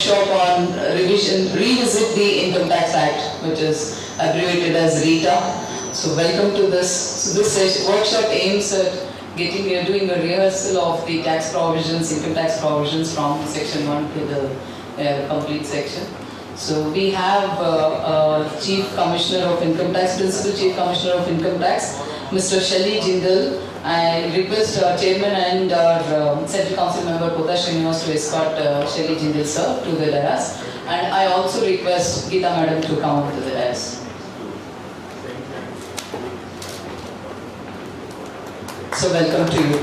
workshop on revisit the Income Tax Act, which is abbreviated as RITA. So welcome to this. So this workshop aims at doing a rehearsal of the tax provisions, income tax provisions from section 1 to the complete section. So we have Chief Commissioner of Income Tax, Principal Chief Commissioner of Income Tax, Mr. Shelly Jindal. I request our Chairman and our Central Council Member Kota Srinivas to escort Shelly Jindal sir to the dais. And I also request Geeta Madam to come up to the dais. So welcome to you.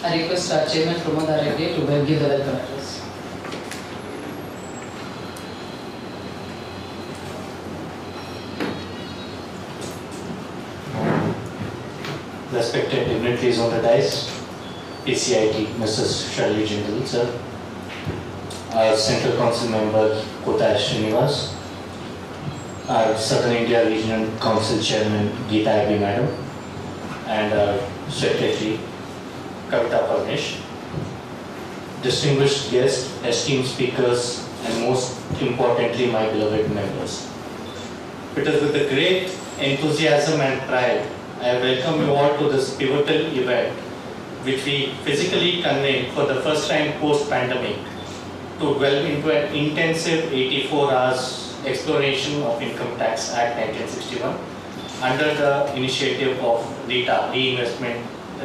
I request our Chairman Pramod Aregge to give the welcome address. Respected dignitaries on the dais, PCIT, Mrs. Shelly Jindal, sir, our Central Council Member Kota Srinivas, our Southern India Regional Council Chairman Geeta Abhi Madam, and our Secretary Kavita Parmesh, distinguished guests, esteemed speakers, and most importantly, my beloved members. It is with a great enthusiasm and pride I welcome you all to this pivotal event, which we physically convened for the first time post-pandemic to delve into an intensive 84 hours exploration of Income Tax Act 1961 under the initiative of RITA,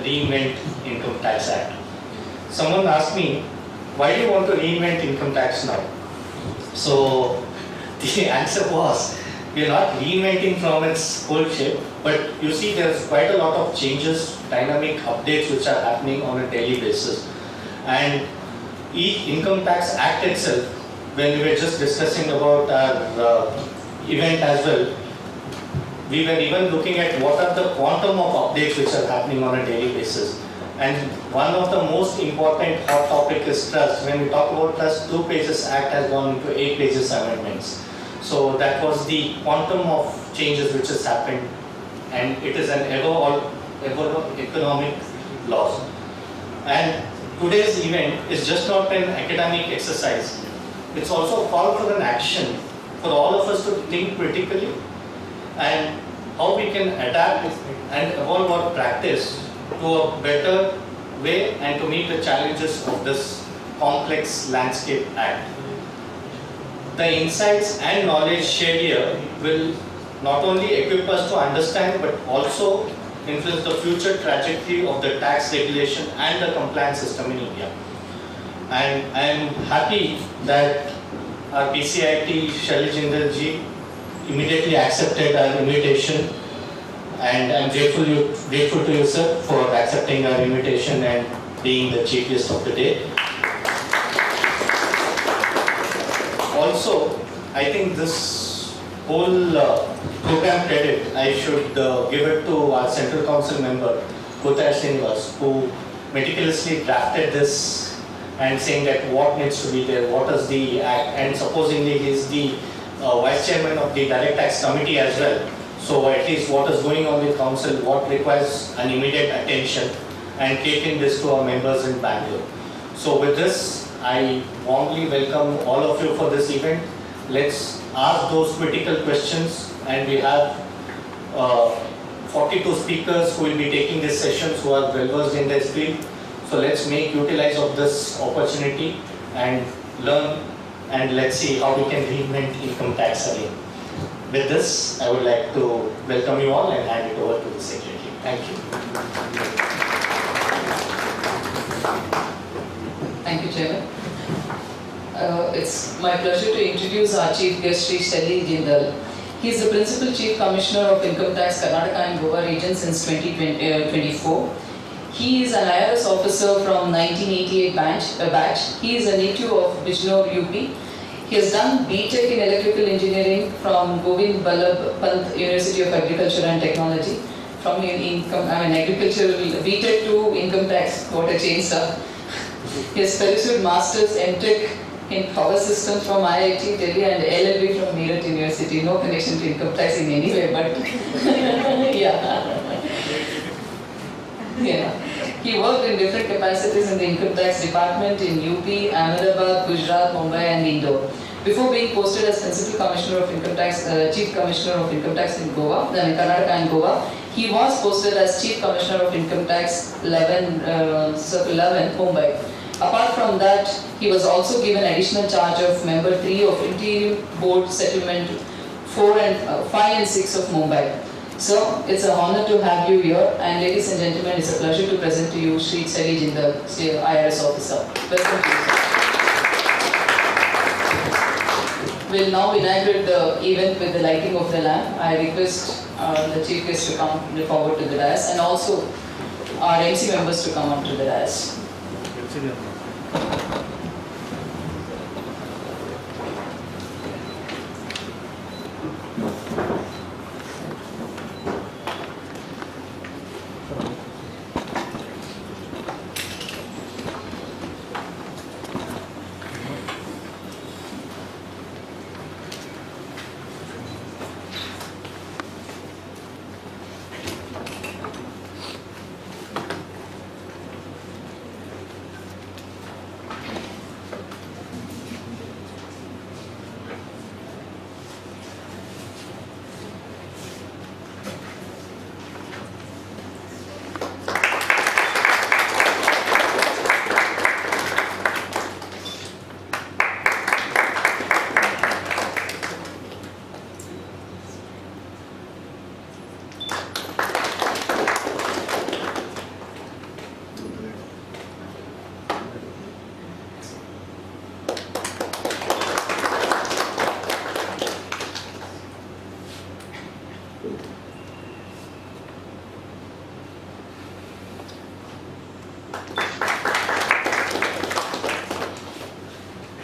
Reinvent Income Tax Act. Someone asked me, why do you want to reinvent income tax now? So the answer was, we are not reinventing from its old shape, but you see there's quite a lot of changes, dynamic updates which are happening on a daily basis. And each Income Tax Act itself, when we were just discussing about our event as well, we were even looking at what are the quantum of updates which are happening on a daily basis. And one of the most important hot topic is trust. When we talk about trust, 2 pages Act has gone into 8 pages amendments. So that was the quantum of changes which has happened, and it is an ever economic loss. And today's event is just not an academic exercise. It's also a call for an action for all of us to think critically and how we can adapt and evolve our practice to a better way and to meet the challenges of this complex landscape act. The insights and knowledge shared here will not only equip us to understand but also influence the future trajectory of the tax regulation and the compliance system in India. And I am happy that our PCIT Shelly Jindal ji immediately accepted our invitation, and I am grateful to you sir for accepting our invitation and being the chief guest of the day. Also, I think this whole program credit, I should give it to our Central Council member, Kota Srinivas, who meticulously drafted this and saying that what needs to be there, what is the act, and supposedly he is the Vice Chairman of the Direct Tax Committee as well. So at least what is going on with Council, what requires an immediate attention, and taking this to our members in Bangalore. So with this, I warmly welcome all of you for this event. Let's ask those critical questions, and we have 42 speakers who will be taking these sessions who are well versed in this field. So let's make utilize of this opportunity and learn, and let's see how we can reinvent income tax again. With this, I would like to welcome you all and hand it over to the Secretary. Thank you. Thank you, Chairman. It's my pleasure to introduce our Chief Guest, Sri Shelly Jindal. He is the Principal Chief Commissioner of Income Tax Karnataka and Goa region since 2024. He is an IRS officer from 1988 batch. He is a native of Bijnor, UP. He has done BTech in Electrical Engineering from Govind Ballabh Pant University of Agriculture and Technology. from agricultural BTech to income tax, what a change, sir. He has pursued Masters MTech in Power Systems from IIT Delhi and LLB from Meerut University. No connection to income tax in any way, but yeah. He worked in different capacities in the income tax department in UP, Ahmedabad, Gujarat, Mumbai and Indore. Before being posted as Principal Commissioner of Income Tax, Chief Commissioner of Income Tax in Goa, then in Karnataka and Goa, he was posted as Chief Commissioner of Income Tax 11, Mumbai. Apart from that, he was also given additional charge of Member 3 of Interim Board Settlement 5 and 6 of Mumbai. So, it's an honor to have you here, and ladies and gentlemen, it's a pleasure to present to you Sri Sally Jindal, IRS Officer. Welcome to you, sir. We'll now inaugurate the event with the lighting of the lamp. I request the Chief Guest to come forward to the dais, and also our MC members to come onto the dais.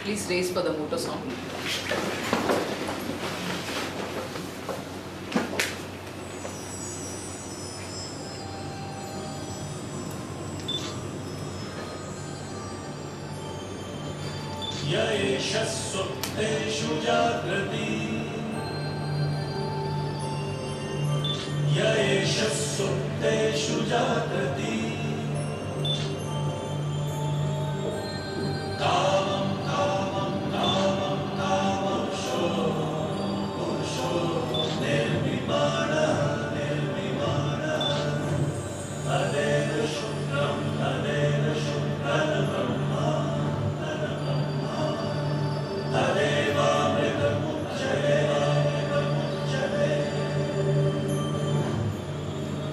Please raise for the motor song. यशस्वप्नेषु जागृति यशस्वप्नेषु जागृति कामं कामं कामं कामंशो पुरुषो निर्विमानः निर्विमानः तदेव शुक्रं तदेव शुक्रं ब्रह्मा तदेवामृतमुच्यते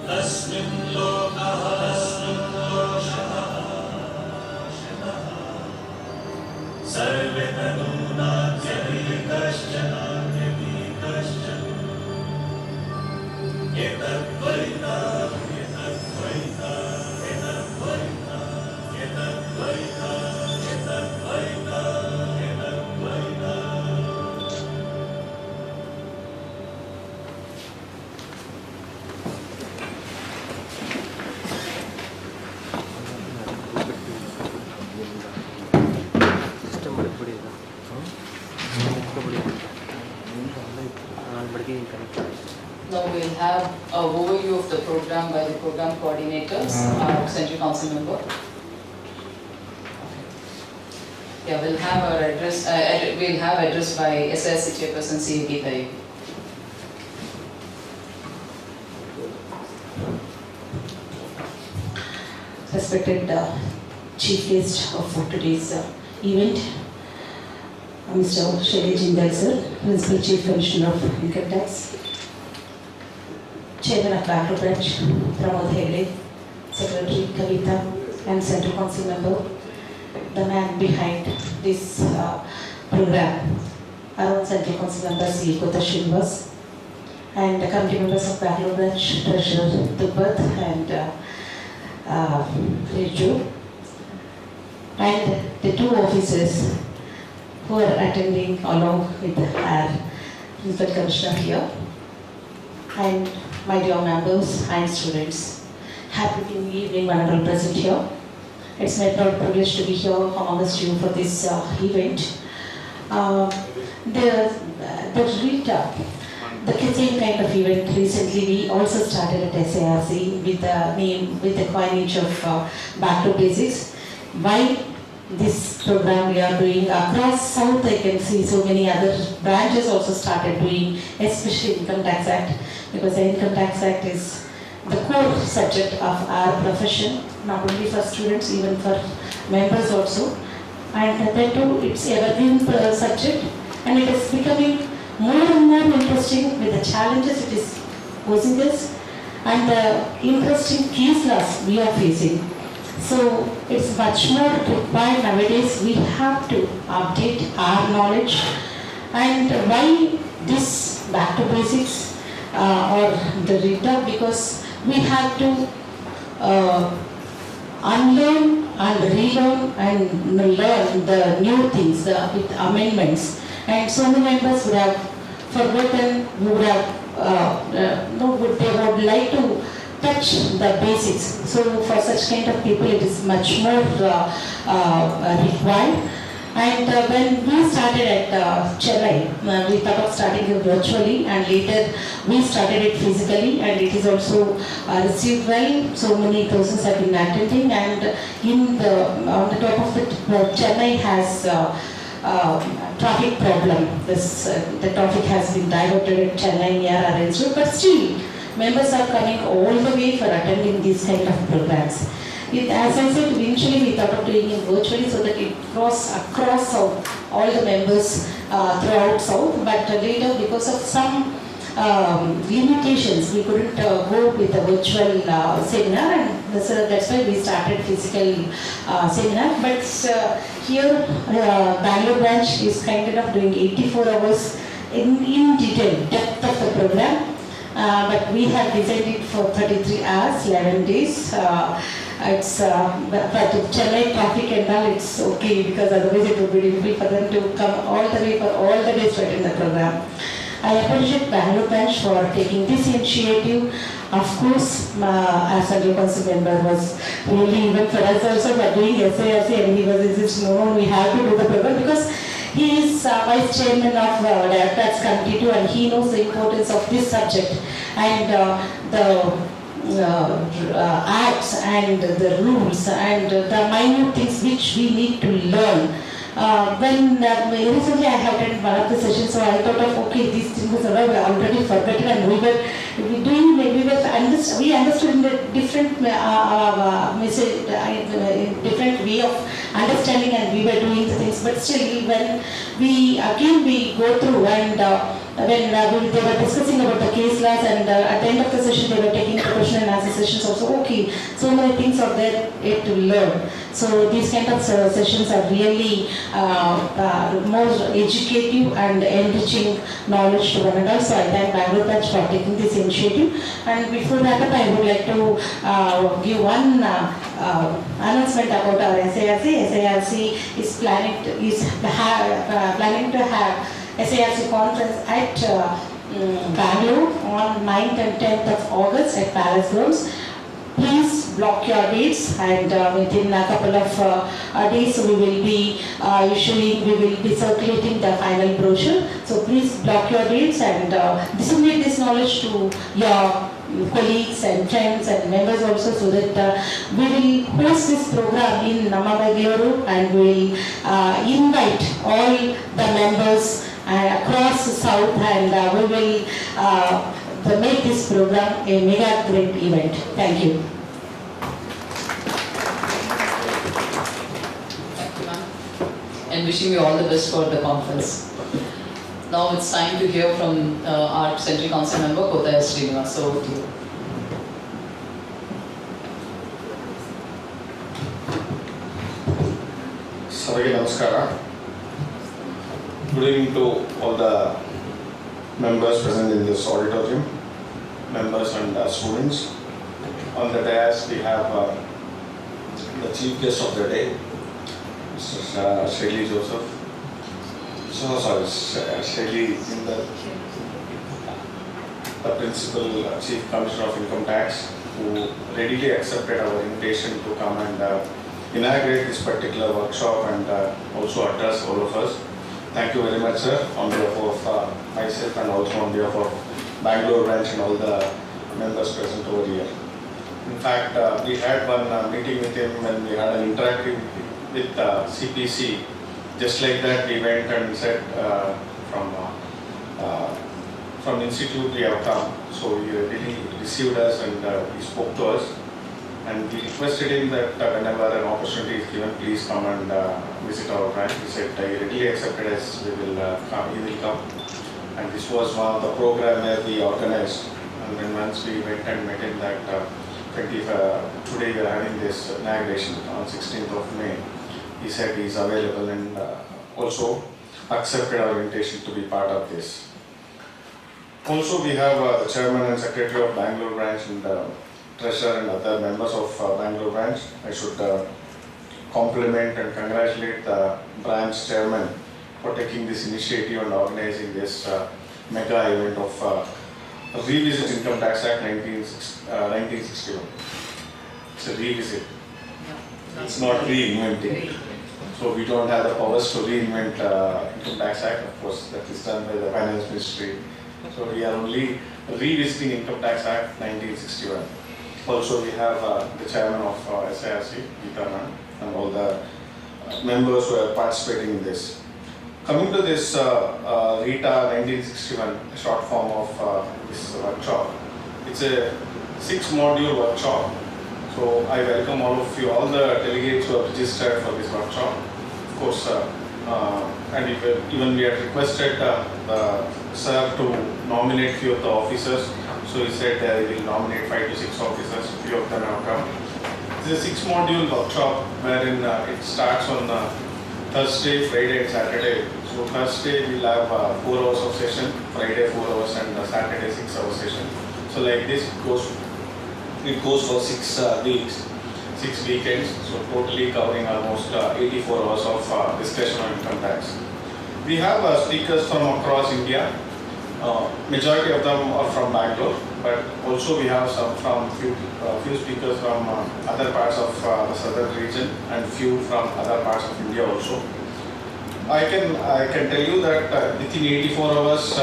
तस्मिन् लोकः तस्मिन् दोषः सर्वे तनूनात्यपि कश्चन एतद्वैता एतद्वैता एतद्वैता एतद्वैता एतद्वैता एतद्वैता Now we'll have an overview of the program by the program coordinators, our Central Council member. Yeah, we'll have our address. We'll have address by SIS Chairperson C. Geeta. Respected Chief Guest of today's event, Mr. Sally Jindal sir, Principal Chief Commissioner of Income Tax, Chairman of Bangalore Branch, Pramod Hegde, Secretary Kavita, and Central Council member, the man behind this program, our own Central Council member C. Kota Srinivas, and the committee members of Bangalore Branch, Treasurer Dubbat and Riju, and the two officers who are attending along with our Principal Commissioner here, and my dear members and students. Happy evening, Honorable Present here. It's my proud privilege to be here amongst you for this event. The RITA, the same kind of event recently we also started at SARC with the name, with the coinage of Back to Basics. Why this program we are doing across South, I can see so many other branches also started doing, especially Income Tax Act, because the Income Tax Act is the core subject of our profession, not only for students, even for members also. And that too, it's evergreen subject, and it is becoming more and more interesting with the challenges it is posing us and the interesting case laws we are facing. So it's much more required nowadays. We have to update our knowledge. And why this Back to Basics or the RITA? Because we have to unlearn and relearn and learn the new things with amendments. And so many members would have forgotten, would have, they would like to touch the basics. So for such kind of people it is much more required. And when we started at Chennai, we thought of starting it virtually, and later we started it physically, and it is also received well. So many thousands have been attending, and on the top of it, Chennai has traffic problem. The traffic has been diverted at Chennai near our institute, but still members are coming all the way for attending these kind of programs. As I said, initially we thought of doing it virtually so that it cross across South, all the members throughout South, but later because of some limitations we couldn't go with a virtual seminar, and so that's why we started physical seminar. But here Bangalore branch is kind of doing 84 hours in detail, depth of the program. But we have designed it for 33 hours, 11 days. It's but Chennai traffic and all, it's okay, because otherwise it would be difficult for them to come all the way for all the days to attend the program. I appreciate Bangalore branch for taking this initiative. Of course, as a new council member was really, even for us also, but doing SARC, and he was insisting, no, we have to do the program, because he is vice chairman of the Tax Committee too, and he knows the importance of this subject and the acts and the rules and the minute things which we need to learn. When recently I have attended one of the sessions, so I thought of, okay, these things are already forgotten, and we understood in a different different way of understanding, and we were doing the things. But still, when we go through, and when they were discussing about the case laws, and at the end of the session they were taking the question and answer sessions also. Okay, so many things are there yet to learn. So these kind of sessions are really more educative and enriching knowledge to one another. So I thank Bangalore branch for taking this initiative. And before that, I would like to give one announcement about our SARC. SARC is planning to have SARC conference at Bangalore on 9th and 10th of August at Palace Grounds. Please block your dates, and within a couple of days we will be circulating the final brochure. So please block your dates and disseminate this knowledge to your colleagues and friends and members also, so that we will host this program in Namagaluru, and we will invite all the members across the South, and we will make this program a mega great event. Thank you. Thank you, ma'am. And wishing you all the best for the conference. Now it's time to hear from our Central Council member, Kothayya Srinivas. So over to you. Sarvage Namaskara. Good evening to all the members present in this auditorium, members and students. On the dais we have the chief guest of the day, Mr. Shelly Joseph. Shelly Jindal. the Principal Chief Commissioner of Income Tax, who readily accepted our invitation to come and inaugurate this particular workshop and also address all of us. Thank you very much, sir, on behalf of myself and also on behalf of Bangalore branch and all the members present over here. In fact, we had one meeting with him when we had an interactive with CPC. Just like that, we went and said from institute we have come. So he really received us and he spoke to us. And we requested him that whenever an opportunity is given, please come and visit our branch. He said he readily accepted us. He will come. And this was one of the program where we organized. And then once we went and met him that today we are having this inauguration on 16th of May. He said he is available and also accepted our invitation to be part of this. Also, we have the chairman and secretary of Bangalore branch and treasurer and other members of Bangalore branch. I should compliment and congratulate the branch chairman for taking this initiative and organizing this mega event of Revisit Income Tax Act 1961. It's a revisit. It's not reinventing. So we don't have the powers to reinvent Income Tax Act. Of course, that is done by the Finance Ministry. So we are only revisiting Income Tax Act 1961. Also, we have the chairman of SIRC, Geeta Ma'am, and all the members who are participating in this. Coming to this RITA 1961, a short form of this workshop, it's a 6-module workshop. So I welcome all of you, all the delegates who have registered for this workshop. Of course, and even we had requested sir to nominate few of the officers. So he said he will nominate 5 to 6 officers, few of them have come. It's a 6-module workshop wherein it starts on Thursday, Friday and Saturday. So Thursday we'll have 4 hours of session, Friday 4 hours and Saturday 6 hours session. So like this it goes for 6 weeks, 6 weekends. So totally covering almost 84 hours of discussion on income tax. We have speakers from across India. Majority of them are from Bangalore, but also we have some from few speakers from other parts of the southern region and few from other parts of India also. I can tell you that within 84 hours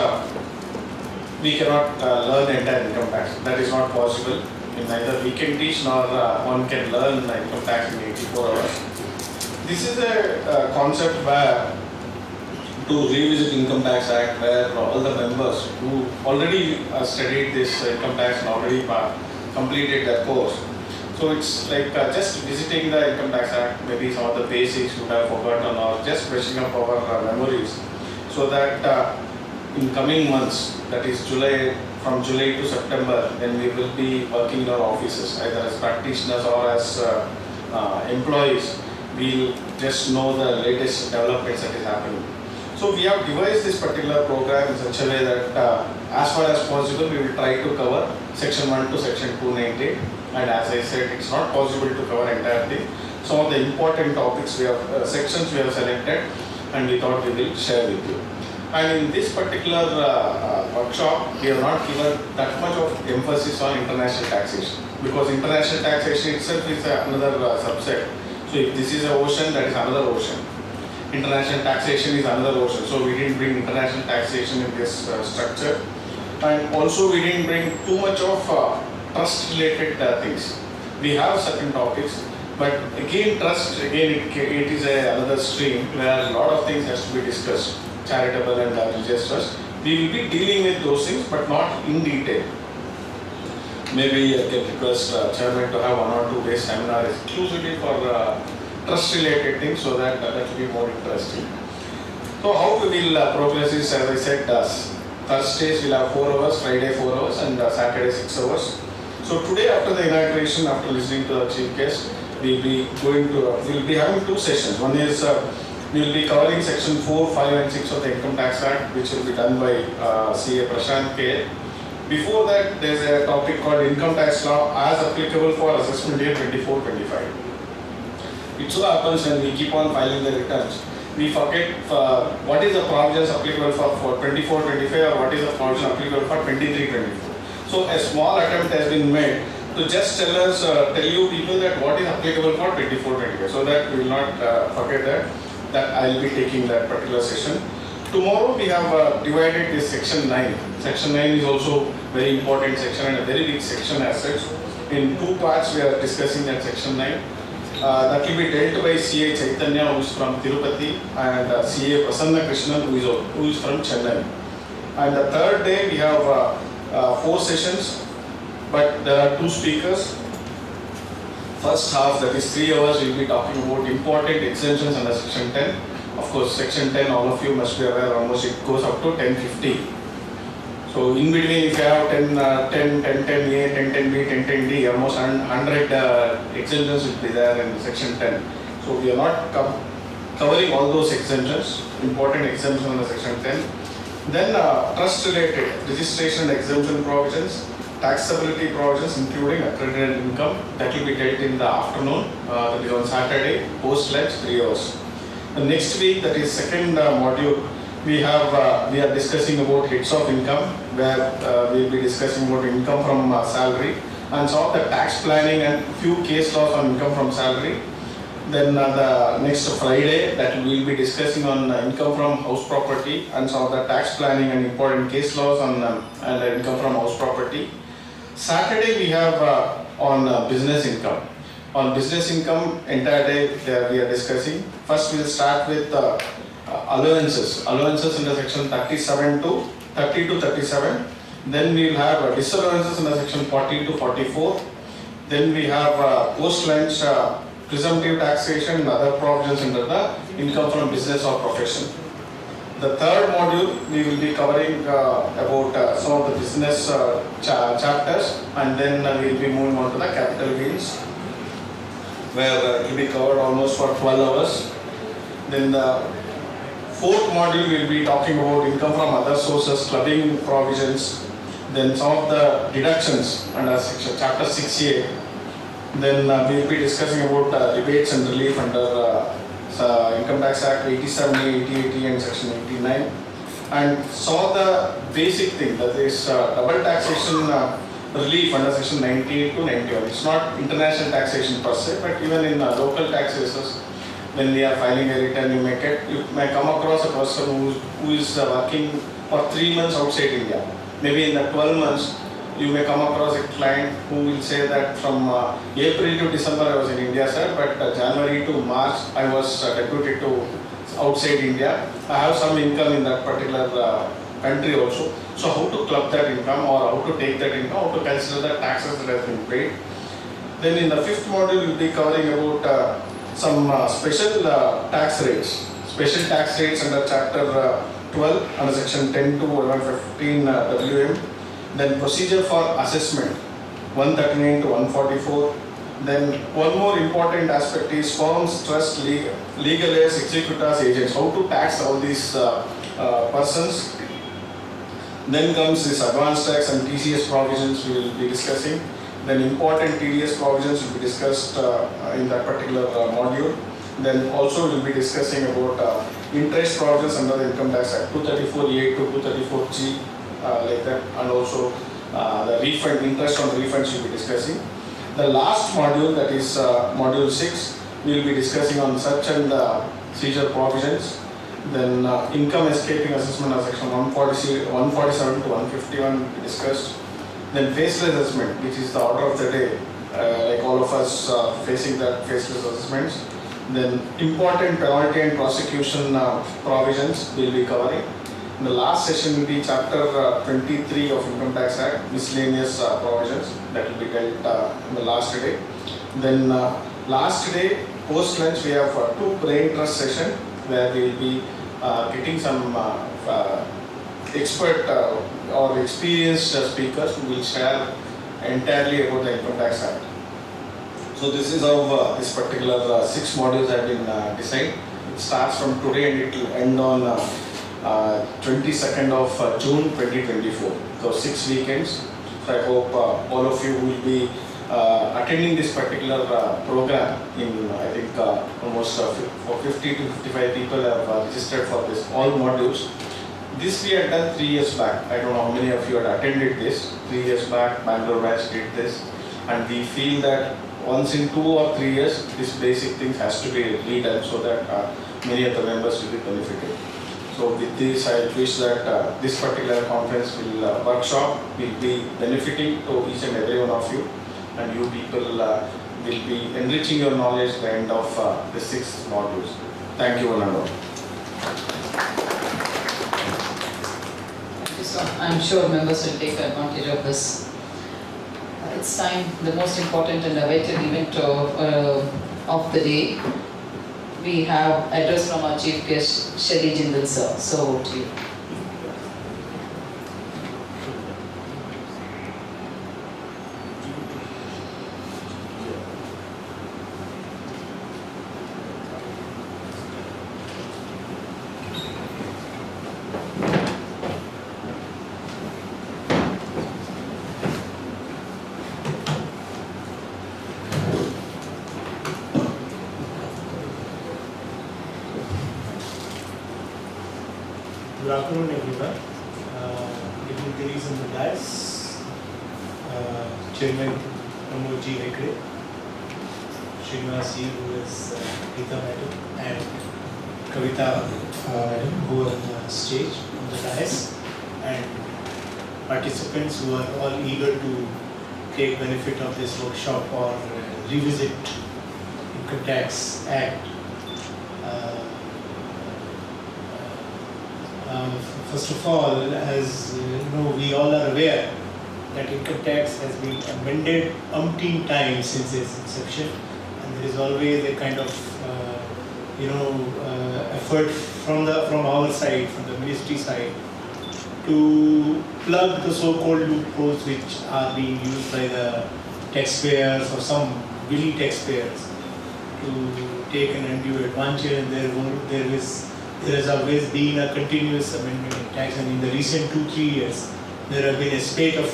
we cannot learn the entire income tax. That is not possible. Neither we can teach nor one can learn income tax in 84 hours. This is a concept where to revisit Income Tax Act, where all the members who already studied this income tax and already completed their course. So it's like just visiting the Income Tax Act, maybe some of the basics you have forgotten or just brushing up our memories, so that in coming months, that is from July to September, then we will be working in our offices, either as practitioners or as employees. We'll just know the latest developments that is happening. So we have devised this particular program in such a way that as far as possible we will try to cover section 1 to section 290, and as I said, it's not possible to cover entirely. Some of the important topics we have, sections we have selected, and we thought we will share with you. And in this particular workshop, we have not given that much of emphasis on international taxation, because international taxation itself is another subset. So if this is an ocean, that is another ocean. International taxation is another ocean. So we didn't bring international taxation in this structure. And also we didn't bring too much of trust related things. We have certain topics, but again trust, it is another stream where a lot of things has to be discussed. Charitable and religious trust. We will be dealing with those things, but not in detail. Maybe I can request chairman to have 1 or 2 days seminar exclusively for trust related things, so that will be more interesting. So how we will progress is, as I said, Thursdays we'll have 4 hours, Friday 4 hours and Saturday 6 hours. So today after the inauguration, after listening to the chief guest, we'll be having 2 sessions. One is we will be covering section 4, 5 and 6 of the Income Tax Act, which will be done by CA Prashant K. Before that, there is a topic called Income Tax Law as applicable for assessment year 24-25. It so happens when we keep on filing the returns, we forget what is the provisions applicable for 24-25 or what is the provision applicable for 23-24. So a small attempt has been made to just tell you people that what is applicable for 24-25, so that we will not forget that I will be taking that particular session. Tomorrow we have divided this section 9. Section 9 is also very important section and a very big section as such. In two parts we are discussing that section 9. That will be dealt by CA Chaitanya, who is from Tirupati, and CA Prasanna Krishnan, who is from Chennai. And the third day we have 4 sessions, but there are 2 speakers. First half, that is 3 hours, we will be talking about important exemptions under section 10. Of course, section 10, all of you must be aware, almost it goes up to 1050. So in between, if you have 10, 1010A, 1010B, 1010D, almost 100 exemptions will be there in section 10. So we are not covering all those exemptions, important exemptions under section 10. Then trust related registration and exemption provisions, taxability provisions including accredited income, that will be dealt in the afternoon, that is on Saturday, post lunch 3 hours. The next week, that is second module, we are discussing about heads of income, where we will be discussing about income from salary and some of the tax planning and few case laws on income from salary. Then the next Friday, that we will be discussing on income from house property and some of the tax planning and important case laws on and income from house property. Saturday we have on business income. On business income, entire day we are discussing. First we will start with allowances. Allowances in the section 30 to 37. Then we will have disallowances in the section 40 to 44. Then we have post-lunch presumptive taxation and other provisions under the income from business or profession. The third module, we will be covering about some of the business chapters, and then we will be moving on to the capital gains, where it will be covered almost for 12 hours. Then the fourth module will be talking about income from other sources, clubbing provisions, then some of the deductions under section chapter 6A. Then we will be discussing about rebates and relief under Income Tax Act 87A, 8080 and section 89. And some of the basic things, that is double taxation relief under section 98 to 91. It's not international taxation per se, but even in local taxes, when we are filing a return, you may come across a person who is working for 3 months outside India. Maybe in the 12 months, you may come across a client who will say that from April to December I was in India, sir, but January to March I was deputed to outside India. I have some income in that particular country also. So how to club that income, or how to take that income, how to consider the taxes that has been paid. Then in the fifth module, we will be covering about some special tax rates. Special tax rates under chapter 12 under section 10 to 115 WM. Then procedure for assessment 139 to 144. Then one more important aspect is firms, trust, legal heirs, executors, agents. How to tax all these persons. Then comes this advance tax and TCS provisions we will be discussing. Then important TDS provisions will be discussed in that particular module. Then also we will be discussing about interest provisions under the Income Tax Act 234A to 234G, like that, and also the refund, interest on refunds we will be discussing. The last module, that is module 6, we will be discussing on search and seizure provisions. Then income escaping assessment of section 147 to 151 will be discussed. Then faceless assessment, which is the order of the day, like all of us facing that faceless assessments. Then important penalty and prosecution provisions we will be covering. The last session will be chapter 23 of Income Tax Act, miscellaneous provisions, that will be dealt in the last day. Then last day, post lunch, we have 2 brain trust session where we will be getting some expert or experienced speakers who will share entirely about the Income Tax Act. So this is how this particular 6 modules have been designed. It starts from today and it will end on 22nd of June 2024. So 6 weekends. So I hope all of you will be attending this particular program. In I think almost 50 to 55 people have registered for this all modules. This we had done 3 years back. I don't know how many of you had attended this. 3 years back, Bangalore West did this, and we feel that once in 2 or 3 years, this basic thing has to be redone so that many of the members will be benefited. So with this, I wish that this particular conference workshop will be benefiting to each and every one of you, and you people will be enriching your knowledge at the end of the 6 modules. Thank you, one and all. So I'm sure members will take advantage of this. It's time, the most important and awaited event of the day. We have address from our chief guest, Shelly Jindal sir. So over to you. Good afternoon, everyone. Dignitaries on the dais, Chairman Pramod Ji Hegde, Srinivas Ji, who is Geeta Madam, and Kavita Madam, who are on the stage on the dais, and participants who are all eager to take benefit of this workshop or revisit Income Tax Act. First of all, as we all are aware that income tax has been amended umpteen times since its inception, and there is always a kind of effort from our side, from the ministry side, to plug the so-called loopholes which are being used by the taxpayers or some willing taxpayers to take an undue advantage, and there has always been a continuous amendment in tax, and in the recent 2-3 years there have been a spate of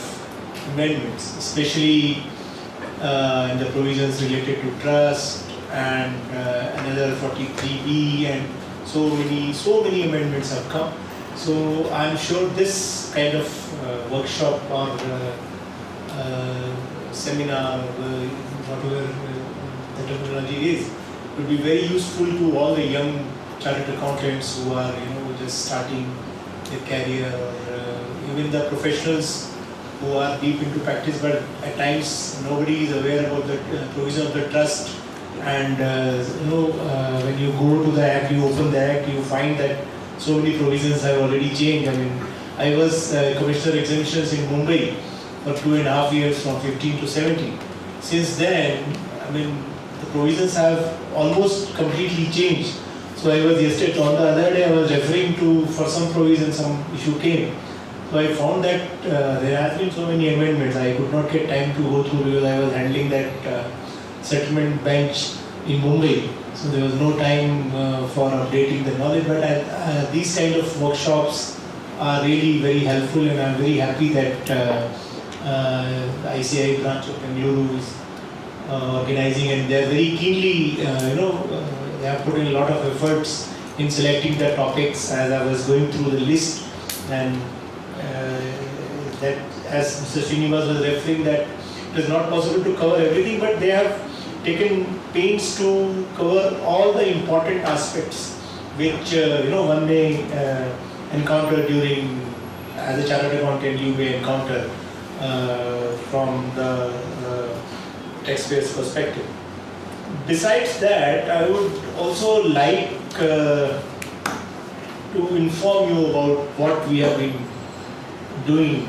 amendments, especially in the provisions related to trust and another 43B, and so many amendments have come. So I'm sure this kind of workshop or seminar, whatever the terminology is, would be very useful to all the young chartered accountants who are just starting their career, or even the professionals who are deep into practice, but at times nobody is aware about the provision of the trust. And when you go to the act, you open the act, you find that so many provisions have already changed. I mean, I was Commissioner Exemptions in Mumbai for 2.5 years, from 15 to 17. Since then, I mean, the provisions have almost completely changed. So I was yesterday, on the other day, I was referring to, for some provision, some issue came. So I found that there has been so many amendments, I could not get time to go through because I was handling that settlement bench in Mumbai. So there was no time for updating the knowledge, but these kind of workshops are really very helpful, and I'm very happy that the ICI branch of Bengaluru is organizing, and they are very keenly, they have put in a lot of efforts in selecting the topics as I was going through the list, and that, as Mr. Srinivas was referring, that it is not possible to cover everything, but they have taken pains to cover all the important aspects which one may encounter during, as a chartered accountant, you may encounter from the taxpayer's perspective. Besides that, I would also like to inform you about what we have been doing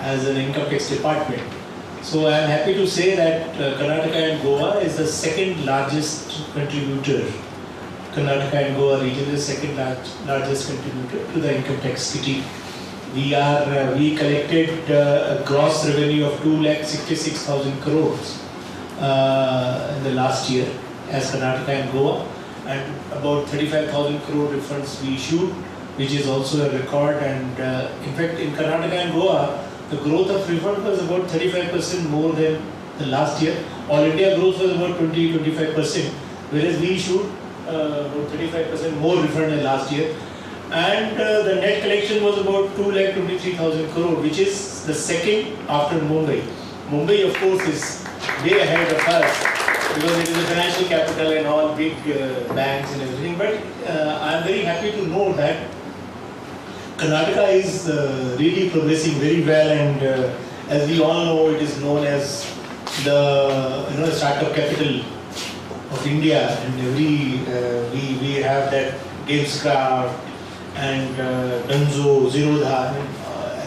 as an income tax department. So I am happy to say that Karnataka and Goa is the second largest contributor. Karnataka and Goa region is the second largest contributor to the income tax kitty. We collected a gross revenue of 2,66,000 crores in the last year as Karnataka and Goa, and about 35,000 crore refunds we issued, which is also a record. And in fact, in Karnataka and Goa, the growth of refund was about 35% more than the last year. All India growth was about 20-25%, whereas we issued about 35% more refund than last year. and the net collection was about 2,23,000 crore, which is the second after Mumbai. Mumbai, of course, is way ahead of us because it is a financial capital and all big banks and everything. But I am very happy to know that Karnataka is really progressing very well, and as we all know, it is known as the startup capital of India, and we have that Gamescraft and Dunzo, Zerodha. I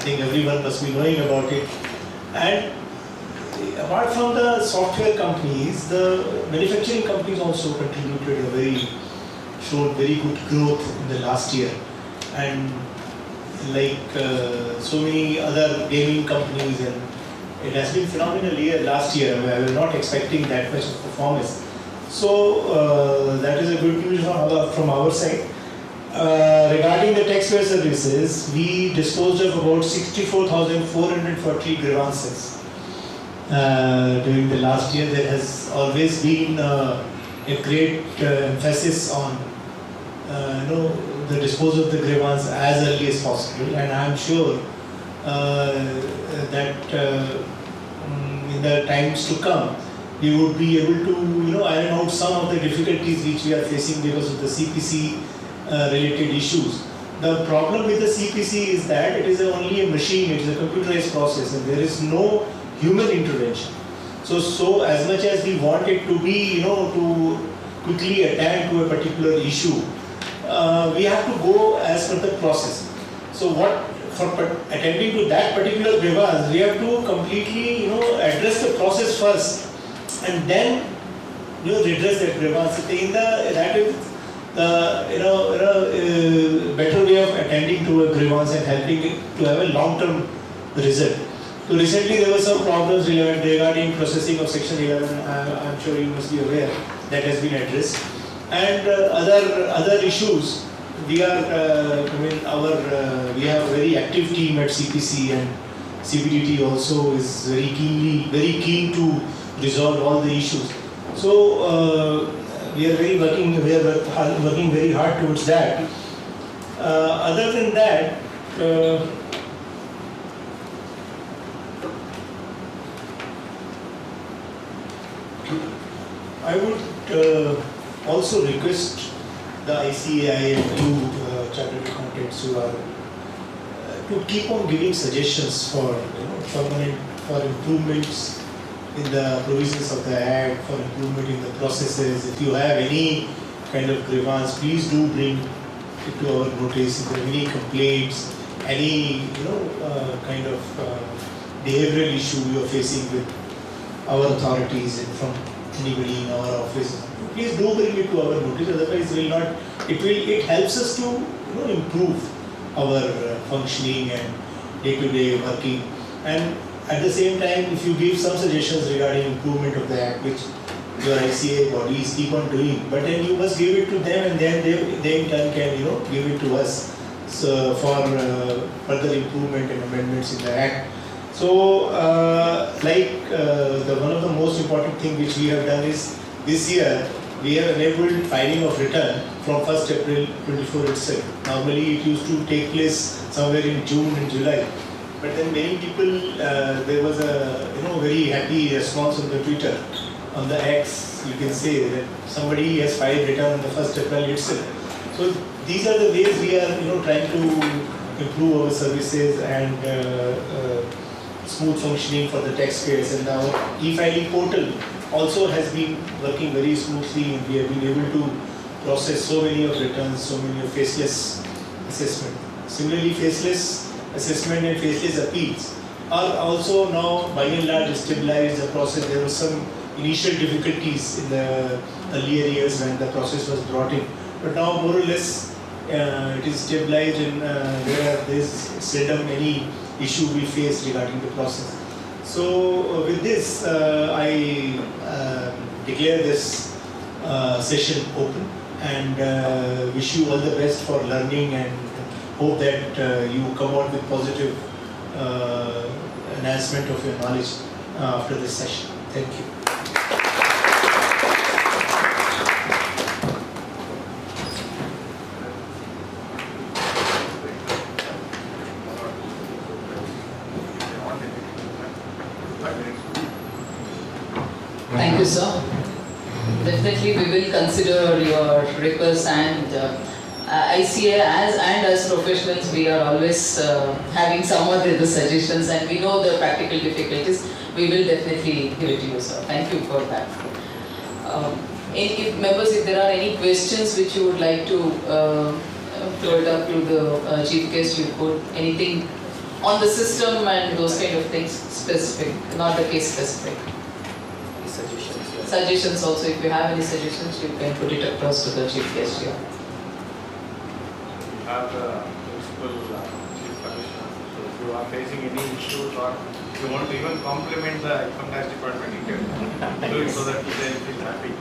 think everyone must be knowing about it. And apart from the software companies, the manufacturing companies also contributed showed very good growth in the last year. And like so many other gaming companies, and it has been phenomenal year last year. I was not expecting that much of performance. So that is a good news from our side. Regarding the taxpayer services, we disposed of about 64,440 grievances during the last year. There has always been a great emphasis on the disposal of the grievance as early as possible, and I am sure that in the times to come we would be able to iron out some of the difficulties which we are facing because of the CPC related issues. The problem with the CPC is that it is only a machine, it is a computerized process, and there is no human intervention. So as much as we want it to be, to quickly attend to a particular issue, we have to go as per the process. So for attending to that particular grievance, we have to completely, address the process first, and then, redress that grievance. That is the better way of attending to a grievance and helping it to have a long-term result. So recently there were some problems regarding processing of Section 11. I'm sure you must be aware that has been addressed, and other issues. We are, we have a very active team at CPC, and CBDT also is very keen to resolve all the issues. So we are working very hard towards that. Other than that, I would also request the ICAI and you chartered accountants who are to keep on giving suggestions for for improvements in the provisions of the Act, for improvement in the processes. If you have any kind of grievance, please do bring it to our notice. If there are any complaints, any kind of behavioral issue you are facing with our authorities and from anybody in our office, please do bring it to our notice. Otherwise, it helps us to improve our functioning and day-to-day working. And at the same time, if you give some suggestions regarding improvement of the Act, which your ICA bodies keep on doing, but then you must give it to them, and then they in turn can give it to us for further improvement and amendments in the Act. So, one of the most important thing which we have done is this year we have enabled filing of return from 1st April 24 itself. Normally it used to take place somewhere in June and July. But then many people, there was a very happy response on the Twitter, on the X, you can say that somebody has filed return on the 1st April itself. So these are the ways we are trying to improve our services and smooth functioning for the taxpayers. And our e-filing portal also has been working very smoothly, and we have been able to process so many of returns, so many of faceless assessment. Similarly, faceless assessment and faceless appeals are also now by and large stabilized. The process, there were some initial difficulties in the earlier years when the process was brought in, but now more or less it is stabilized, and there is seldom any issue we face regarding the process. So with this, I declare this session open, and wish you all the best for learning, and hope that you come out with positive enhancement of your knowledge after this session. Thank you. Definitely we will consider your request, and ICA as professionals we are always having some of the suggestions, and we know the practical difficulties. We will definitely give it to you, sir. Thank you for that. If members, if there are any questions which you would like to float up to the chief guest, you could, anything on the system and those kind of things specific, not the case specific. Suggestions also, if you have any suggestions, you can put it across to the chief guest here. We have the principal chief commissioner. So if you are facing any issues or if you want to even compliment the income tax department, you can do it so that they will feel happy.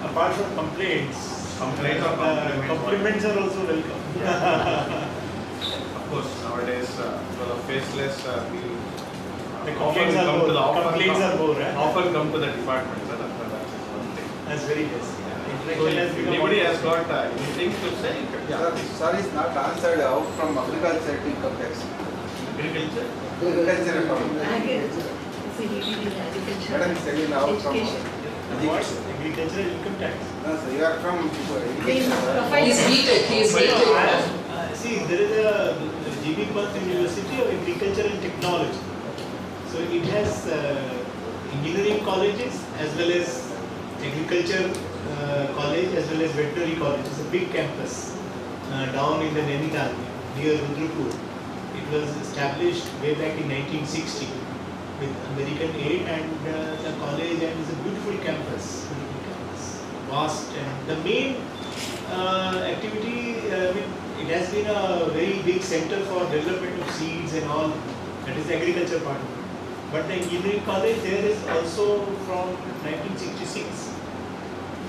Apart from complaints, Complaints or compliments. compliments are also welcome. Of course, nowadays for the faceless, we The often complaints are come to more. the Complaints are more, eh? often come to the department. So that's one thing. That's very less. So Interaction has if become anybody more- has got anything to say, you can. Sir is not answered out from agriculture to income tax. Agriculture. Agriculture account. Agriculture. Madam is saying out from Education. What? Agricultural income tax. No, sir, you are from education. Profile. He's BTech, he's BTech. See, there is a GB Pant University of Agriculture and Technology. So it has engineering colleges as well as agriculture college as well as veterinary college. It's a big campus down in the Nainital near Rudrapur. It was established way back in 1960 with American aid, and the college, and it's a beautiful campus, vast, and the main activity, it has been a very big center for development of seeds and all, that is the agriculture part of it. But the engineering college there is also from 1966.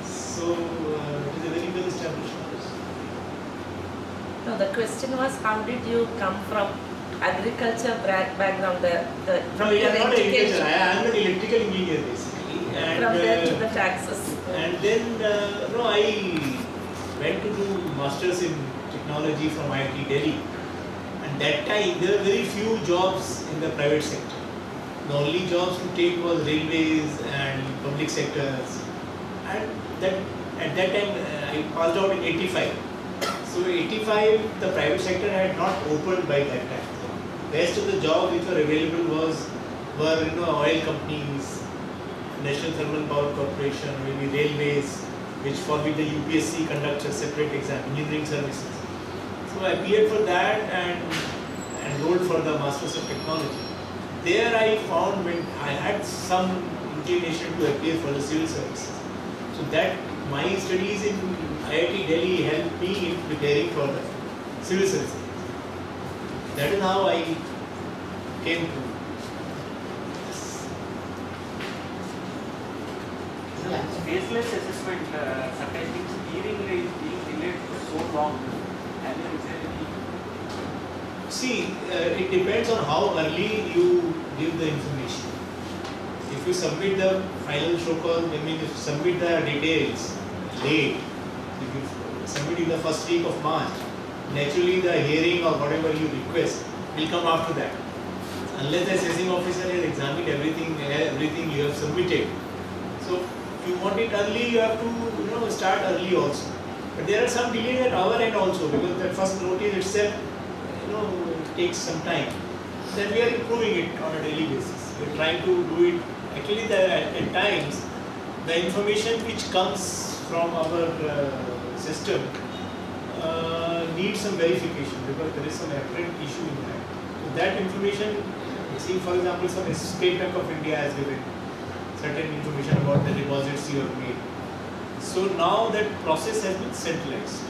So it is a very well established college. No, the question was, how did you come from agriculture background? From your not agriculture, education, I am an electrical engineer basically. And, from there to the taxes. and then I went to do masters in technology from IIT Delhi. And that time there were very few jobs in the private sector. The only jobs to take was railways and public sectors. And that at that time I passed out in 85. So 85 the private sector had not opened by that time. Rest of the jobs which were available were oil companies, National Thermal Power Corporation, maybe railways, which for which the UPSC conducts a separate exam, engineering services. So I appeared for that and enrolled for the Masters of Technology. There I found when I had some inclination to appear for the civil services. So that my studies in IIT Delhi helped me in preparing for the civil services. That is how I came to this. Faceless assessment, certain things hearing is being delayed for so long. And there is a See, it depends on how early you give the information. If you submit the final show cause, I mean, if you submit the details late, if you submit in the first week of March, naturally the hearing or whatever you request will come after that. Unless the assessing officer has examined everything you have submitted. So if you want it early, you have to start early also. But there are some delays at our end also, because that first notice itself takes some time. Then we are improving it on a daily basis. We are trying to do it. Actually, at times, the information which comes from our system needs some verification, because there is some apparent issue in that. So that information, see, for example, some State Bank of India has given certain information about the deposits you have made. So now that process has been centralized.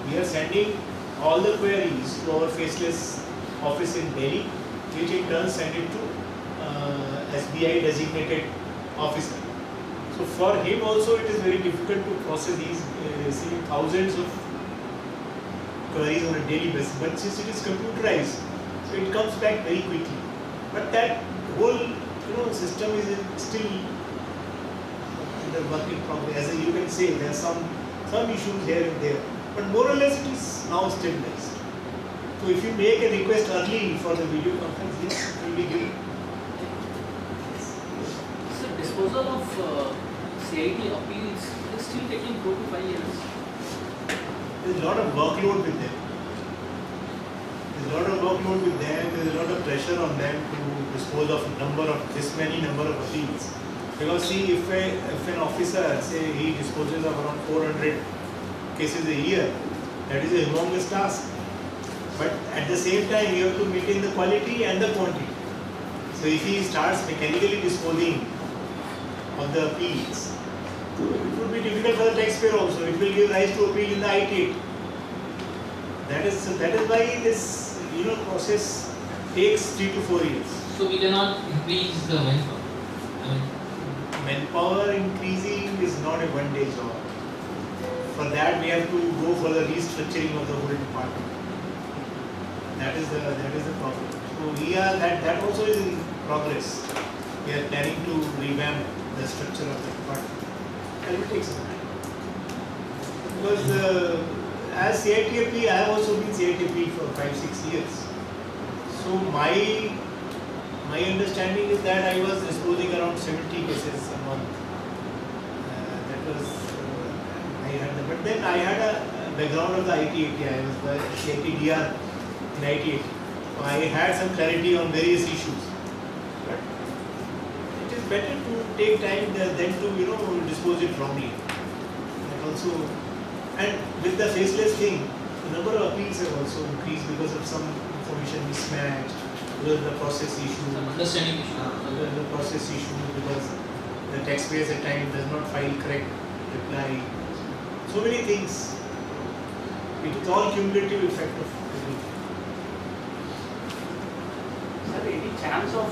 We are sending all the queries to our faceless office in Delhi, which in turn send it to SBI designated officer. So for him also it is very difficult to process these, receiving thousands of queries on a daily basis. But since it is computerized, so it comes back very quickly. But that whole system is still under work in progress. As you can say, there are some issues here and there. But more or less it is now stabilized. So if you make a request early for the video conference, yes, it will be given. So disposal of CIT appeals still taking 4 to 5 years. There's a lot of workload with them. There's a lot of workload with them. There's a lot of pressure on them to dispose of this many number of appeals. Because see, if an officer, say he disposes of around 400 cases a year, that is a humongous task. But at the same time, you have to maintain the quality and the quantity. So if he starts mechanically disposing of the appeals, it would be difficult for the taxpayer also. It will give rise to appeal in the IT. That is why this process takes 3 to 4 years. So we cannot increase the manpower. Manpower increasing is not a one-day job. For that, we have to go for the restructuring of the whole department. That is the problem. So that also is in progress. We are planning to revamp the structure of the department. That will take some time. Because as CITFP, I have also been CITFP for 5-6 years. So my understanding is that I was disposing around 70 cases a month. That was but then I had a background of the IT. I was the CITDR in IT. So I had some clarity on various issues. But it is better to take time than to dispose it wrongly. And also, and with the faceless thing, the number of appeals have also increased because of some information mismatch, because of the process issue. Understanding issue. The process issue because the taxpayers at times does not file correct reply. So many things. It is all cumulative effect of everything. Sir, any chance of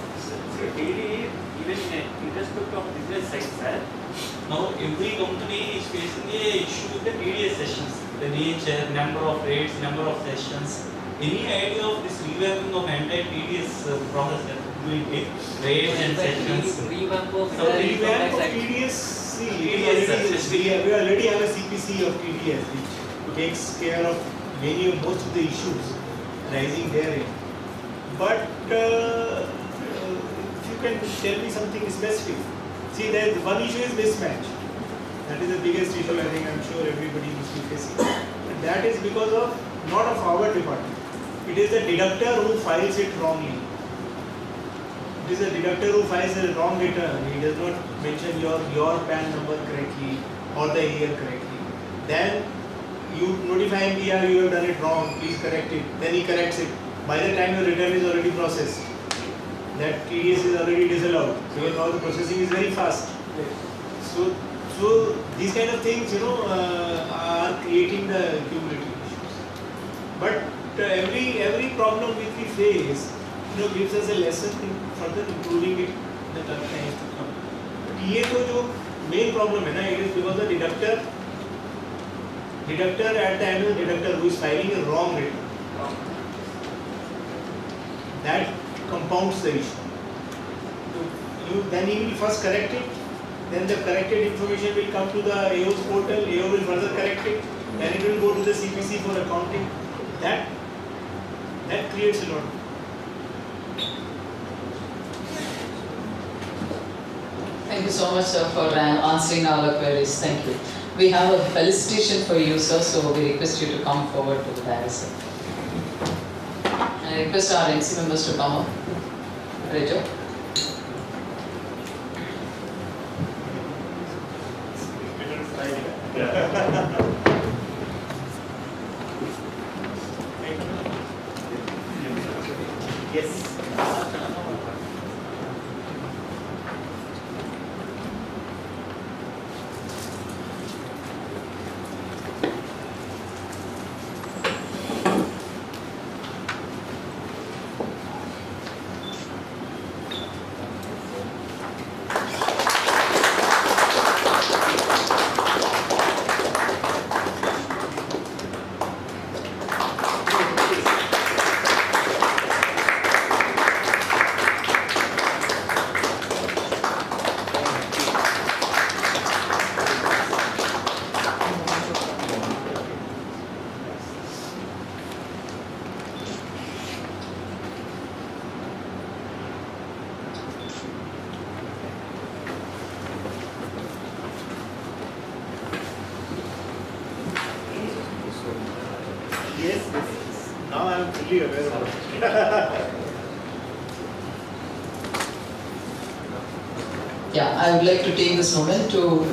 daily, even in respect of business side, sir? Now every company is facing a issue with the TDS sessions. The nature, number of rates, number of sessions. Any idea of this revamping of entire TDS process that will take rates and sessions? Revamp of The revamp of TDS, see, we already have a CPC of TDS which takes care of most of the issues rising therein. But if you can tell me something specific. See, the one issue is mismatch. That is the biggest issue I think I'm sure everybody must be facing. And that is because of not of our department. It is the deductor who files it wrongly. It is the deductor who files a wrong return. He does not mention your PAN number correctly or the year correctly. Then you notify him, yeah, you have done it wrong, please correct it. Then he corrects it. By the time your return is already processed, that TDS is already disallowed. So now the processing is very fast. So these kind of things, are creating the cumulative issues. But every problem which we face, gives us a lesson in further improving it in the times to come. But ये तो जो main problem है ना, it is because the deductor at the annual deductor who is filing a wrong return. That compounds the issue. Then he will first correct it, then the corrected information will come to the AO's portal, AO will further correct it, then it will go to the CPC for accounting. That creates a lot. Thank you so much, sir, for answering all our queries. Thank you. We have a felicitation for you, sir, so we request you to come forward to the dais, sir. And I request our MC members to come up. Rejo. fully aware of it. Yeah, I would like to take this moment to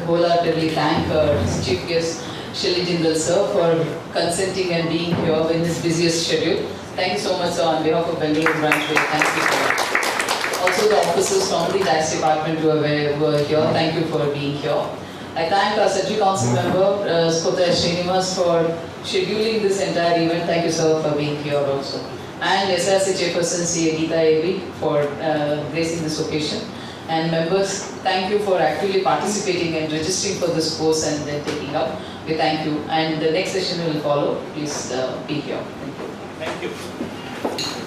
wholeheartedly thank our Chief Guest Shilly Jindal sir for consenting and being here in his busiest schedule. Thank you so much sir on behalf of Bengaluru branch. Thank you for that. Also the officers from the tax department who were here, thank you for being here. I thank our Secretary Council member Kota Srinivas for scheduling this entire event. Thank you sir for being here also. And SRC Chairperson CA Geeta AB for gracing this occasion. And members, thank you for actively participating and registering for this course and then taking up. We thank you. And the next session will follow. Please be here. Thank you. Thank you.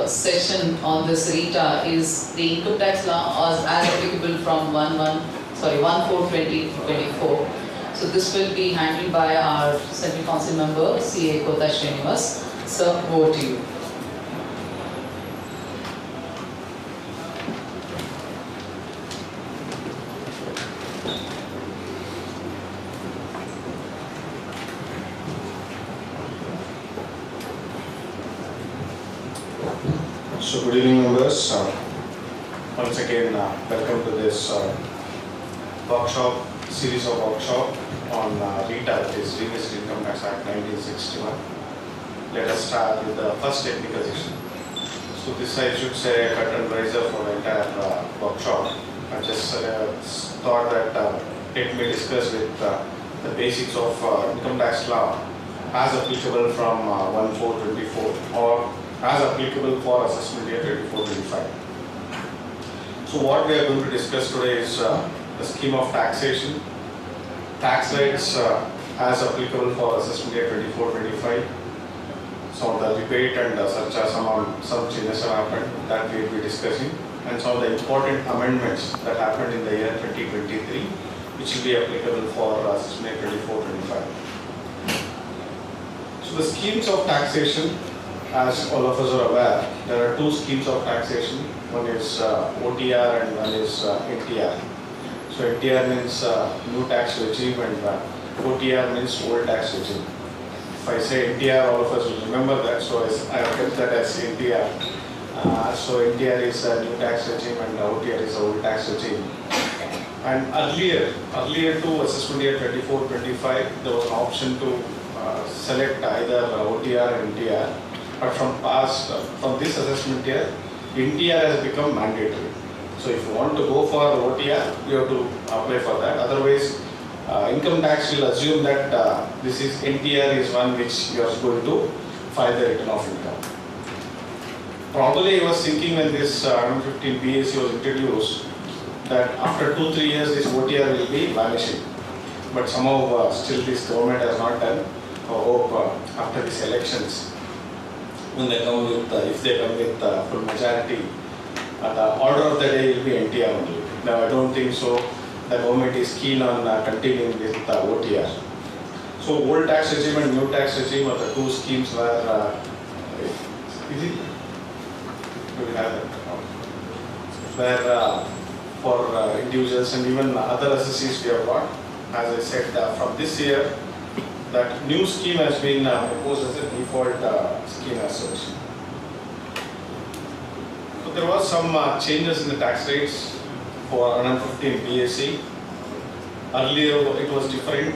Session on this RITA is the income tax law as applicable from 1/4/2024. So this will be handled by our Central Council member CA Kota Srinivas. Sir, over to you. So good evening members, once again welcome to this series of workshop on RITA, which is Revised Income Tax Act 1961. Let us start with the first technical session. So this I should say a curtain raiser for the entire workshop. I just thought that let me discuss with the basics of income tax law as applicable from 1/4/24 or as applicable for assessment year 24-25. So what we are going to discuss today is the scheme of taxation, tax rates as applicable for assessment year 24-25. Some of the rebate and surcharge, some changes have happened that we will be discussing, and some of the important amendments that happened in the year 2023, which will be applicable for assessment year 24-25. So the schemes of taxation, as all of us are aware, there are two schemes of taxation. One is OTR and one is NTR. So NTR means new tax regime and OTR means old tax regime. If I say NTR, all of us will remember that, so I have kept that as NTR. So NTR is a new tax regime and OTR is a old tax regime. And earlier to assessment year 24-25, there was an option to select either OTR or NTR. But from this assessment year, NTR has become mandatory. So if you want to go for OTR, you have to apply for that. Otherwise, income tax will assume that this is NTR is one which you are going to file the return of income. Probably I was thinking when this 115 BAC was introduced that after 2-3 years this OTR will be vanishing. But somehow still this government has not done. I hope after these elections, when they come with, if they come with full majority, the order of the day will be NTR only. Now I don't think so. The government is keen on continuing with OTR. So old tax regime and new tax regime are the two schemes where where for individuals and even other associates we have got. As I said, from this year, that new scheme has been proposed as a default scheme as such. So there was some changes in the tax rates for 115 BAC. Earlier it was different.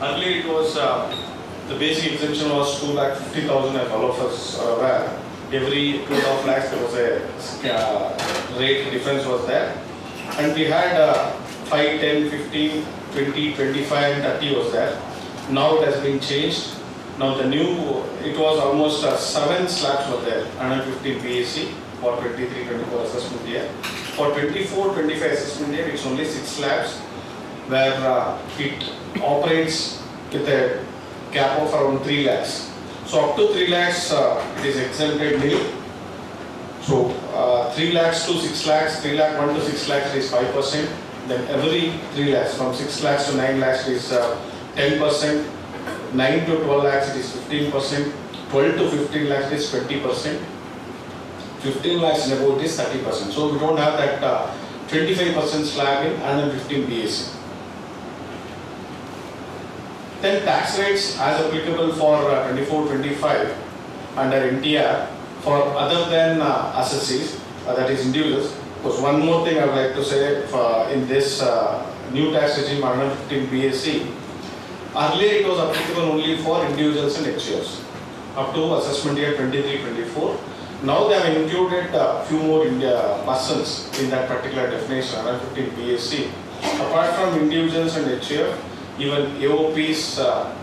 Earlier it was the basic exemption was 2,50,000, as all of us are aware. Every 2.5 lakhs there was a rate difference was there, and we had 5, 10, 15, 20, 25 and 30 was there. Now it has been changed. Now the new, it was almost 7 slabs were there, 115 BAC for 23-24 assessment year. For 24-25 assessment year, it's only 6 lakhs, where it operates with a cap of around 3 lakhs. So up to 3 lakhs, it is exempted nil. So 3 lakhs to 6 lakhs, 3 lakh 1 to 6 lakhs is 5%. Then every 3 lakhs, from 6 lakhs to 9 lakhs is 10%. 9 to 12 lakhs it is 15%. 12 to 15 lakhs is 20%. 15 lakhs and above is 30%. So we don't have that 25% slab in 115 BSc. Then tax rates as applicable for 24-25 under NTR for other than assessees, that is individuals. Because one more thing I would like to say in this new tax regime 115 BSc, earlier it was applicable only for individuals and HUFs up to assessment year 23-24. Now they have included a few more persons in that particular definition 115 BSc. Apart from individuals and HUF, even AOPs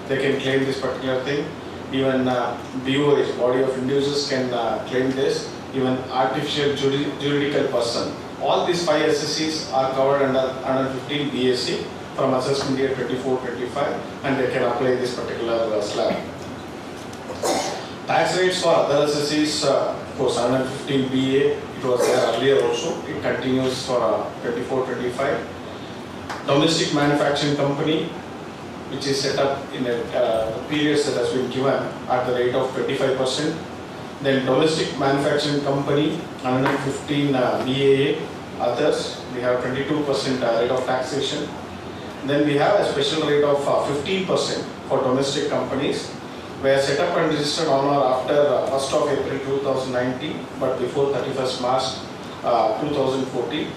they can claim this particular thing. Even BOH, body of individuals, can claim this. Even artificial juridical person. All these 5 SSCs are covered under 115 BSc from assessment year 24-25, and they can apply this particular slab. Tax rates for other SSCs, of course, 115 BA, it was there earlier also. It continues for 24-25. Domestic manufacturing company, which is set up in a periods that has been given at the rate of 25%. Then domestic manufacturing company, 115 BAA, others, we have 22% rate of taxation. Then we have a special rate of 15% for domestic companies, were set up and registered on or after 1st of April 2019, but before 31st March 2014,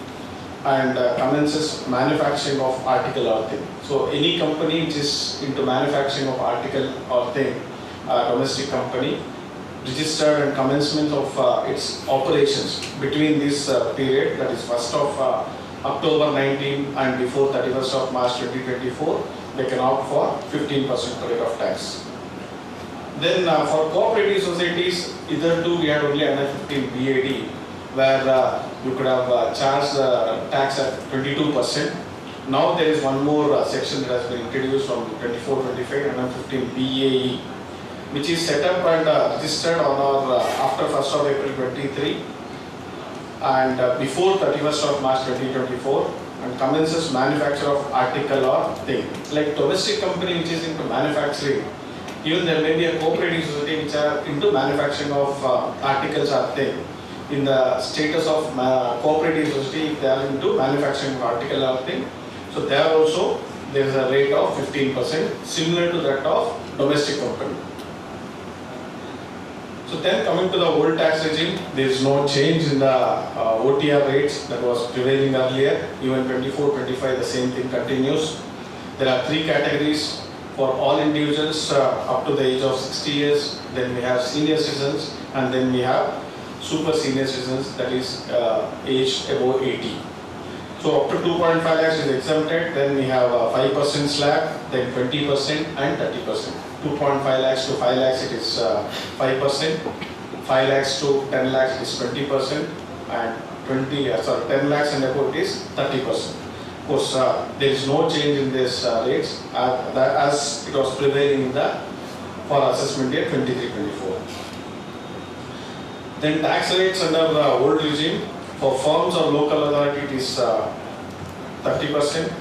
and commences manufacturing of article or thing. So any company which is into manufacturing of article or thing, domestic company, registered and commencement of its operations between this period, that is 1st of October 19 and before 31st of March 2024, they can opt for 15% rate of tax. Then for cooperative societies, hitherto we had only 115 BAD, where you could have charged tax at 22%. Now there is one more section that has been introduced from 24-25, 115 BAE, which is set up and registered on or after 1st of April 23 and before 31st of March 2024, and commences manufacture of article or thing. Like domestic company which is into manufacturing, even there may be a cooperative society which are into manufacturing of articles or thing. In the status of cooperative society, they are into manufacturing of article or thing. So there also there is a rate of 15%, similar to that of domestic company. So then coming to the old tax regime, there is no change in the OTR rates that was prevailing earlier. Even 24-25, the same thing continues. There are 3 categories for all individuals up to the age of 60 years. Then we have senior citizens, and then we have super senior citizens, that is age above 80. So up to 2.5 lakhs is exempted. Then we have 5% slab, then 20% and 30%. 2.5 lakhs to 5 lakhs it is 5%. 5 lakhs to 10 lakhs it is 20%, and 10 lakhs and above it is 30%. Of course, there is no change in this rates as it was prevailing in the for assessment year 23-24. Then tax rates under the old regime for firms or local authority it is 30%.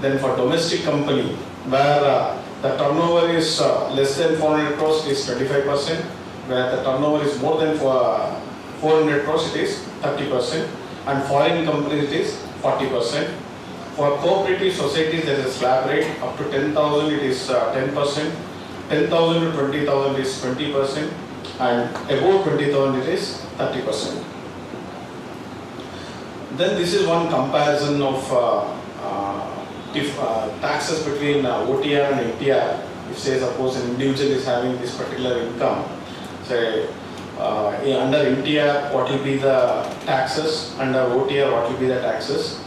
Then for domestic company where the turnover is less than 400 crores it is 25%. Where the turnover is more than 400 crores it is 30%. And foreign companies it is 40%. For cooperative societies there is a slab rate up to 10,000 it is 10%. 10,000 to 20,000 is 20%. And above 20,000 it is 30%. Then this is one comparison of taxes between OTR and NTR. If say suppose an individual is having this particular income, say under NTR what will be the taxes, under OTR what will be the taxes.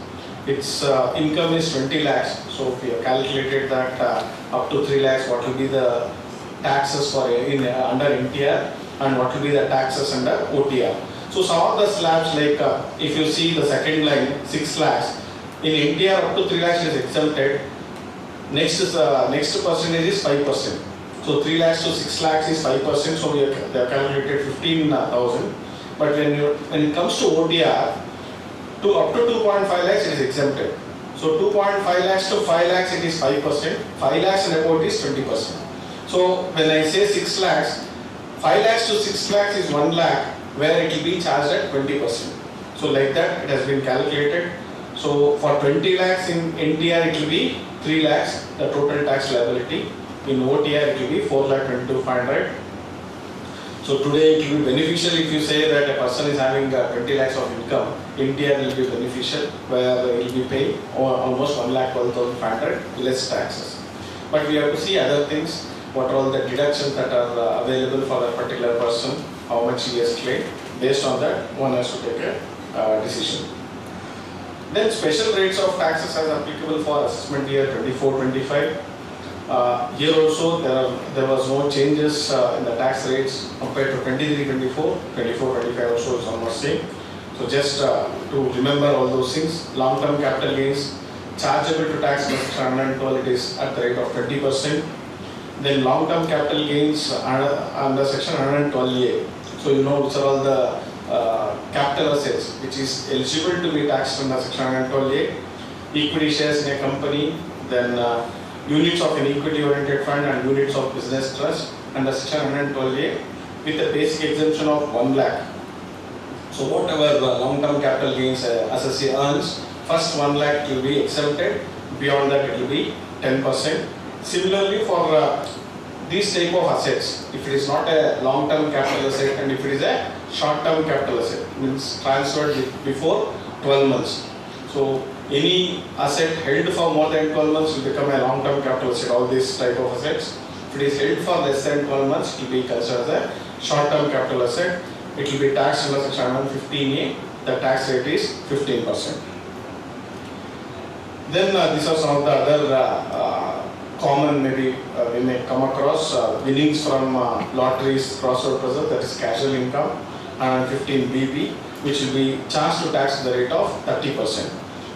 Its income is 20 lakhs, so if you have calculated that up to 3 lakhs what will be the taxes for under NTR and what will be the taxes under OTR. So some of the slabs, like if you see the second line, 6 lakhs, in India up to 3 lakhs is exempted. Next percentage is 5%. So 3 lakhs to 6 lakhs is 5%, so they have calculated 15,000. But when it comes to OTR, to up to 2.5 lakhs it is exempted. So 2.5 lakhs to 5 lakhs it is 5%, 5 lakhs and above it is 20%. So when I say 6 lakhs, 5 lakhs to 6 lakhs is 1 lakh, where it will be charged at 20%. So like that it has been calculated. So for 20 lakhs in NTR it will be 3 lakhs, the total tax liability. In OTR it will be 4,22,500. So today it will be beneficial if you say that a person is having 20 lakhs of income. NTR will be beneficial, where he will be paying almost 1,12,500 less taxes. But we have to see other things, what are all the deductions that are available for a particular person, how much he has claimed. Based on that, one has to take a decision. Then special rates of taxes as applicable for assessment year 24-25. Here also there was no changes in the tax rates compared to 23-24. 24-25 also is almost same. So just to remember all those things, long-term capital gains chargeable to tax under section 112, it is at the rate of 20%. Then long-term capital gains under section 112A. So you know which are all the capital assets which is eligible to be taxed under section 112A. Equity shares in a company, then units of an equity-oriented fund and units of business trust under section 112A with a basic exemption of 1 lakh. So whatever the long-term capital gains assessee earns, first 1 lakh will be exempted, beyond that it will be 10%. Similarly for these type of assets, if it is not a long-term capital asset and if it is a short-term capital asset, means transferred before 12 months. So any asset held for more than 12 months will become a long-term capital asset, all these type of assets. If it is held for less than 12 months, it will be considered as a short-term capital asset. It will be taxed under section 115A, the tax rate is 15%. Then these are some of the other common, maybe we may come across winnings from lotteries, crossword puzzle, that is casual income, and 15 BB, which will be charged to tax at the rate of 30%.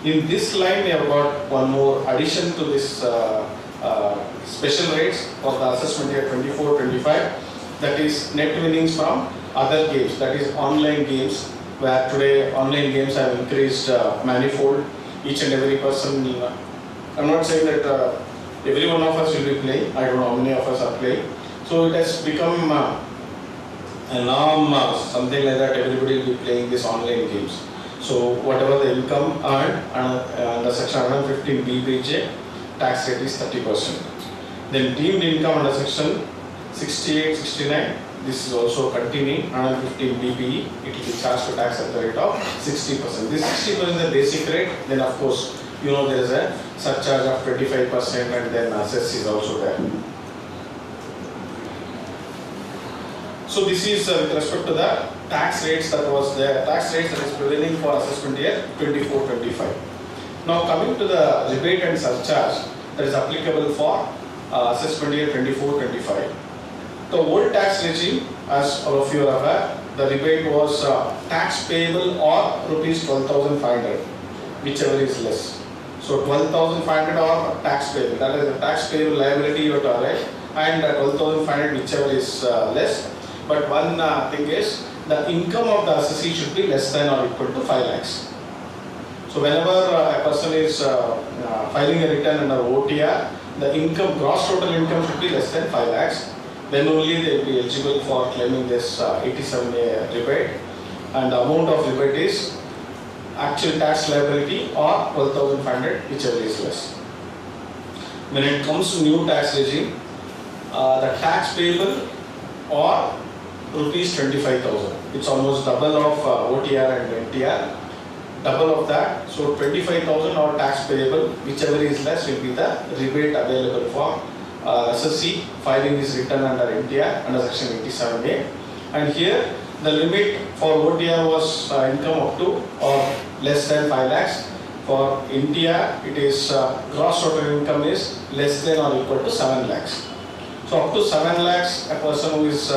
In this line, we have got one more addition to this special rates for the assessment year 24-25, that is net winnings from other games, that is online games, where today online games have increased manifold. Each and every person, I'm not saying that every one of us will be playing, I don't know how many of us are playing. So it has become a norm, something like that, everybody will be playing these online games. So whatever the income earned under section 115 BBJ, tax rate is 30%. Then deemed income under section 68-69, this is also continuing, 115 BBE, it will be charged to tax at the rate of 60%. This 60% is the basic rate, then of course, you know there is a surcharge of 25% and then assess is also there. So this is with respect to the tax rates that was there, tax rates that is prevailing for assessment year 24-25. Now coming to the rebate and surcharge that is applicable for assessment year 24-25. The old tax regime, as all of you are aware, the rebate was tax payable or rupees 12,500, whichever is less. So 12,500 or tax payable, that is the tax payable liability you have to arrive, and 12,500 whichever is less. But one thing is, the income of the assessee should be less than or equal to 5 lakhs. So whenever a person is filing a return under OTR, the income, gross total income should be less than 5 lakhs. Then only they will be eligible for claiming this 87A rebate, and the amount of rebate is actual tax liability or 12,500, whichever is less. When it comes to new tax regime, the tax payable or rupees 25,000, it's almost double of OTR and NTR, double of that. So 25,000 or tax payable, whichever is less will be the rebate available for assessee filing this return under NTR under section 87A. And here the limit for OTR was income up to or less than 5 lakhs. For NTR it is gross total income is less than or equal to 7 lakhs. So up to 7 lakhs, a person who is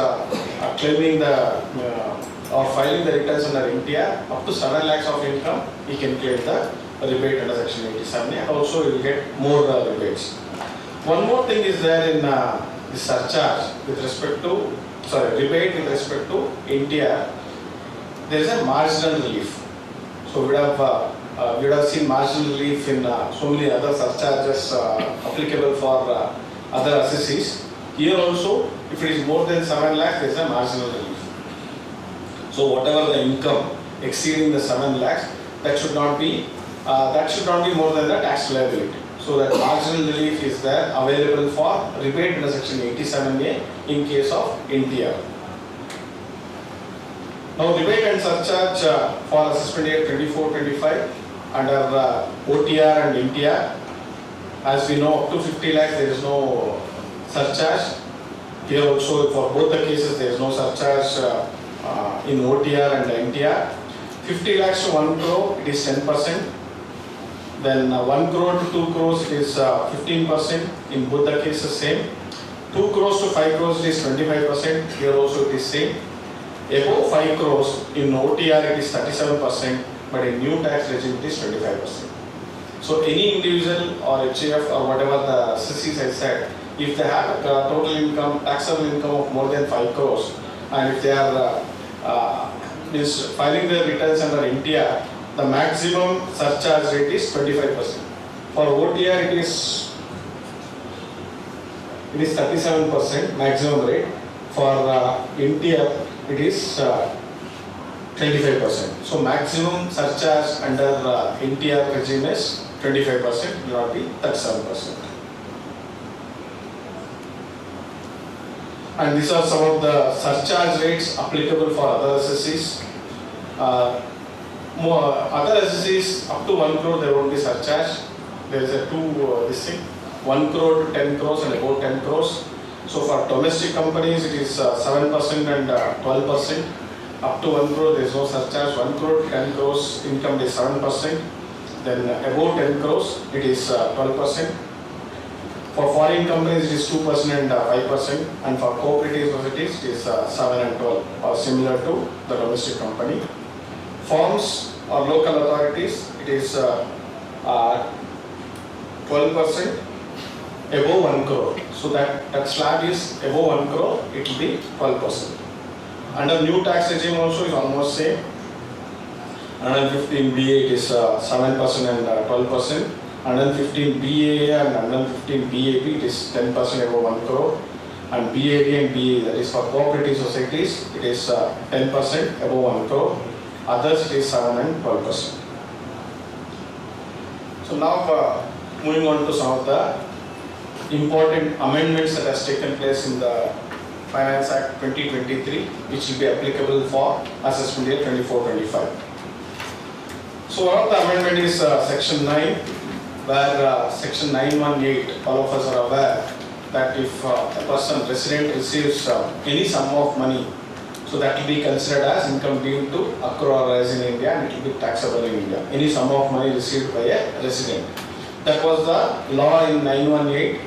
claiming the or filing the returns under India, up to 7 lakhs of income, he can claim the rebate under Section 87A, and also he will get more rebates. One more thing is there in the surcharge with respect to, rebate with respect to India. There is a marginal relief. So we would have seen marginal relief in so many other surcharges applicable for other assessees. Here also, if it is more than 7 lakhs, there is a marginal relief. So whatever the income exceeding the 7 lakhs, that should not be more than the tax liability. So that marginal relief is there available for rebate under Section 87A in case of India. Now rebate and surcharge for assessment year 24-25 under OTR and India. As we know, up to 50 lakhs there is no surcharge. Here also for both the cases there is no surcharge in OTR and India. 50 lakhs to 1 crore it is 10%. Then 1 crore to 2 crores it is 15%. In both the cases same. 2 crores to 5 crores it is 25%. Here also it is same. Above 5 crores in OTR it is 37%, but in new tax regime it is 25%. So any individual or HAF or whatever the assessees I said, if they have a total income, taxable income of more than 5 crores, and if they are filing their returns under India, the maximum surcharge rate is 25%. For OTR it is 37% maximum rate. For India it is 25%. So maximum surcharge under India regime is 25%, will not be 37%. And these are some of the surcharge rates applicable for other assessees. Other assessees up to 1 crore there won't be surcharge. There is a this thing, 1 crore to 10 crores and about 10 crores. So for domestic companies it is 7% and 12%. Up to 1 crore there is no surcharge. 1 crore to 10 crores income is 7%. Then above 10 crores it is 12%. For foreign companies it is 2% and 5%. And for cooperative societies it is 7 and 12, or similar to the domestic company. Firms or local authorities it is 12% above 1 crore. So that slab is above 1 crore, it will be 12%. Under new tax regime also is almost same. 115 BA it is 7% and 12%. 115 BA and 115 BAB it is 10% above 1 crore. And BAD and BA, that is for cooperative societies, it is 10% above 1 crore. Others it is 7 and 12%. So now moving on to some of the important amendments that has taken place in the Finance Act 2023, which will be applicable for assessment year 24-25. So one of the amendment is Section 9, where Section 918, all of us are aware that if a person resident receives any sum of money, so that will be considered as income deemed to accrue or rise in India, and it will be taxable in India. Any sum of money received by a resident. That was the law in 918.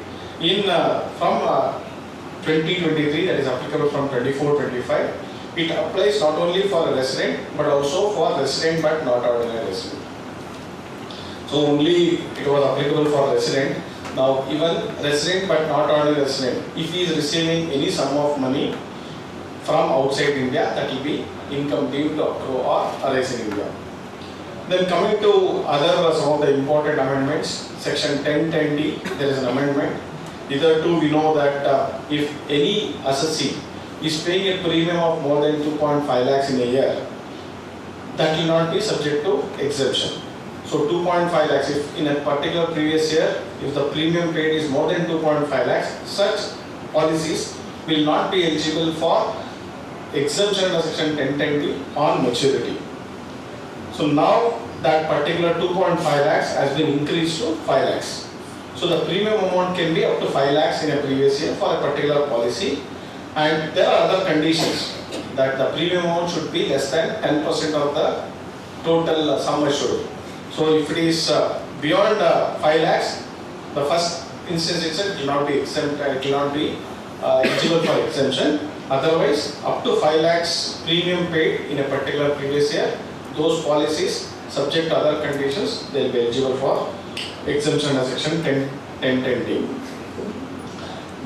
From 2023, that is applicable from 24-25, it applies not only for a resident but also for resident but not ordinary resident. So only it was applicable for resident. Now even resident but not ordinary resident, if he is receiving any sum of money from outside India, that will be income deemed to accrue or arise in India. Then coming to other some of the important amendments, Section 1010D, there is an amendment. Hitherto we know that if any assessee is paying a premium of more than 2.5 lakhs in a year, that will not be subject to exemption. So 2.5 lakhs, if in a particular previous year, if the premium paid is more than 2.5 lakhs, such policies will not be eligible for exemption under Section 1010D on maturity. So now that particular 2.5 lakhs has been increased to 5 lakhs. So the premium amount can be up to 5 lakhs in a previous year for a particular policy, and there are other conditions that the premium amount should be less than 10% of the total sum assured. So if it is beyond 5 lakhs, the first instance itself will not be exempt, it will not be eligible for exemption. Otherwise, up to 5 lakhs premium paid in a particular previous year, those policies subject to other conditions, they will be eligible for exemption under section 1010D.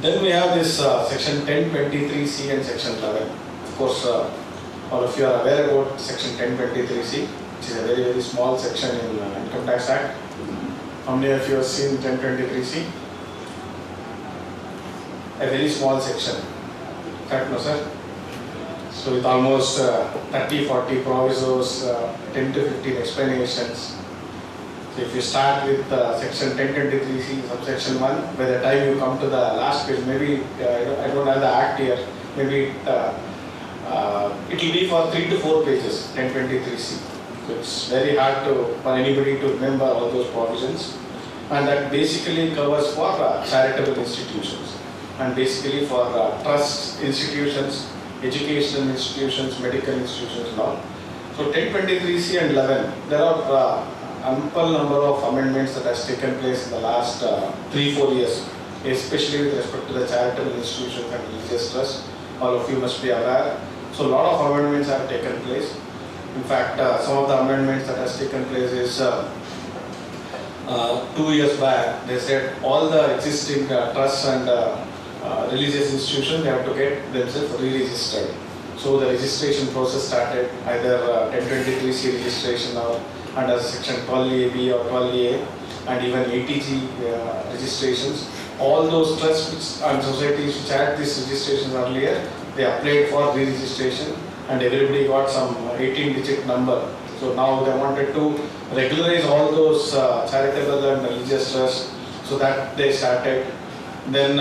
Then we have this section 1023C and section 11. Of course, all of you are aware about section 1023C, which is a very, very small section in Income Tax Act. How many of you have seen 1023C? A very small section. Correct, no sir? So with almost 30-40 provisos, 10 to 15 explanations. So if you start with section 1023C subsection 1, by the time you come to the last page, maybe I don't have the act here, maybe it will be for 3 to 4 pages, 1023C. So it's very hard for anybody to remember all those provisions, and that basically covers for charitable institutions and basically for trust institutions, educational institutions, medical institutions and all. So 1023C and 11, there are ample number of amendments that has taken place in the last 3-4 years, especially with respect to the charitable institutions and religious trusts. All of you must be aware. So a lot of amendments have taken place. In fact, some of the amendments that has taken place is 2 years back, they said all the existing trusts and religious institutions, they have to get themselves re-registered. So the registration process started, either 1023C registration or under section 12AB or 12A, and even ATG registrations. All those trusts and societies which had these registrations earlier, they applied for re-registration and everybody got some 18-digit number. So now they wanted to regularize all those charitable and religious trusts, so that they started. Then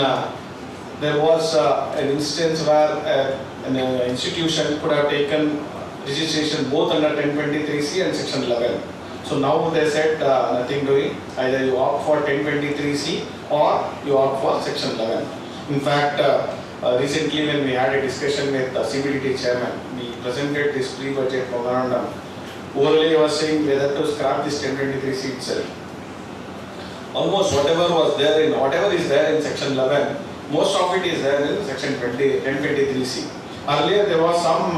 there was an instance where an institution could have taken registration both under 1023C and section 11. So now they said nothing doing, either you opt for 1023C or you opt for section 11. In fact, recently when we had a discussion with the CBDT chairman, we presented this pre-budget memorandum. Overlay was saying whether to scrap this 1023C itself. Almost whatever is there in section 11, most of it is there in section 1023C. Earlier there was some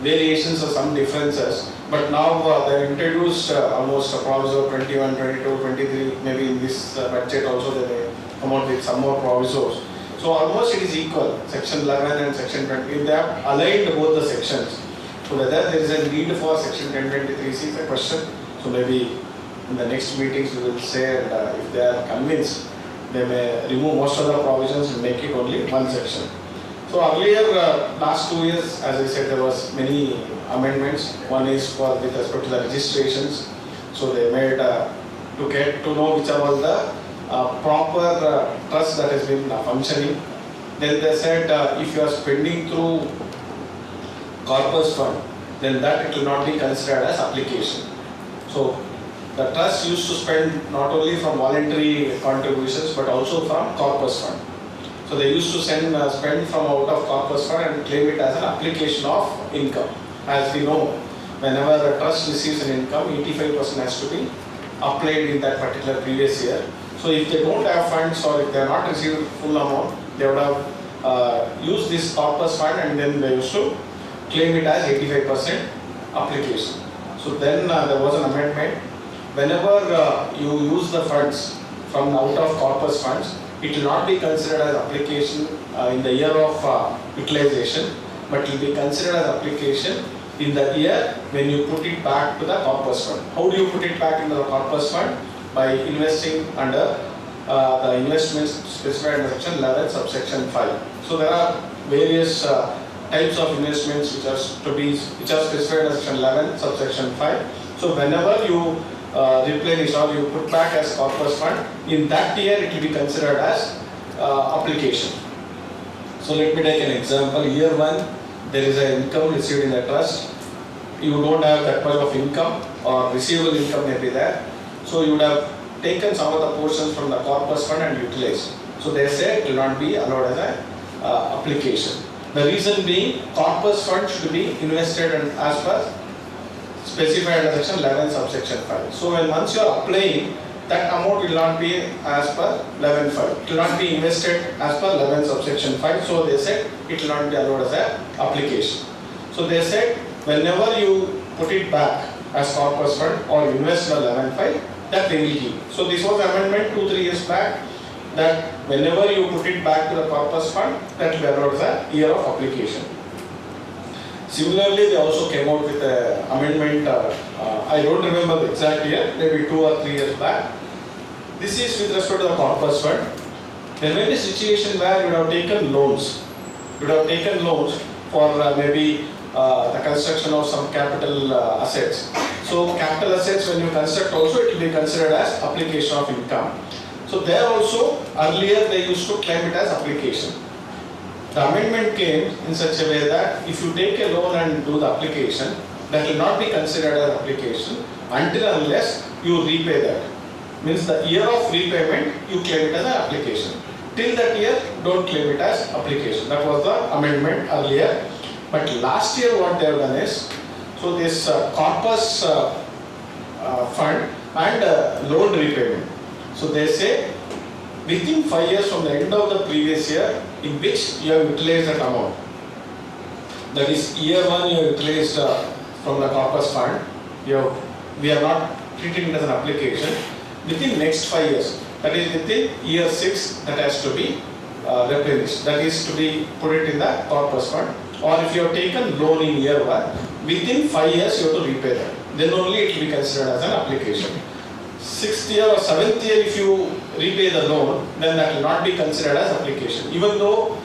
variations or some differences, but now they introduced almost a proviso 21, 22, 23, maybe in this budget also they may come out with some more provisos. So almost it is equal, section 11 and section 20, they have aligned both the sections. So whether there is a need for section 1023C is a question. So maybe in the next meetings we will say, and if they are convinced, they may remove most of the provisions and make it only one section. So earlier, last 2 years, as I said, there was many amendments. One is for with respect to the registrations. So they made to get to know which are all the proper trust that has been functioning. Then they said if you are spending through corpus fund, then that it will not be considered as application. So the trust used to spend not only from voluntary contributions but also from corpus fund. So they used to spend from out of corpus fund and claim it as an application of income. As we know, whenever a trust receives an income, 85% has to be applied in that particular previous year. So if they don't have funds or if they are not received full amount, they would have used this corpus fund and then they used to claim it as 85% application. So then there was an amendment. Whenever you use the funds from out of corpus funds, it will not be considered as application in the year of utilization, but it will be considered as application in the year when you put it back to the corpus fund. How do you put it back into the corpus fund? By investing under the investments specified in section 11 subsection 5. So there are various types of investments which are specified in section 11 subsection 5. So whenever you replenish or you put back as corpus fund, in that year it will be considered as application. So let me take an example. Year 1, there is an income received in the trust. You don't have that much of income or receivable income may be there. So you would have taken some of the portions from the corpus fund and utilized. So they say it will not be allowed as an application. The reason being, corpus fund should be invested as per specified under section 11 subsection 5. So when once you are applying, that amount will not be as per 11.5. It will not be invested as per 11 subsection 5. So they said it will not be allowed as an application. So they said whenever you put it back as corpus fund or invest in 11.5, that they will give. So this was amendment 2-3 years back, that whenever you put it back to the corpus fund, that will be allowed as a year of application. Similarly, they also came out with an amendment, I don't remember the exact year, maybe 2 or 3 years back. This is with respect to the corpus fund. There may be a situation where you have taken loans. You have taken loans for maybe the construction of some capital assets. So capital assets, when you construct also, it will be considered as application of income. So there also, earlier they used to claim it as application. The amendment came in such a way that if you take a loan and do the application, that will not be considered as application until unless you repay that. Means the year of repayment, you claim it as an application. Till that year, don't claim it as application. That was the amendment earlier. But last year what they have done is, so this corpus fund and loan repayment. So they say within 5 years from the end of the previous year in which you have utilized that amount. That is year 1 you have utilized from the corpus fund. We are not treating it as an application. Within next 5 years, that is within year 6, that has to be replenished. That is to be put it in the corpus fund. Or if you have taken loan in year 1, within 5 years you have to repay that. Then only it will be considered as an application. 6th year or 7th year if you repay the loan, then that will not be considered as application. Even though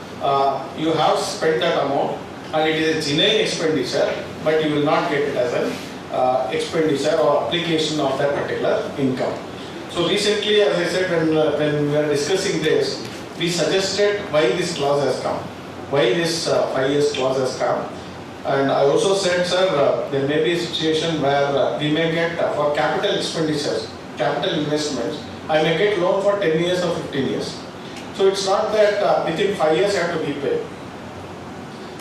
you have spent that amount and it is a genuine expenditure, but you will not get it as an expenditure or application of that particular income. So recently, as I said, when we were discussing this, we suggested why this clause has come. Why this 5 years clause has come. And I also said, sir, there may be a situation where we may get for capital expenditures, capital investments, I may get loan for 10 years or 15 years. So it's not that within 5 years I have to repay.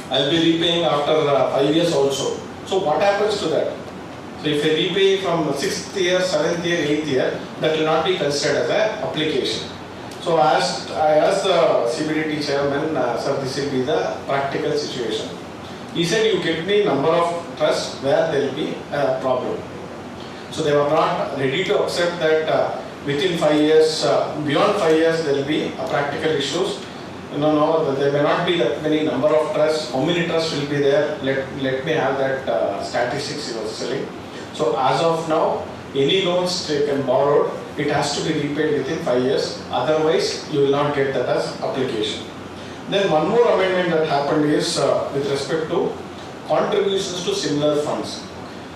I'll be repaying after 5 years also. So what happens to that? So if I repay from 6th year, 7th year, 8th year, that will not be considered as an application. So I asked the CBDT chairman, sir, this will be the practical situation. He said, you get me number of trusts where there will be a problem. So they were not ready to accept that within 5 years, beyond 5 years, there will be practical issues. No, there may not be that many number of trusts. How many trusts will be there? Let me have that statistics he was selling. So as of now, any loans taken borrowed, it has to be repaid within 5 years. Otherwise, you will not get that as application. Then one more amendment that happened is with respect to contributions to similar funds.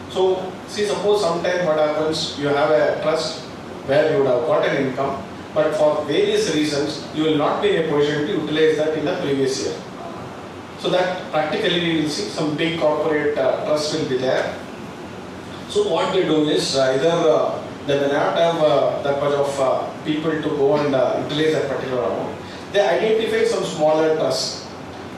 So see, suppose sometime what happens, you have a trust where you would have got an income, but for various reasons, you will not be in a position to utilize that in the previous year. So that practically we will see some big corporate trusts will be there. So what they do is either they may not have that much of people to go and utilize that particular amount. They identify some smaller trusts,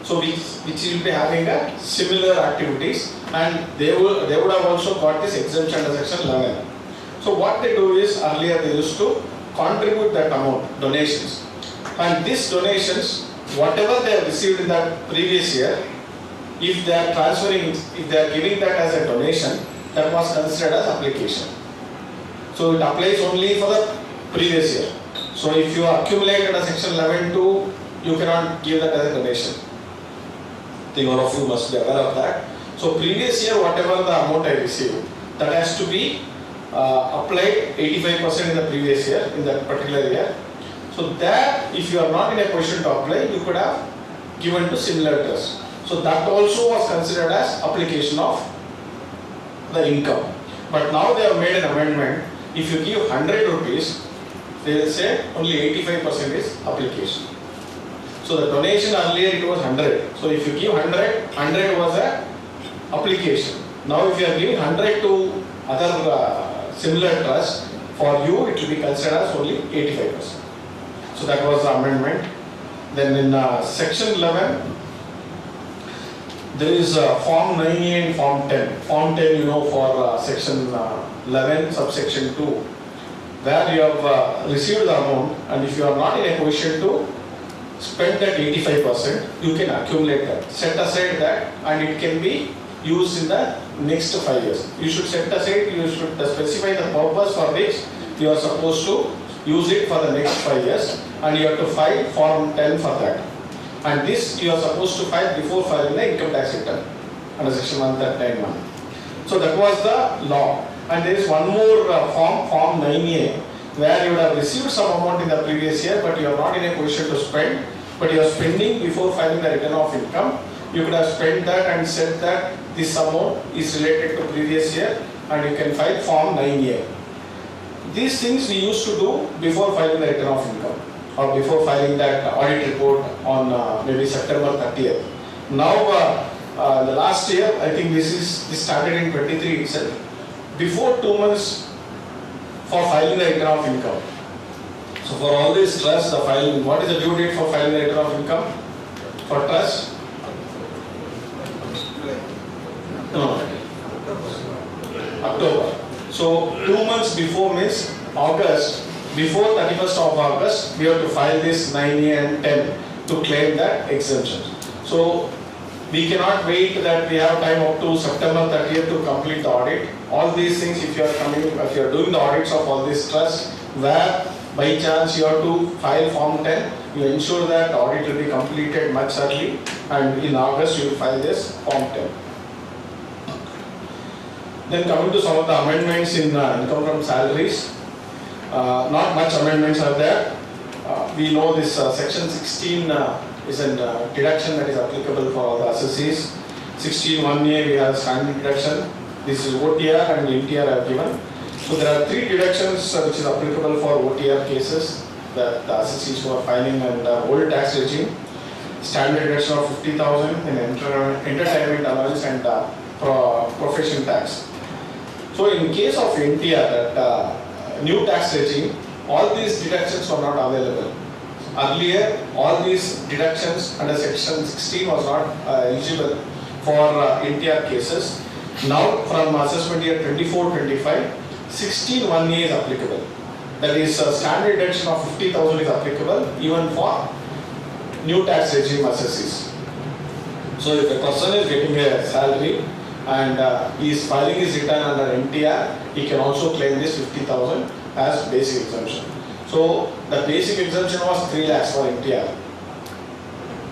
so which will be having a similar activities, and they would have also got this exemption under section 11. So what they do is earlier they used to contribute that amount, donations, and these donations, whatever they have received in that previous year, if they are transferring, if they are giving that as a donation, that was considered as application. So it applies only for the previous year. So if you accumulate under section 11(2), you cannot give that as a donation. I think all of you must be aware of that. So previous year, whatever the amount I received, that has to be applied 85% in the previous year, in that particular year. So that, if you are not in a position to apply, you could have given to similar trust. So that also was considered as application of the income. But now they have made an amendment. If you give 100 rupees, they will say only 85% is application. So the donation earlier it was 100. So if you give 100, 100 was a application. Now if you are giving 100 to other similar trust, for you it will be considered as only 85%. So that was the amendment. Then in section 11, there is Form 9A and Form 10. Form 10, you know, for section 11, subsection 2. where you have received the amount, and if you are not in a position to spend that 85%, you can accumulate that. Set aside that, and it can be used in the next 5 years. You should set aside, you should specify the purpose for which you are supposed to use it for the next 5 years, and you have to file Form 10 for that. And this you are supposed to file before filing the income tax return under Section 139(1). So that was the law. And there is one more Form 9A, where you would have received some amount in the previous year, but you are not in a position to spend, but you are spending before filing the return of income. You could have spent that and said that this amount is related to previous year, and you can file Form 9A. These things we used to do before filing the return of income, or before filing that audit report on maybe September 30th. Now, the last year, I think this started in 23 itself. Before 2 months for filing the return of income. So for all these trusts, the filing, what is the due date for filing the return of income? For trust? No. October. So 2 months before means August. Before 31st of August, we have to file this 9A and 10 to claim that exemption. So we cannot wait that we have time up to September 30th to complete the audit. All these things, if you are doing the audits of all these trusts, where by chance you have to file Form 10, you ensure that the audit will be completed much early, and in August you will file this Form 10. Then coming to some of the amendments in income from salaries, not much amendments are there. We know this Section 16 is a deduction that is applicable for all the assessees. 16(1)A we have standard deduction. This is OTR and NTR I have given. So there are 3 deductions which is applicable for OTR cases that the assessees who are filing under old tax regime. Standard deduction of 50,000 in entertainment allowance and profession tax. So in case of NTR, that new tax regime, all these deductions were not available. Earlier, all these deductions under Section 16 was not eligible for NTR cases. Now, from assessment year 24-25, 16(1)A is applicable. That is, standard deduction of 50,000 is applicable even for new tax regime assessees. So, if a person is getting a salary and he is filing his return under NTR, he can also claim this 50,000 as basic exemption. So the basic exemption was 3 lakhs for NTR.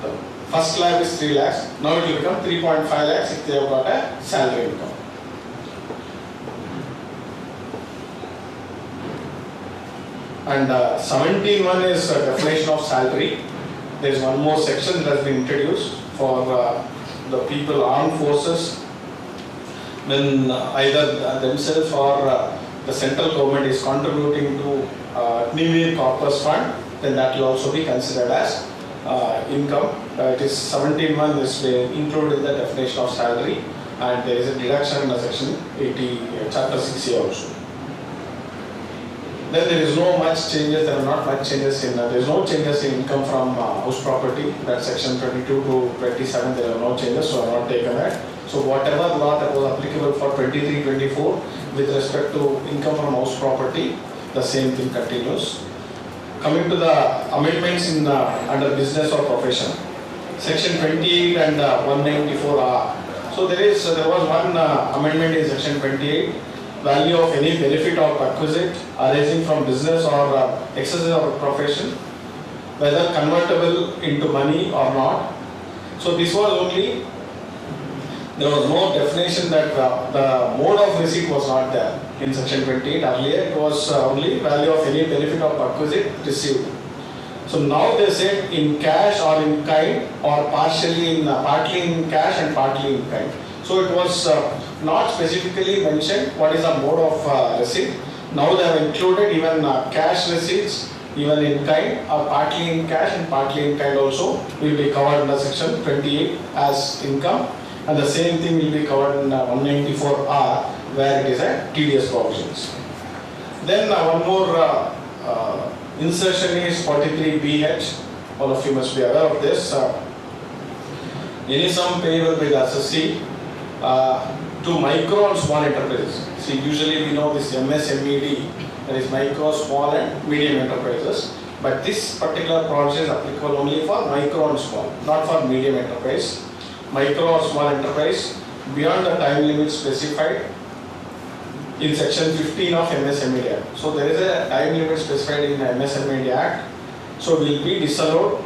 The first slab is 3 lakhs. Now it will become 3.5 lakhs if they have got a salary income. And 17(1) is a definition of salary. There is one more section that has been introduced for the people, armed forces, when either themselves or the central government is contributing to Nivir Corpus Fund, then that will also be considered as income. It is 17(1) is included in the definition of salary, and there is a deduction in the Section 80, Chapter 6A also. Then there is no much changes, there are not much changes in, there is no changes in income from house property, that Section 22 to 27, there are no changes, so I have not taken that. So whatever law that was applicable for 23-24 with respect to income from house property, the same thing continues. Coming to the amendments in under business or profession, Section 28 and 194R. So there was one amendment in Section 28. Value of any benefit or perquisite arising from business or exercise of a profession, whether convertible into money or not. So this was only, there was no definition that the mode of receipt was not there in Section 28. Earlier it was only value of any benefit or perquisite received. So now they said in cash or in kind, or partially in partly in cash and partly in kind. So it was not specifically mentioned what is the mode of receipt. Now they have included even cash receipts, even in kind, or partly in cash and partly in kind also will be covered under Section 28 as income, and the same thing will be covered in 194R where it is a TDS provisions. Then one more insertion is 43BH. All of you must be aware of this. Any sum payable by the assessee to micro and small enterprises. See, usually we know this MSMED There is micro, small and medium enterprises. But this particular provision is applicable only for micro and small, not for medium enterprise. Micro or small enterprise beyond the time limit specified in section 15 of MSME Act. So there is a time limit specified in the MSME Act. So will be disallowed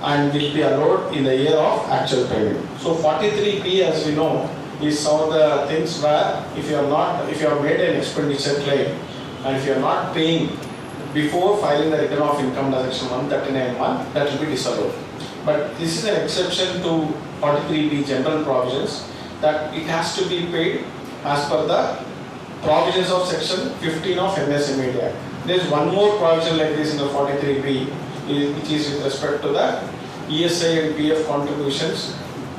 and will be allowed in the year of actual payment. So 43P, as we know, is some of the things where if you have made an expenditure claim and if you are not paying before filing the return of income section 139(1), that will be disallowed. But this is an exception to 43B general provisions that it has to be paid as per the provisions of section 15 of MSME Act. There is one more provision like this in the 43B, which is with respect to the ESI and PF contributions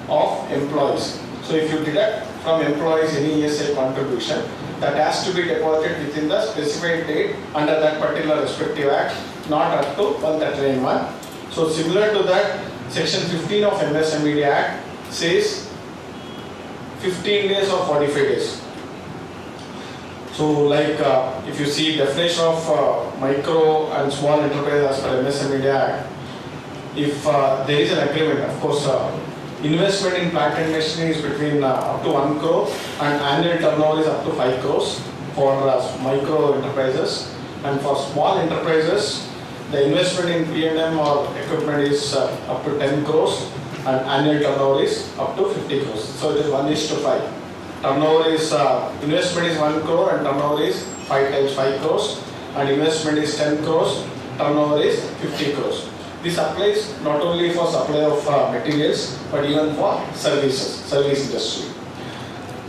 of employees. So if you deduct from employees any ESI contribution, that has to be deposited within the specified date under that particular respective act, not up to 139(1). So similar to that, section 15 of MSME Act says 15 days or 45 days. So like if you see definition of micro and small enterprise as per MSME Act, if there is an agreement, of course, investment in plant and machinery is between up to 1 crore and annual turnover is up to 5 crores for micro enterprises, and for small enterprises the investment in P&M or equipment is up to 10 crores and annual turnover is up to 50 crores. So it is 1:5. Turnover is, investment is 1 crore and turnover is 5 times 5 crores, and investment is 10 crores, turnover is 50 crores. This applies not only for supply of materials but even for services, service industry.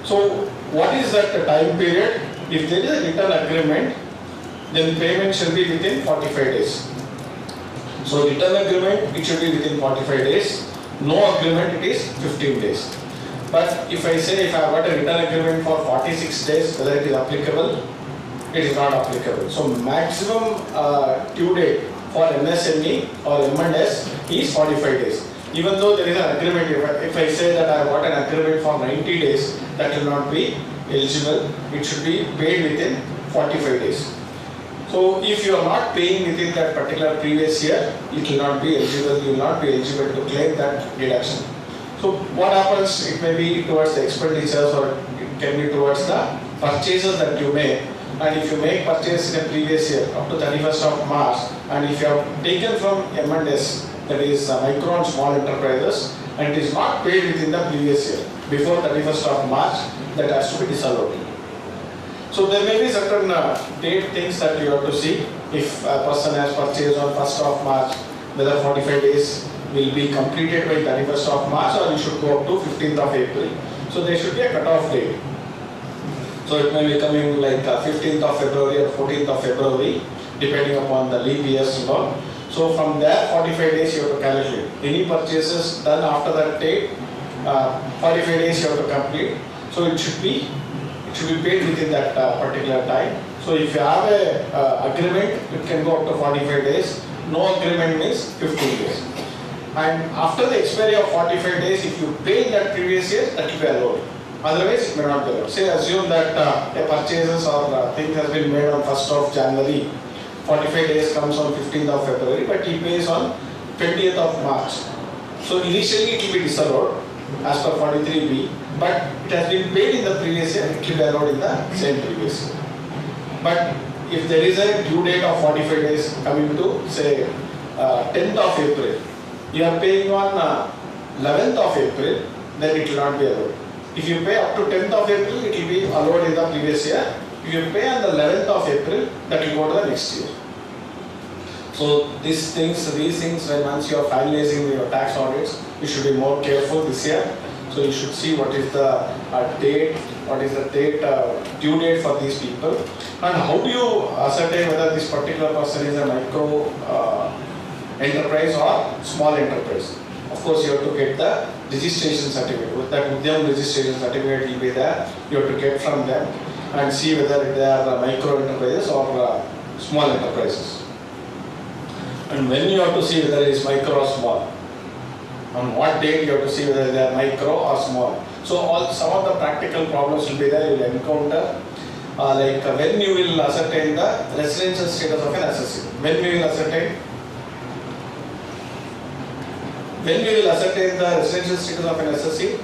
So what is that time period? If there is a written agreement, then payment shall be within 45 days. So written agreement, it should be within 45 days. No agreement, it is 15 days. But if I say if I have got a written agreement for 46 days, whether it is applicable, it is not applicable. So maximum due date for MSME or M&S is 45 days. Even though there is an agreement, if I say that I have got an agreement for 90 days, that will not be eligible. It should be paid within 45 days. So if you are not paying within that particular previous year, it will not be eligible. You will not be eligible to claim that deduction. So what happens? It may be towards the expenditures or it can be towards the purchases that you make. And if you make purchase in a previous year up to 31st of March, and if you have taken from M&S, that is micro and small enterprises, and it is not paid within the previous year before 31st of March, that has to be disallowed. So there may be certain date things that you have to see. If a person has purchased on 1st of March, whether 45 days will be completed by 31st of March or you should go up to 15th of April. So there should be a cut-off date. So it may be coming like 15th of February or 14th of February, depending upon the leap years and all. So from there, 45 days you have to calculate. Any purchases done after that date, 45 days you have to complete. So it should be paid within that particular time. So if you have a agreement, it can go up to 45 days. No agreement means 15 days. And after the expiry of 45 days, if you pay in that previous year, that will be allowed. Otherwise, it may not be allowed. Say, assume that a purchases or thing has been made on 1st of January, 45 days comes on 15th of February, but he pays on 20th of March. So initially it will be disallowed as per 43B, but it has been paid in the previous year, it will be allowed in the same previous year. But if there is a due date of 45 days coming to say 10th of April, you are paying on 11th of April, then it will not be allowed. If you pay up to 10th of April, it will be allowed in the previous year. If you pay on the 11th of April, that will go to the next year. So these things, when once you are finalizing your tax audits, you should be more careful this year. So you should see what is the date, due date for these people, and how do you ascertain whether this particular person is a micro enterprise or small enterprise. Of course, you have to get the registration certificate. That Udyam registration certificate will be there. You have to get from them and see whether they are micro enterprises or small enterprises. And when you have to see whether it is micro or small. On what date you have to see whether they are micro or small. So some of the practical problems will be there, you will encounter. when you will ascertain the residential status of an assessee. When we will ascertain? When we will ascertain the residential status of an assessee?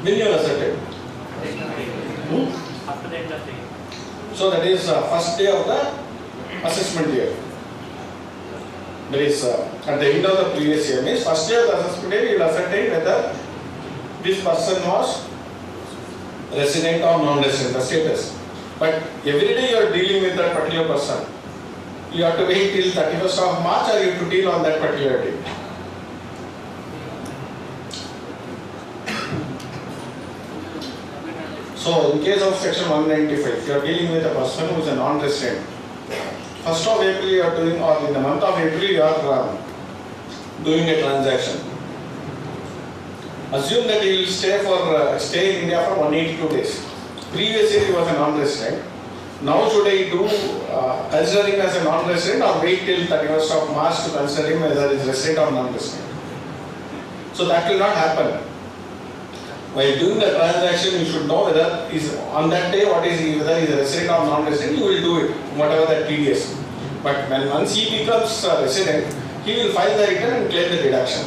When you will ascertain? After the end of the year. So that is first day of the assessment year. That is at the end of the previous year. Means first day of the assessment year you will ascertain whether this person was resident or non-resident, the status. But every day you are dealing with that particular person. You have to wait till 31st of March or you have to deal on that particular day. So in case of section 195, you are dealing with a person who is a non-resident. 1st of April you are doing, or in the month of April you are doing a transaction. Assume that he will stay in India for 182 days. Previously he was a non-resident. Now should I do consider him as a non-resident or wait till 31st of March to consider him whether he is resident or non-resident? So that will not happen. While doing the transaction, you should know whether is on that day whether he is a resident or non-resident. You will do it, whatever that TDS. But when once he becomes a resident, he will file the return and claim the deduction.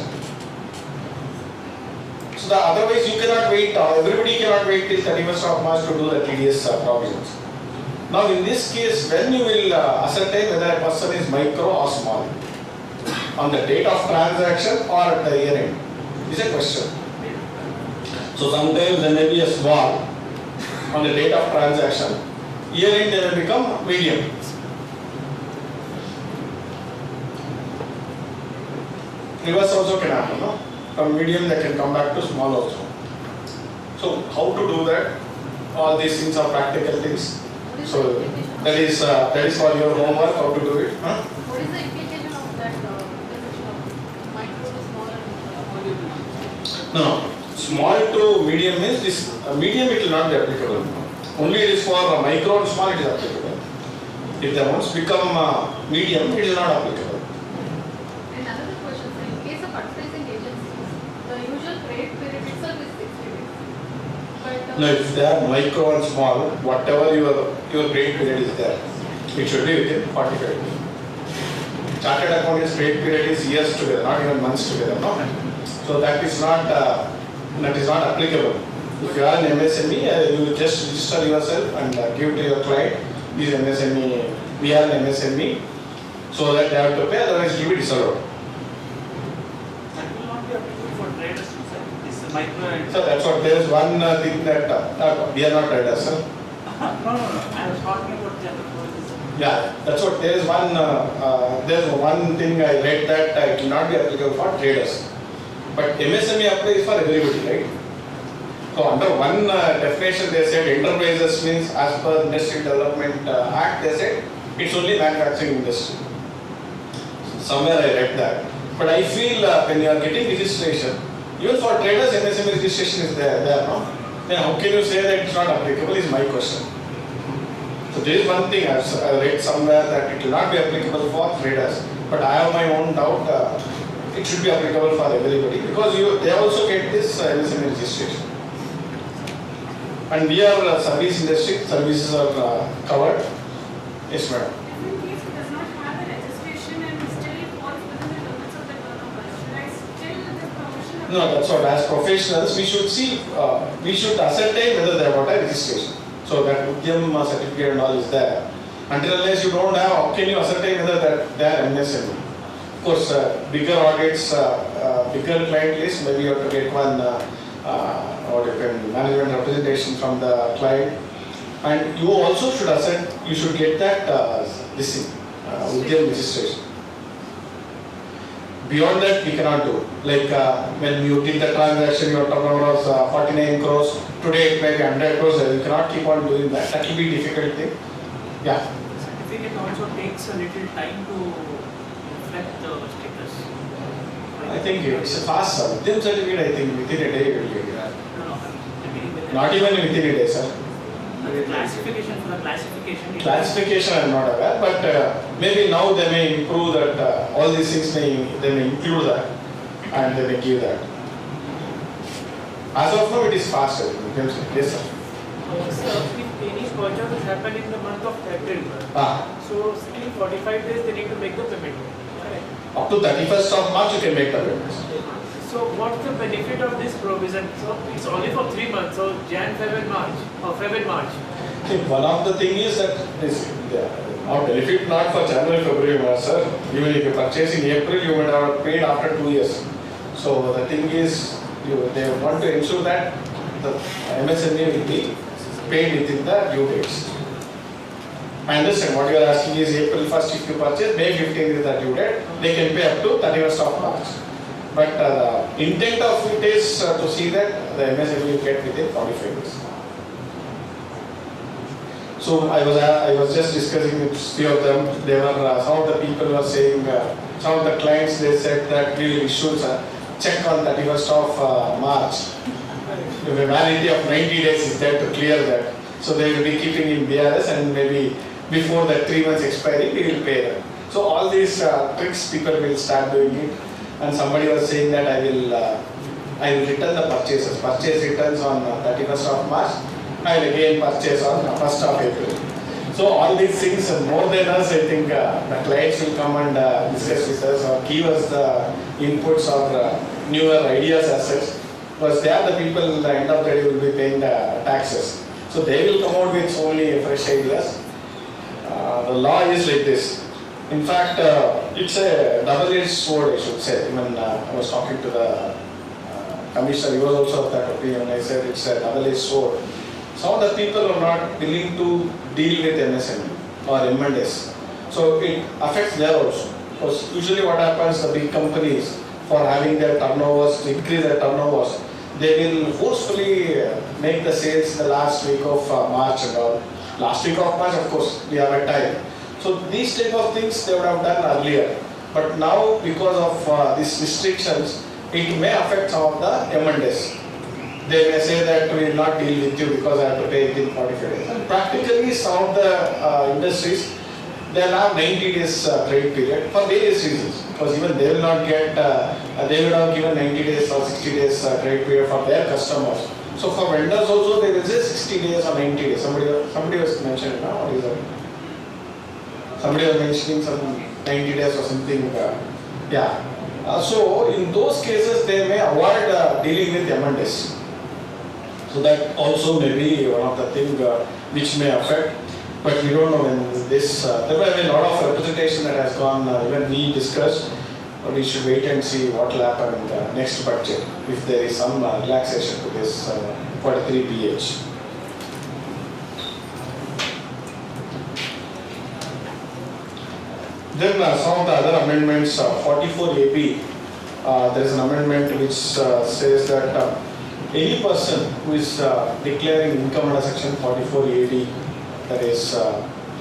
So otherwise you cannot wait. Everybody cannot wait till 31st of March to do the TDS provisions. Now in this case, when you will ascertain whether a person is micro or small, on the date of transaction or at the year end, is a question. So sometimes there may be a small on the date of transaction, year end they will become medium. Reverse also can happen, no? From medium they can come back to small also. So how to do that? All these things are practical things. So that is for your homework, how to do it. Huh? What is the implication of that definition of micro to small and No. Small to medium means this medium it will not be applicable. Only it is for micro and small it is applicable. If the ones become medium, it is not applicable. And another question, so in case of advertising agencies, the usual credit period itself is 60 days. But No, if they are micro and small, whatever your credit period is there, it should be within 45 days. Chartered accountant's credit period is years together, not even months together. No? So that is not applicable. If you are an MSME, you will just register yourself and give to your client, this MSME, we are an MSME, so that they have to pay, otherwise it will be disallowed. That will not be applicable for traders too, sir. This micro and... So that's what, there is one thing that, we are not traders, sir. No. I was talking about the other policies. Yeah, that's what, there is one thing I read that it will not be applicable for traders. But MSME applies for everybody, right? So under one definition they said enterprises means as per Industry Development Act, they said it's only manufacturing industry. Somewhere I read that. But I feel when you are getting registration, even for traders MSME registration is there no? Then how can you say that it's not applicable is my question. So there is one thing I read somewhere that it will not be applicable for traders. But I have my own doubt. It should be applicable for everybody because they also get this MSME registration. And we are service industry, services are covered. Yes, madam. in case it does not have a registration and still falls within the limits of the turnover, should I still give promotion? No, that's what. As professionals, we should see, we should ascertain whether they have got a registration. So that Udyam certificate and all is there. Until unless you don't have, how can you ascertain whether they are MSME? Of course, bigger audits, bigger client list, maybe you have to get one management representation from the client. And you also should you should get that Udyam registration. Beyond that, we cannot do. Like when you did the transaction, your turnover was 49 crores. Today it may be 100 crores. You cannot keep on doing that. That will be a difficult thing. Yeah. Certificate also takes a little time to reflect the status. I think it's a fast Udyam certificate. I think within a day you will get it. Not even within a day, sir. The classification for the classification. Classification I am not aware, but maybe now they may improve that. All these things they may include that, and they may give that. As of now, it is faster. Yes, sir. So if any purchase has happened in the month of April, so still 45 days they need to make the payment. Correct. Up to 31st of March, you can make the payments. So what's the benefit of this provision? So it's only for 3 months, so Jan, Feb and March, or Feb and March. See, one of the thing is that is now benefit not for January, February, March, sir. Even if you purchase in April, you would have paid after 2 years. So the thing is, they want to ensure that the MSME will be paid within the due dates. I understand what you are asking is April 1st if you purchase, May 15th is the due date, they can pay up to 31st of March. But the intent of it is to see that the MSME will get within 45 days. So I was just discussing with few of them. They were some of the people were saying, some of the clients they said that we will issue a check on 31st of March. The validity of 90 days is there to clear that. So they will be keeping in BRS and maybe before that 3 months expiry we will pay them. So all these tricks people will start doing it. And somebody was saying that I will return the purchases. Purchase returns on 31st of March. I will again purchase on 1st of April. So all these things, more than us, I think the clients will come and discuss with us or give us the inputs or newer ideas as such. Because they are the people at the end of the day will be paying the taxes. So they will come out with only fresh ideas. The law is like this. In fact, it's a double-edged sword, I should say. Even I was talking to the commissioner, he was also of that opinion. I said it's a double-edged sword. Some of the people are not willing to deal with MSME or M&S. So it affects there also. Because usually what happens, the big companies, for having their turnovers, to increase their turnovers, they will forcefully make the sales in the last week of March and all. Last week of March, of course, we have a time. So these type of things they would have done earlier. But now, because of these restrictions, it may affect some of the M&S. They may say that we will not deal with you because I have to pay within 45 days. And practically, some of the industries, they will have 90 days trade period for various reasons. Because even they will not get, they would have given 90 days or 60 days trade period for their customers. So for vendors also, they will say 60 days or 90 days. Somebody was mentioning now, what is that? Somebody was mentioning some 90 days or something. So in those cases, they may avoid dealing with M&S. So that also may be one of the things which may affect. But we don't know when this, there will be a lot of representation that has gone, even we discussed, but we should wait and see what will happen in the next budget, if there is some relaxation to this 43BH. Then some of the other amendments, 44AB, there is an amendment which says that any person who is declaring income under section 44AD, that is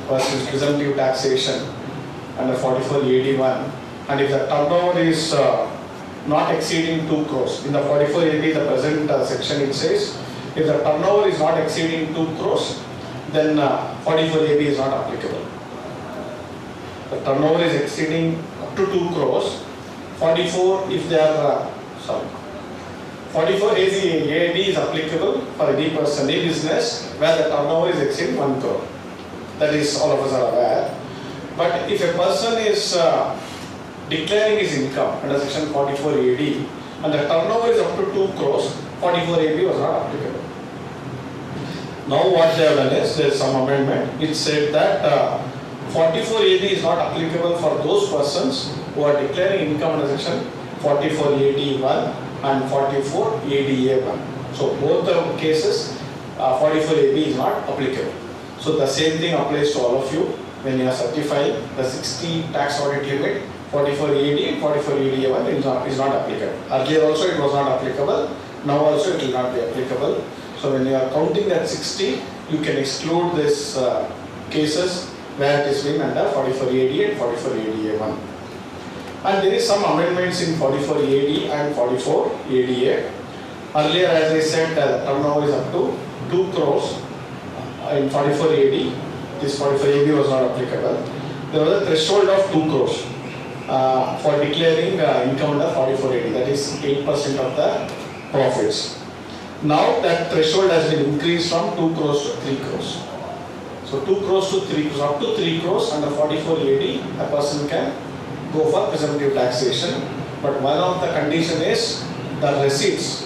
person's presumptive taxation under 44AD1, and if the turnover is not exceeding 2 crores, in the 44AD, the present section it says, if the turnover is not exceeding 2 crores, then 44AB is not applicable. The turnover is exceeding up to 2 crores, 44 if they are, 44 AD is applicable for any person, any business where the turnover is exceeding 1 crore. That is, all of us are aware. But if a person is declaring his income under section 44 AD and the turnover is up to 2 crores, 44 AD was not applicable. Now what they have done is, there is some amendment which said that 44 AD is not applicable for those persons who are declaring income under section 44 AD1 and 44 ADA1. So both the cases, 44 AB is not applicable. So the same thing applies to all of you when you are certifying the 60 tax audit limit. 44 AD and 44 ADA1 is not applicable. Earlier also it was not applicable. Now also it will not be applicable. So when you are counting that 60, you can exclude this cases where it is been under 44 AD and 44 ADA1. And there is some amendments in 44 AD and 44 ADA. Earlier, as I said, the turnover is up to 2 crores in 44 AD. This 44 AD was not applicable. There was a threshold of 2 crores for declaring income under 44 AD. That is 8% of the profits. Now that threshold has been increased from 2 crores to 3 crores. So 2 crores to 3 crores, up to 3 crores under 44 AD, a person can go for presumptive taxation. But one of the condition is the receipts,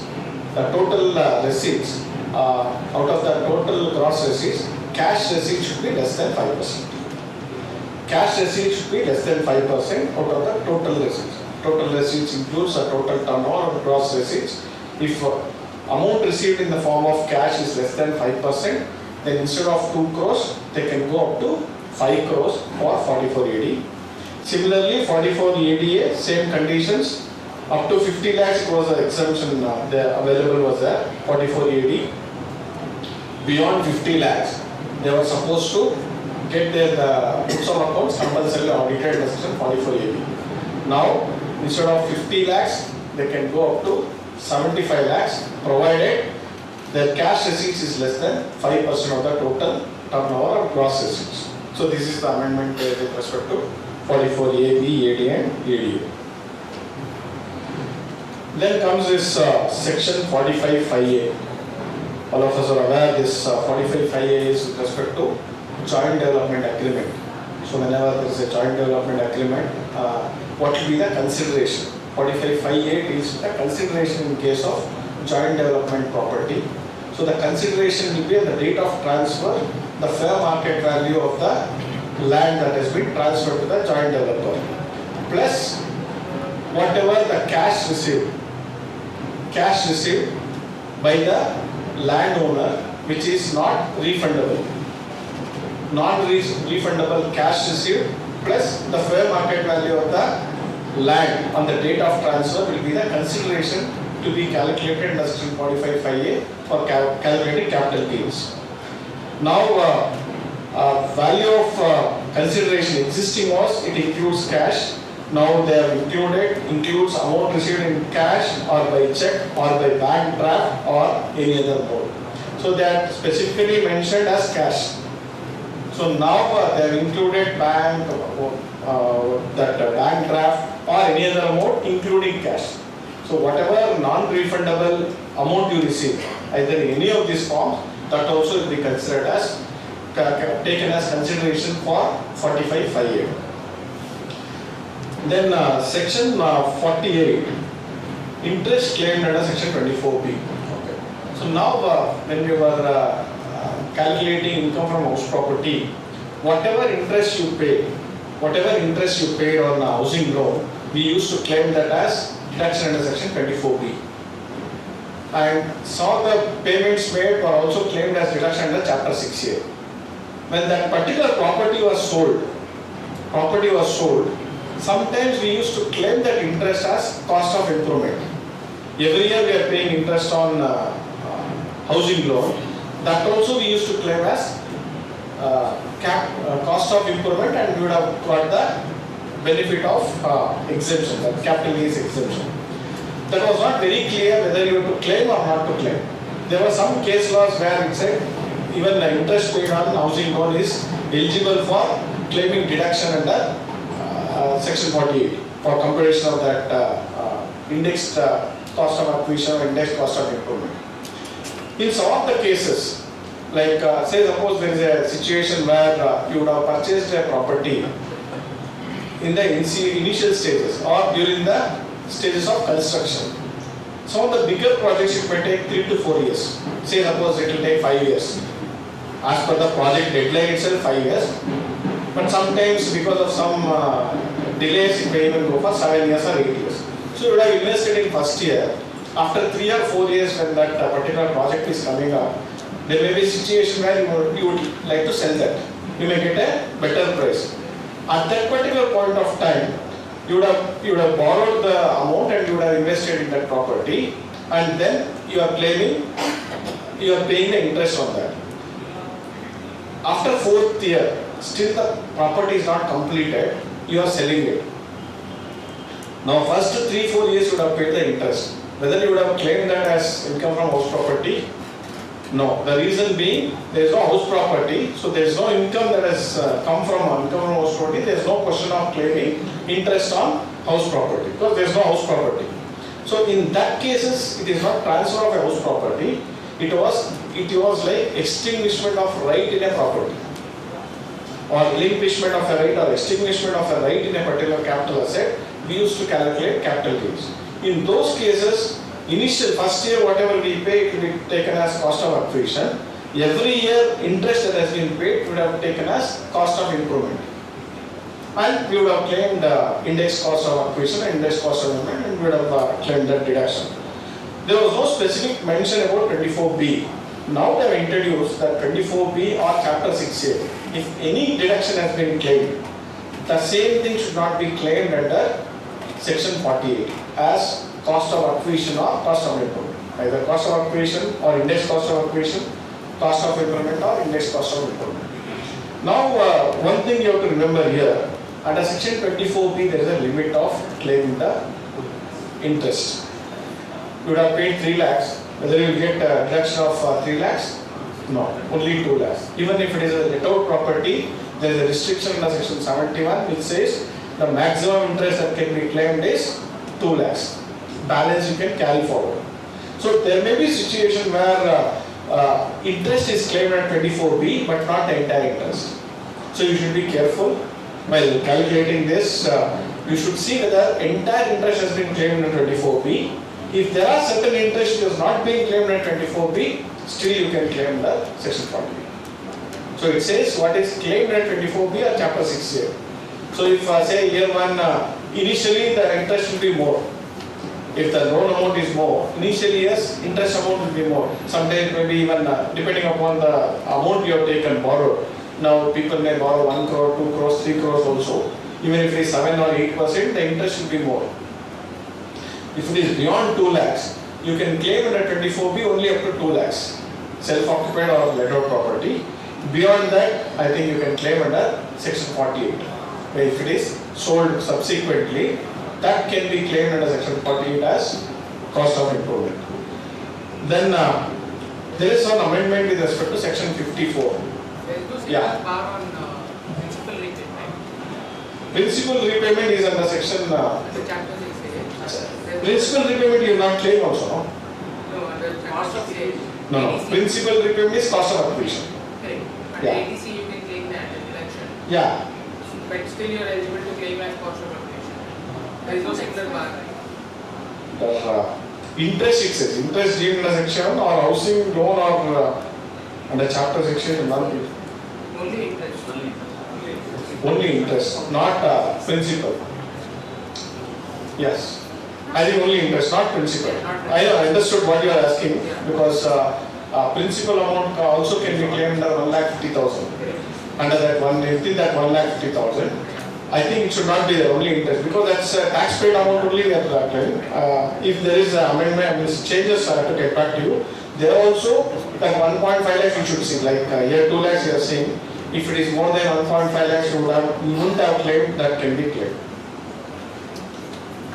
the total receipts, out of the total gross receipts, cash receipts should be less than 5%. Cash receipts should be less than 5% out of the total receipts. Total receipts includes the total turnover of gross receipts. If amount received in the form of cash is less than 5%, then instead of 2 crores, they can go up to 5 crores for 44 AD. Similarly, 44 ADA, same conditions, up to 50 lakhs was the exemption available was there, 44 AD. Beyond 50 lakhs, they were supposed to get their books of accounts compulsorily audited in section 44 AD. Now, instead of 50 lakhs, they can go up to 75 lakhs, provided their cash receipts is less than 5% of the total turnover of gross receipts. So this is the amendment with respect to 44 AB, AD and ADA. Then comes this section 45(5)(a). All of us are aware this 45(5)(a) is with respect to joint development agreement. So whenever there is a joint development agreement, what will be the consideration? 45(5)(a) deals with the consideration in case of joint development property. So the consideration will be at the date of transfer, the fair market value of the land that has been transferred to the joint developer, plus whatever the cash received by the landowner, which is not refundable. Non-refundable cash received plus the fair market value of the land on the date of transfer will be the consideration to be calculated under section 45(5)(a) for calculating capital gains. Now, value of consideration existing was it includes cash. Now they have includes amount received in cash or by check or by bank draft or any other mode. So they are specifically mentioned as cash. So now they have included bank draft or any other mode including cash. So whatever non-refundable amount you receive, either in any of these forms, that also will be considered as taken as consideration for 45(5)(a). Then section 48, interest claimed under section 24(b). Okay. So now when we were calculating income from house property, whatever interest you paid on a housing loan, we used to claim that as deduction under section 24(b). And some of the payments made were also claimed as deduction under chapter 6(a). When that particular property was sold, sometimes we used to claim that interest as cost of improvement. Every year we are paying interest on housing loan. That also we used to claim as cost of improvement, and we would have got the benefit of exemption, that capital gains exemption. That was not very clear whether you have to claim or not to claim. There were some case laws where it said even the interest paid on housing loan is eligible for claiming deduction under section 48 for comparison of that indexed cost of acquisition or indexed cost of improvement. In some of the cases, like say suppose there is a situation where you would have purchased a property in the initial stages or during the stages of construction. Some of the bigger projects it may take 3 to 4 years. Say suppose it will take 5 years. As per the project deadline itself 5 years. But sometimes because of some delays it may even go for 7 years or 8 years. So you would have invested in first year. After 3 or 4 years when that particular project is coming up, there may be a situation where you would like to sell that. You may get a better price. At that particular point of time, you would have borrowed the amount and you would have invested in that property, and then you are paying the interest on that. After 4th year, still the property is not completed, you are selling it. Now first 3-4 years you would have paid the interest. Whether you would have claimed that as income from house property? No. The reason being there is no house property, so there is no income that has come from house property. There is no question of claiming interest on house property because there is no house property. So in that cases, it is not transfer of a house property. It was like extinguishment of right in a property, or relinquishment of a right or extinguishment of a right in a particular capital asset. We used to calculate capital gains. In those cases, initial first year whatever we pay, it will be taken as cost of acquisition. Every year interest that has been paid would have taken as cost of improvement. And we would have claimed index cost of acquisition and index cost of improvement, and we would have claimed that deduction. There was no specific mention about 24B. Now they have introduced that 24B or Chapter 6A. If any deduction has been claimed, the same thing should not be claimed under Section 48 as cost of acquisition or cost of improvement. Either cost of acquisition or index cost of acquisition, cost of improvement or index cost of improvement. Now, one thing you have to remember here, under Section 24B, there is a limit of claiming the interest. You would have paid 3 lakhs, whether you will get a deduction of 3 lakhs? No, only 2 lakhs. Even if it is a let out property, there is a restriction under Section 71 which says the maximum interest that can be claimed is 2 lakhs. Balance you can carry forward. So there may be a situation where interest is claimed at 24B but not the entire interest. So you should be careful while calculating this. You should see whether entire interest has been claimed at 24B. If there are certain interest which is not being claimed at 24B, still you can claim the Section 48. So it says what is claimed at 24B or Chapter 6A. So if say year 1, initially the interest will be more. If the loan amount is more, initially yes, interest amount will be more. Sometimes maybe even depending upon the amount you have taken, borrowed. Now people may borrow 1 crore, 2 crores, 3 crores also. Even if it is 7 or 8%, the interest will be more. If it is beyond 2 lakhs, you can claim under 24B only up to 2 lakhs, self-occupied or let out property. Beyond that, I think you can claim under Section 48. Where if it is sold subsequently, that can be claimed under Section 48 as cost of improvement. Then there is an amendment with respect to Section 54. Yeah. Principal repayment. Principal repayment is under Section. The chapter 6A. Principal repayment you not claim also, no? No, under cost of sale. No. Principal repayment is cost of acquisition. Correct. Under Yeah. ADC you can claim the annual deduction. Yeah. But still you are eligible to claim as cost of acquisition. There is no singular bar. Interest it says, interest deemed under section or housing loan or under chapter section none. Only interest. Only interest, not principal. Yes. I think only interest, not principal. I understood what you are asking because principal amount also can be claimed under 1,50,000. Under that one, within that 1,50,000. I think it should not be there, only interest, because that's tax paid amount only we are claiming. If there is an amendment, I mean changes, I have to get back to you. There also, that 1.5 lakhs you should see, like here 2 lakhs you are saying, if it is more than 1.5 lakhs you wouldn't have claimed, that can be claimed.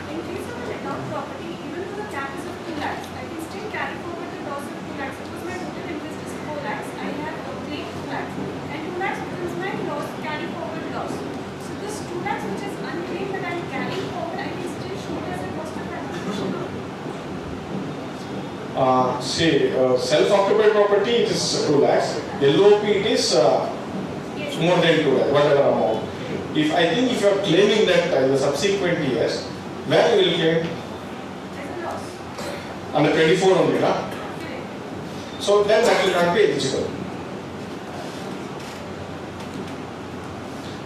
In case of a let-out property, even though the cap is of 2 lakhs, I can still carry forward the loss of 2 lakhs because my total interest is 4 lakhs. I have claimed 2 lakhs, and 2 lakhs becomes my loss, carry forward loss. So this 2 lakhs which is unclaimed that I am carrying forward, I can still show it as a cost of acquisition. Self-occupied property it is 2 lakhs. LOP it is more than 2 lakhs, whatever amount. If I think if you are claiming that in the subsequent years, where you will claim? As a loss. Under 24 only, na? So then that will not be eligible.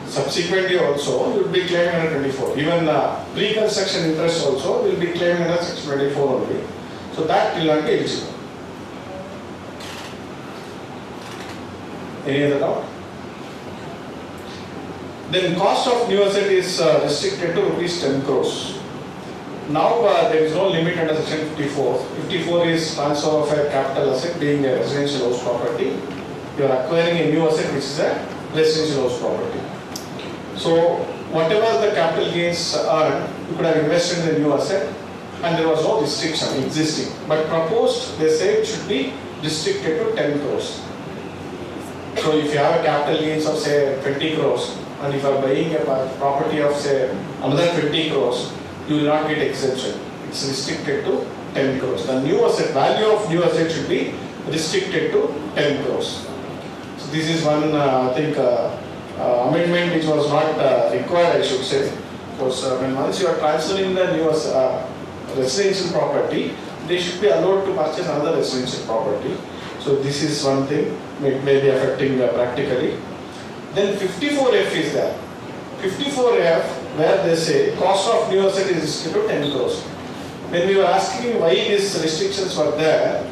Subsequently also you will be claiming under 24. Even pre-construction interest also will be claiming under Section 24 only. So that will not be eligible. Any other doubt? Then cost of new asset is restricted to rupees 10 crores. Now there is no limit under Section 54. 54 is transfer of a capital asset being a residential house property. You are acquiring a new asset which is a residential house property. So whatever the capital gains earned, you could have invested in the new asset and there was no restriction existing. But proposed, they say it should be restricted to 10 crores. So if you have a capital gains of say 20 crores and if you are buying a property of say another 20 crores, you will not get exemption. it's restricted to 10 crores. The new asset, value of new asset should be restricted to 10 crores. So this is one, I think, amendment which was not required, I should say. Because when once you are transferring the new residential property, they should be allowed to purchase another residential property. So this is one thing may be affecting practically. Then 54F is there. 54F, where they say cost of new asset is restricted to 10 crores. When we were asking why these restrictions were there,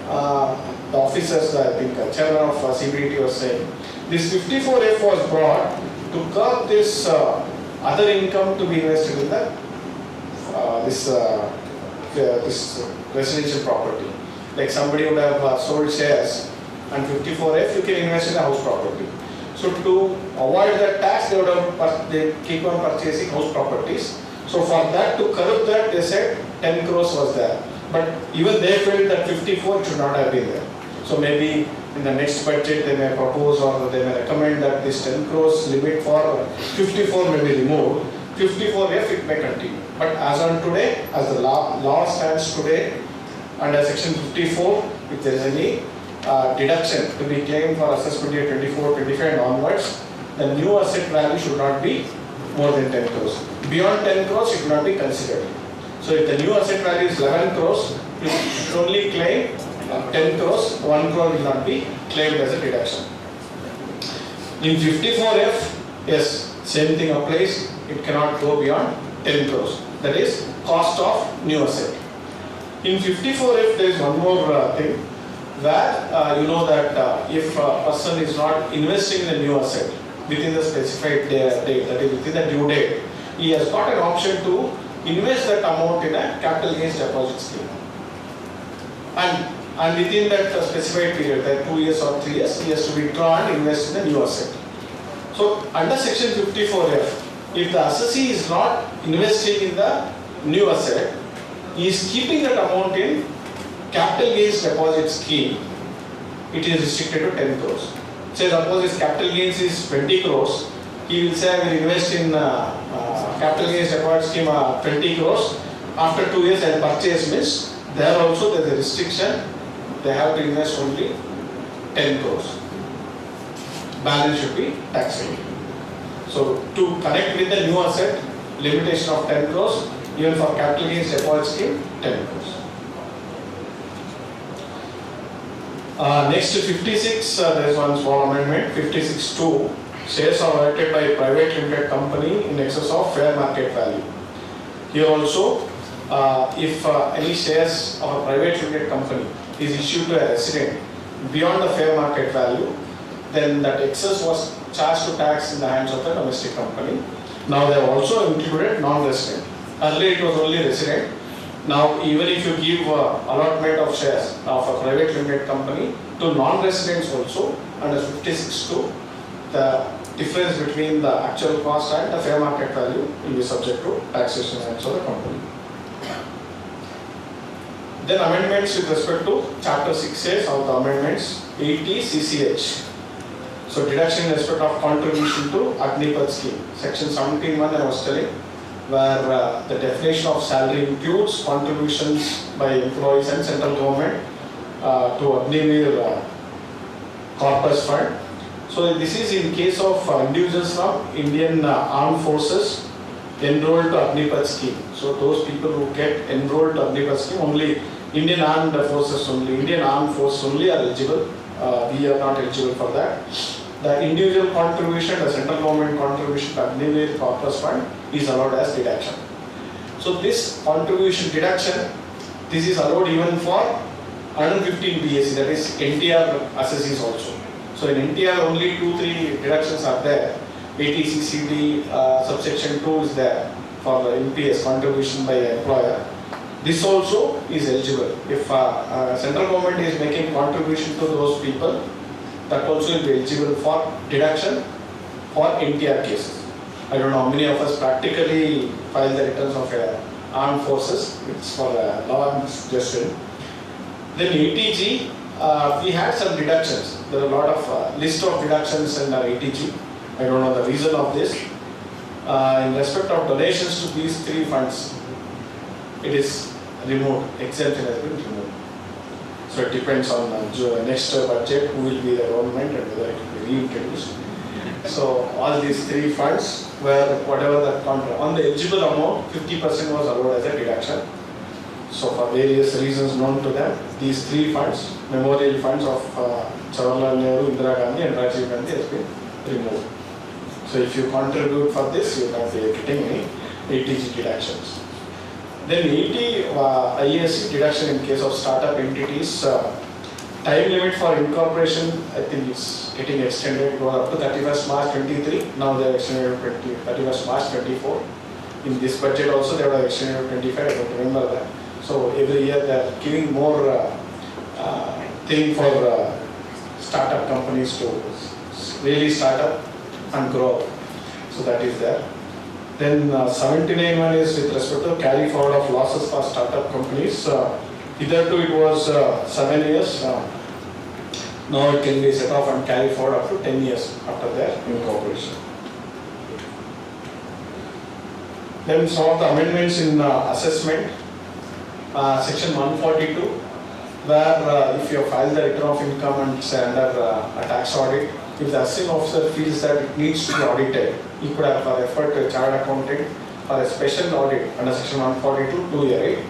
the officers, I think chairman of CBDT was saying, this 54F was brought to curb this other income to be invested in the this residential property. Like somebody would have sold shares and 54F you can invest in a house property. So to avoid that tax, they keep on purchasing house properties. So for that, to curb that, they said 10 crores was there. But even they felt that 54 should not have been there. So maybe in the next budget they may propose or they may recommend that this 10 crores limit for 54 may be removed. 54F it may continue. But as on today, as the law stands today, under section 54, if there is any deduction to be claimed for assessment year 24, 25 and onwards, the new asset value should not be more than 10 crores. Beyond 10 crores, it should not be considered. So if the new asset value is 11 crores, you should only claim 10 crores, 1 crore will not be claimed as a deduction. In 54F, yes, same thing applies, it cannot go beyond 10 crores. That is cost of new asset. In 54F, there is one more thing, where you know that if a person is not investing in a new asset within the specified date, that is within the due date, he has got an option to invest that amount in a capital gains deposit scheme. And within that specified period, that 2 years or 3 years, he has to withdraw and invest in a new asset. So under section 54F, if the assessee is not investing in the new asset, he is keeping that amount in capital gains deposit scheme, it is restricted to 10 crores. Say suppose his capital gains is 20 crores, he will say I will invest in capital gains deposit scheme 20 crores, after 2 years I will purchase, means there also there is a restriction, they have to invest only 10 crores. Balance should be taxable. So to connect with the new asset, limitation of 10 crores, even for capital gains deposit scheme, 10 crores. Next to 56, there is one small amendment, 56(2). Shares are elected by a private limited company in excess of fair market value. Here also, if any shares of a private limited company is issued to a resident beyond the fair market value, then that excess was charged to tax in the hands of the domestic company. Now they have also included non-resident. Earlier it was only resident. Now even if you give allotment of shares of a private limited company to non-residents also, under 56(2), the difference between the actual cost and the fair market value will be subject to taxation hands of the company. Then amendments with respect to chapter 6A of the amendments, 80 CCH. So deduction in respect of contribution to Agnipath scheme. Section 17(1) I was telling, where the definition of salary includes contributions by employees and central government to Agnivir corpus fund. So this is in case of individuals from Indian Armed Forces enrolled to Agnipath scheme. So those people who get enrolled to Agnipath scheme, only Indian Armed Forces only are eligible. We are not eligible for that. The individual contribution, the central government contribution to Agnivir corpus fund is allowed as deduction. So this contribution deduction, this is allowed even for 115 BSc, that is NTR assessees also. So in NTR only 2-3 deductions are there. 80 CCD subsection 2 is there for the NPS, contribution by employer. This also is eligible. If central government is making contribution to those people, that also will be eligible for deduction for NTR cases. I don't know how many of us practically file the returns of armed forces. It's for law and justice. Then ATG, we had some deductions. There are a lot of list of deductions in our ATG. I don't know the reason of this. In respect of donations to these 3 funds, it is removed, exemption has been removed. So it depends on next budget, who will be the government and whether it will be reintroduced. So all these three funds were whatever the contract, on the eligible amount, 50% was allowed as a deduction. So for various reasons known to them, these three funds, memorial funds of Jawaharlal Nehru, Indira Gandhi and Rajiv Gandhi has been removed. So if you contribute for this, you will not be getting any ATG deductions. Then 80 IAC deduction in case of startup entities, time limit for incorporation I think is getting extended. It was up to 31st March 23, now they are extended to 31st March 24. In this budget also they were extended to 25, I don't remember that. So every year they are giving more thing for startup companies to really start up and grow. So that is there. Then 79 one is with respect to carry forward of losses for startup companies. Hitherto it was 7 years. Now it can be set off and carry forward up to 10 years after their incorporation. Then some of the amendments in assessment. Section 142, where if you file the return of income and say under a tax audit, if the assessing officer feels that it needs to be audited, he could have referred to a chartered accountant for a special audit under section 142 2A.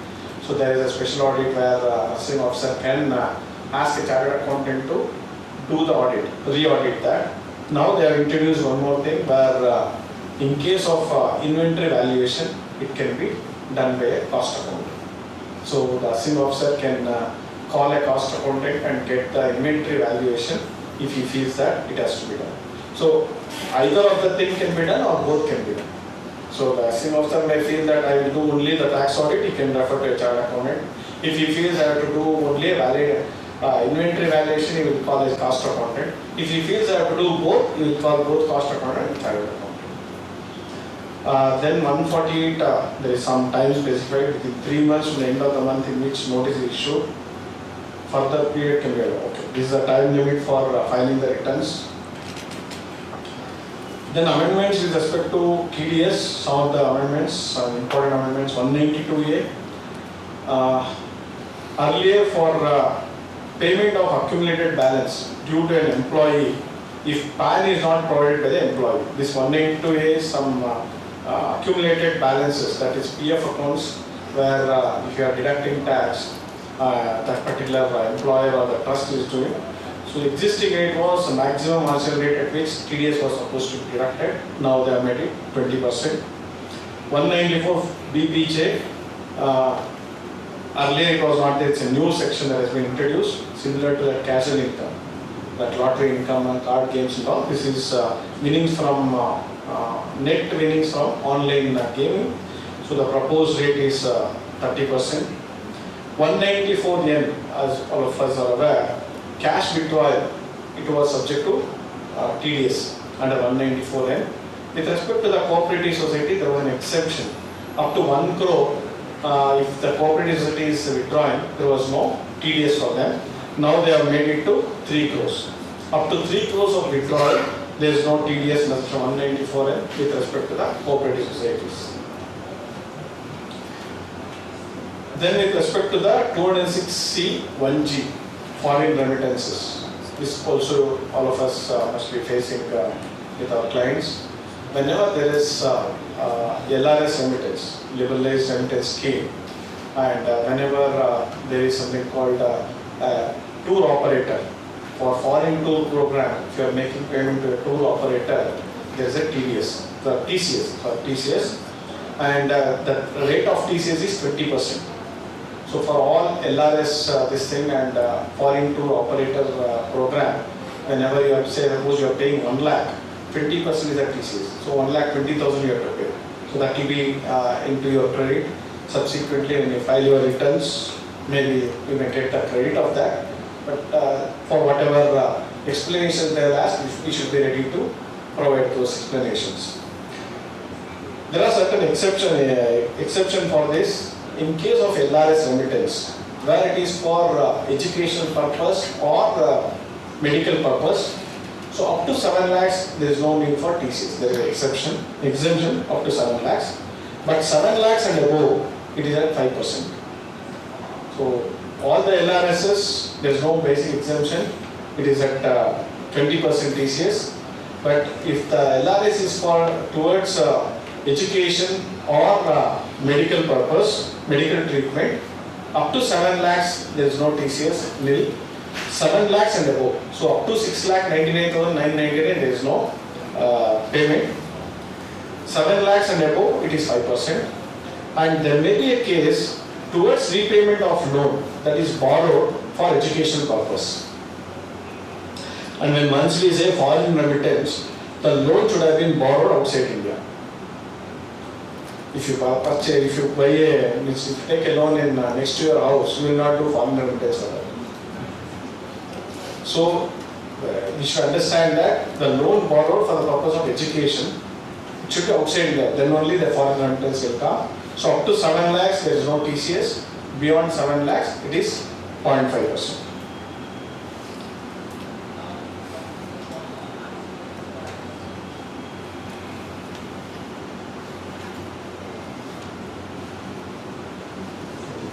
So there is a special audit where assessing officer can ask a chartered accountant to do the audit, re-audit that. Now they have introduced one more thing where in case of inventory valuation, it can be done by a cost accountant. So the assessing officer can call a cost accountant and get the inventory valuation if he feels that it has to be done. So either of the thing can be done or both can be done. So the assessing officer may feel that I will do only the tax audit, he can refer to a chartered accountant. If he feels I have to do only a valid inventory valuation, he will call his cost accountant. If he feels I have to do both, he will call both cost accountant and chartered accountant. Then 148, there is some time specified within 3 months from the end of the month in which notice is issued. Further period can be allowed. Okay. This is the time limit for filing the returns. Then amendments with respect to TDS, some of the amendments, some important amendments, 192A. Earlier for payment of accumulated balance due to an employee, if PAN is not provided by the employee, this 192A is some accumulated balances, that is PF accounts, where if you are deducting tax, that particular employer or the trust is doing. So existing rate was a maximum marginal rate at which TDS was supposed to be deducted. Now they have made it 20%. 194 BPJ, earlier it was not there, it's a new section that has been introduced, similar to that casual income, that lottery income and card games and all. This is winnings from net winnings from online gaming. So the proposed rate is 30%. 194N, as all of us are aware, cash withdrawal, it was subject to TDS under 194N. With respect to the cooperative society, there was an exception. Up to 1 crore, if the cooperative society is withdrawing, there was no TDS for them. Now they have made it to 3 crores. Up to 3 crores of withdrawal, there is no TDS in section 194N with respect to the cooperative societies. Then with respect to the 206C 1G, foreign remittances, this also all of us must be facing with our clients. Whenever there is LRS remittance, liberalized remittance scheme, and whenever there is something called tour operator, for foreign tour program, if you are making payment to a tour operator, there is a TCS, and the rate of TCS is 20%. So for all LRS this thing and foreign tour operator program, whenever you have to say, suppose you are paying 1 lakh, 20% is at TCS. So 1,20,000 you have to pay. So that will be into your credit. Subsequently, when you file your returns, maybe you may get a credit of that. But for whatever explanations they will ask, we should be ready to provide those explanations. There are certain exception for this. In case of LRS remittance, where it is for educational purpose or medical purpose, so up to 7 lakhs, there is no need for TCS. There is an exemption up to 7 lakhs. But 7 lakhs and above, it is at 5%. So all the LRSs, there is no basic exemption. It is at 20% TCS. But if the LRS is towards education or medical purpose, medical treatment, up to 7 lakhs there is no TCS, nil. 7 lakhs and above. So up to 6,99,999 there is no payment. 7 lakhs and above it is 5%. And there may be a case towards repayment of loan that is borrowed for educational purpose. And when monthly is a foreign remittance, the loan should have been borrowed outside India. If you purchase, if you buy if you take a loan in next to your house, you will not do foreign remittance for that. So you should understand that the loan borrowed for the purpose of education should be outside India. Then only the foreign remittance will come. So up to 7 lakhs there is no TCS. Beyond 7 lakhs it is 0.5%.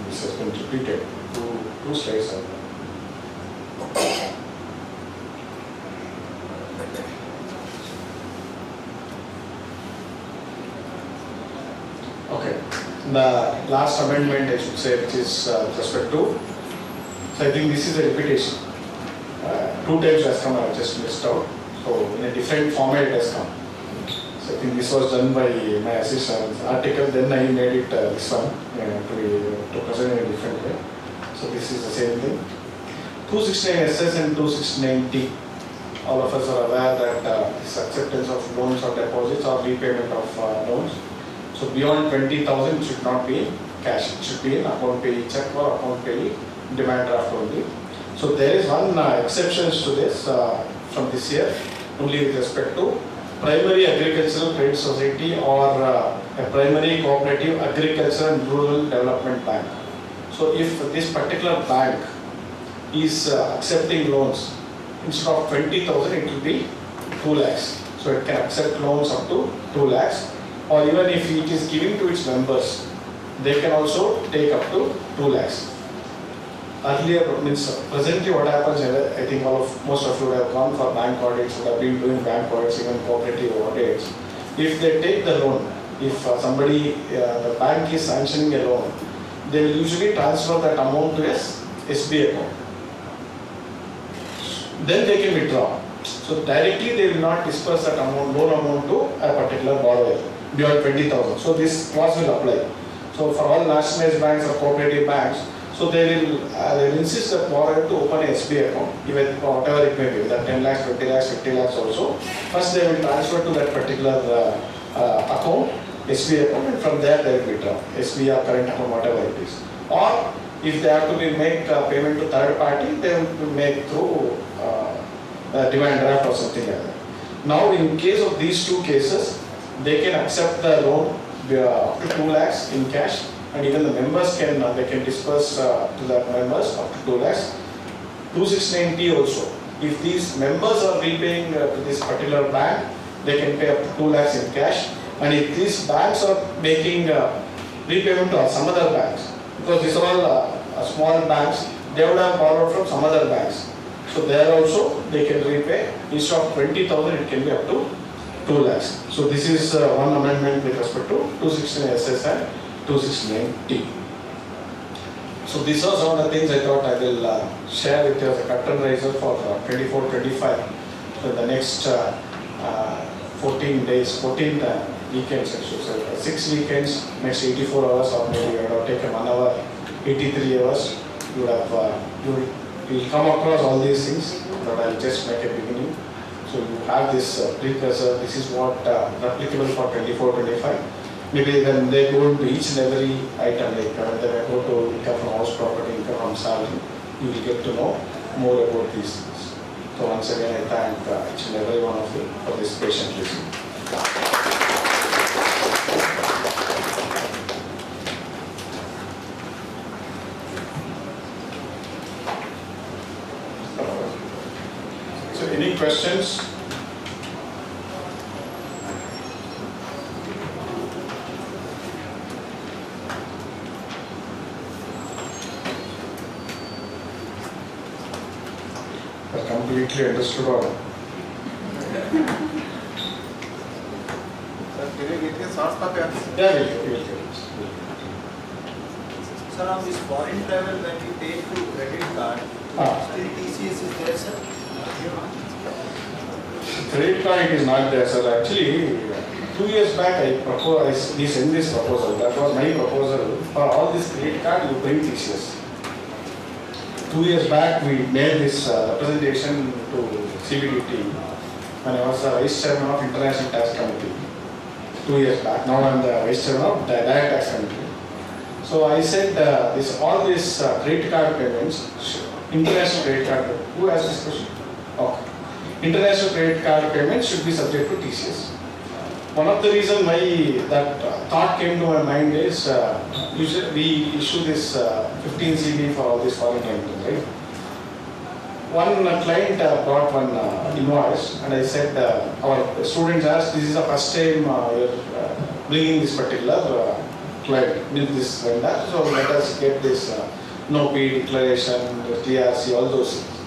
This has been repeated. Two slides are there. Okay. The last amendment, I should say, which is with respect to. So I think this is a repetition. 2 times has come, I just missed out. So in a different format it has come. So I think this was done by my assistant article, then I made it this one to present in a different way. So this is the same thing. 269SS and 269T. All of us are aware that this acceptance of loans or deposits or repayment of loans. So beyond 20,000 should not be cash. It should be an account pay check or account pay demand draft only. So there is one exceptions to this from this year, only with respect to primary agricultural credit society or a primary cooperative agricultural and rural development bank. So if this particular bank is accepting loans, instead of 20,000 it will be 2 lakhs. So it can accept loans up to 2 lakhs. Or even if it is giving to its members, they can also take up to 2 lakhs. Earlier, presently what happens, I think most of you would have gone for bank audits, would have been doing bank audits, even cooperative audits. If they take the loan, if somebody, the bank is sanctioning a loan, they will usually transfer that amount to SB account. Then they can withdraw. So directly they will not disperse that amount, loan amount to a particular borrower beyond 20,000. So this clause will apply. So for all nationalized banks or cooperative banks, so they will insist that borrower to open a SB account, even whatever it may be, whether 10 lakhs, 20 lakhs, 50 lakhs also. First they will transfer to that particular account, SB account, and from there they will withdraw, SB or current account, whatever it is. Or if they have to make payment to third party, they will make through demand draft or something like that. Now in case of these two cases, they can accept the loan up to 2 lakhs in cash, and even the members can disperse to the members up to 2 lakhs. 269T also, if these members are repaying to this particular bank, they can pay up to 2 lakhs in cash. And if these banks are making repayment to some other banks, because these are all small banks, they would have borrowed from some other banks. So there also they can repay, instead of 20,000 it can be up to 2 lakhs. So this is one amendment with respect to 269SS and 269T. So these are some of the things I thought I will share with you as a curtain raiser for 24-25. So the next 14 days, 14 weekends, I should say, 6 weekends, next 84 hours, or maybe you would have taken 1 hour, 83 hours, you would have, you will come across all these things, but I will just make a beginning. So you have this precursor, this is what applicable for 24-25. Maybe when they go into each and every item, like when they go to income from house property, income from salary, you will get to know more about these things. So once again, I thank each and every one of you for this patient listening. So any questions? completely understood or Sir, can you get a source copy of this? yeah, we'll get it. Sir, on this foreign travel that we pay through credit card, still TCS is there, sir? Credit card it is not there, sir. Actually, 2 years back we sent this proposal. That was my proposal. For all this credit card, you bring TCS. 2 years back, we made this representation to CBDT when I was the Vice Chairman of International Tax Committee. 2 years back. Now I am the Vice Chairman of the Direct Tax Committee. So I said all these credit card payments, international credit card, who asked this question? Okay. International credit card payments should be subject to TCS. One of the reasons why that thought came to my mind is we issue this 15 CB for all these foreign clients, right? One client brought one invoice and I said, our students asked, this is the first time you're bringing this particular client with this vendor, so let us get this no-pay declaration, TRC, all those things.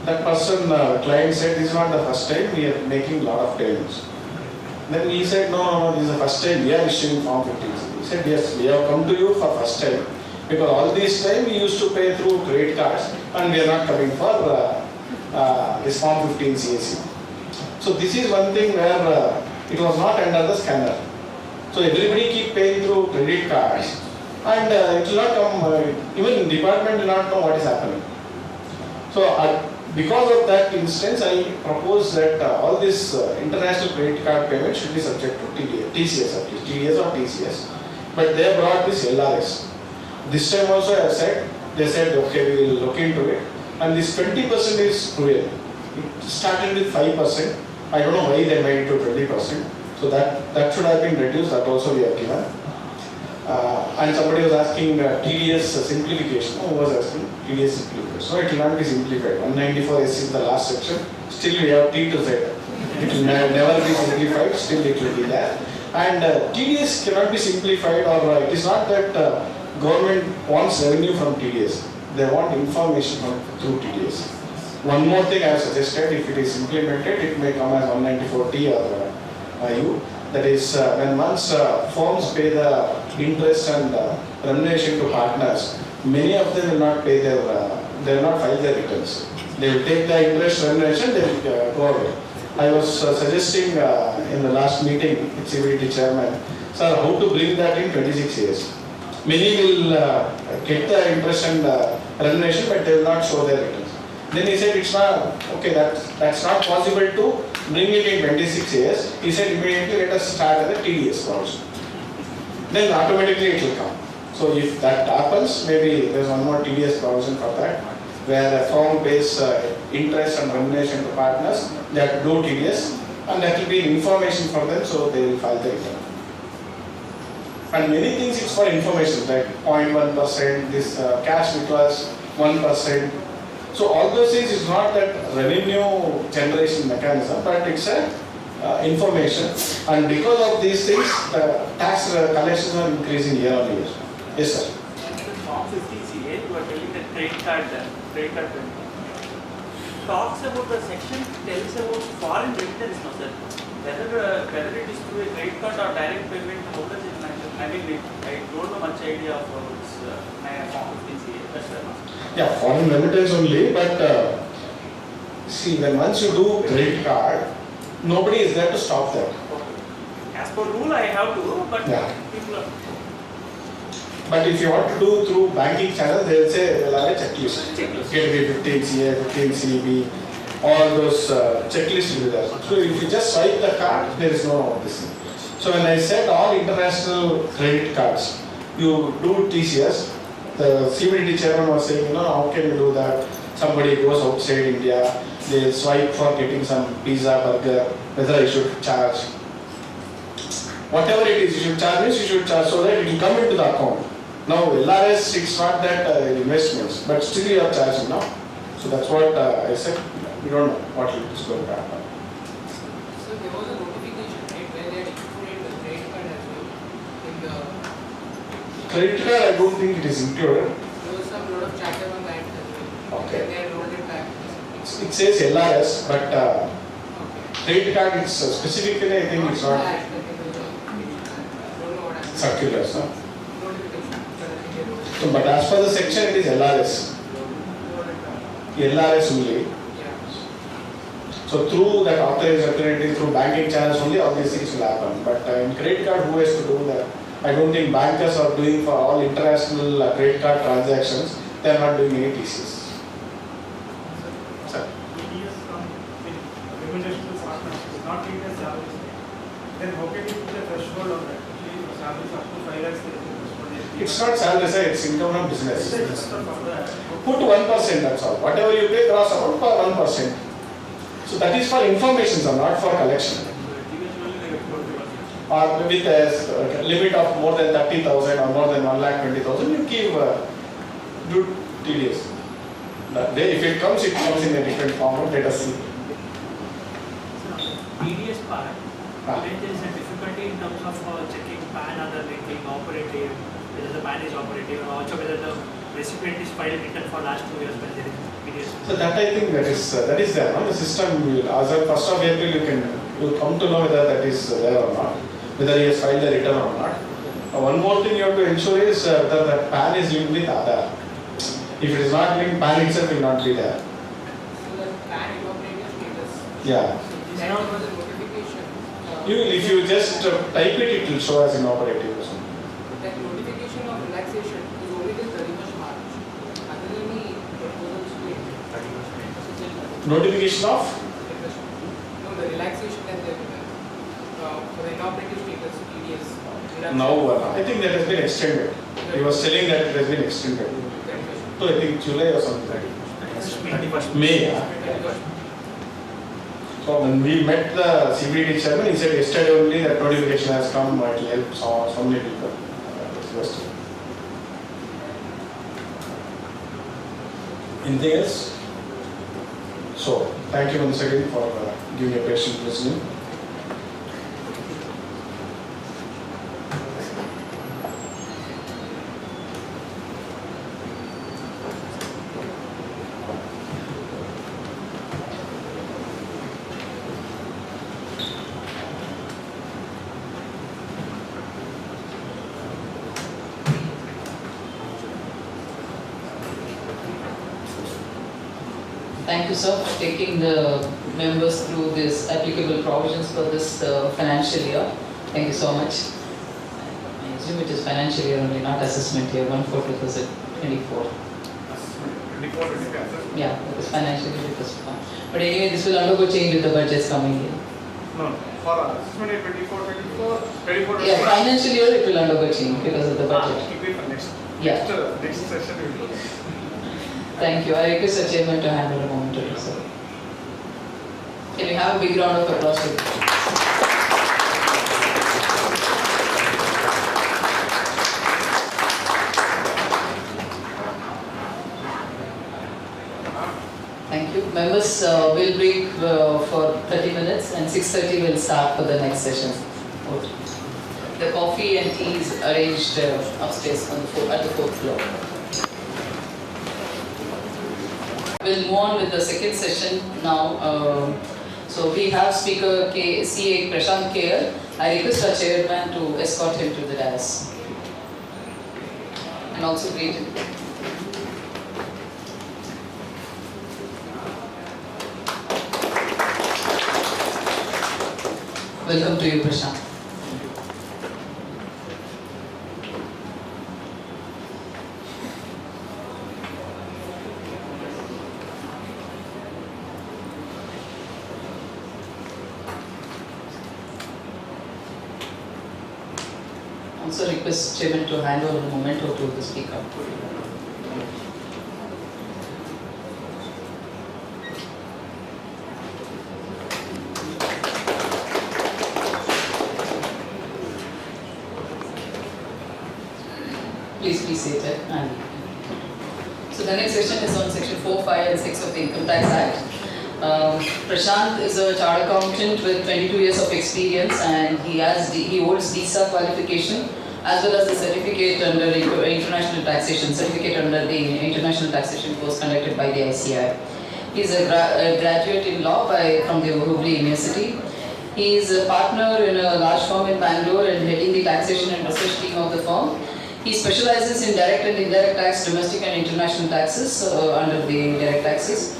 That person, client said, this is not the first time, we are making a lot of payments. Then he said, no, this is the first time we are issuing Form 15. He said, yes, we have come to you for first time. Because all this time we used to pay through credit cards and we are not coming for this Form 15 CAC. So this is one thing where it was not under the scanner. So everybody keep paying through credit cards and it will not come, even department will not know what is happening. So because of that instance, I propose that all this international credit card payment should be subject to TCS at least, TDS or TCS. But they brought this LRS. This time also I said, they said, okay, we will look into it. And this 20% is cruel. It started with 5%. I don't know why they made it to 20%. So that should have been reduced, that also we have given. And somebody was asking TDS simplification. Who was asking TDS simplification? So it will not be simplified. 194 is the last section. Still we have T to Z. It will never be simplified. Still it will be there. And TDS cannot be simplified, or it is not that government wants revenue from TDS. They want information through TDS. One more thing I have suggested, if it is implemented, it may come as 194T or U. That is, when once firms pay the interest and remuneration to partners, many of them will not pay their, they will not file their returns. They will take the interest remuneration, they will go away. I was suggesting in the last meeting with CBDT chairman, sir, how to bring that in 26 years. Many will get the interest and remuneration, but they will not show their returns. Then he said, it's not, okay, that's not possible to bring it in 26 years. He said, immediately let us start at the TDS also. Then automatically it will come. So if that happens, maybe there's one more TDS provision for that, where a firm pays interest and remuneration to partners, they have to do TDS, and that will be information for them, so they will file the return. And many things it's for information, like 0.1%, this cash withdrawals 1%. So all those things is not that revenue generation mechanism, but it's a information. And because of these things, the tax collections are increasing year on year. Yes, sir. Form 50CA, you are telling that credit card payment. Talks about the section, tells about foreign remittance, no sir. Whether it is through a credit card or direct payment, how does it matter? I mean, I don't know much idea of this Form 50CA. That's why. Yeah, foreign remittance only, but see, when once you do credit card, nobody is there to stop that. As per rule, I have to, but yeah. People are. But if you want to do through banking channel, they will say there are a checklist. Gateway 15 CA, 15 CB, all those checklists will be there. So if you just swipe the card, there is no this thing. So when I said all international credit cards, you do TCS. The CBDT chairman was saying, how can you do that? Somebody goes outside India, they swipe for getting some pizza, burger, whether I should charge. Whatever it is, you should charge this, you should charge so that it will come into the account. Now LRS, it's not that investments, but still you are charging now. So that's what I said, we don't know what is going to happen. So there was a notification, right, where they had included the credit card as well in the... Credit card, I don't think it is included. There was some lot of chatter on that as well. Okay. They had rolled it back. It's it says LRS, but credit card, it's specifically, I think it's not circular. So, but as per the section, it is LRS. LRS only. So through that authorized representative, through banking channels only, all these things will happen. But in credit card, who has to do that? I don't think bankers are doing for all international credit card transactions. They are not doing any TCS. Sir. Remunerational partners is not treated as salaries. Then how can you put a threshold on that? Actually, salaries up to 5 lakhs. It's not salary, sir. It's income from business. Put 1%. That's all. Whatever you pay, cross amount for 1%. So that is for information, sir, not for collection. Or with a limit of more than 30,000 or more than 1,20,000, you give do TDS. If it comes in a different form. Let us see. TDS part, when there is a difficulty in terms of checking PAN or the linking operative, whether the PAN is operative, or also whether the recipient is file written for last 2 years when there is TDS. So that I think that is there. No? The system will, as of 1st of April, you come to know whether that is there or not, whether he has filed the return or not. One more thing you have to ensure is whether that PAN is linked with Aadhaar. If it is not linked, PAN itself will not be there. So the PAN inoperative status. Yeah. Then on the notification. If you just type it, it will show as inoperative. That notification of relaxation is only till 31st March. Are there any proposals to it? Notification of? No, the relaxation that they have for the inoperative status, TDS. Now, I think that has been extended. He was telling that it has been extended. So I think July or something like that. May. Yeah. So when we met the CBD chairman, he said yesterday only that notification has come, it will help so many people. Anything else? So, thank you once again for giving a patient listening. Thank you, sir, for taking the members through this applicable provisions for this financial year. Thank you so much. I assume it is financial year only, not assessment year, 1/4/2024. Yeah, it is financial year. But anyway, this will undergo change with the budgets coming in. No, for assessment year 24. Yeah, financial year it will undergo change because of the budget. It will be for next. Yeah. Next session we will do. Thank you. I request the chairman to handle a moment or two, sir. Can we have a big round of applause for Thank you. Members will break for 30 minutes and 6:30 will start for the next session. The coffee and tea is arranged upstairs on at the 4th floor. We'll move on with the second session now. So we have Speaker CA Prashant KL. I request our chairman to escort him to the dais and also greet him. Welcome to you, Prashant. Also request chairman to hand over a memento to the speaker. Please be seated. So the next session is on section 4, 5 and 6 of the Income Tax Act. Prashant is a chartered accountant with 22 years of experience and he holds DISA qualification as well as the certificate under international taxation course conducted by the ICAI. He's a graduate in law from the Hubli University. He is a partner in a large firm in Bangalore and heading the taxation and research team of the firm. He specializes in direct and indirect tax, domestic and international taxes under the direct taxes.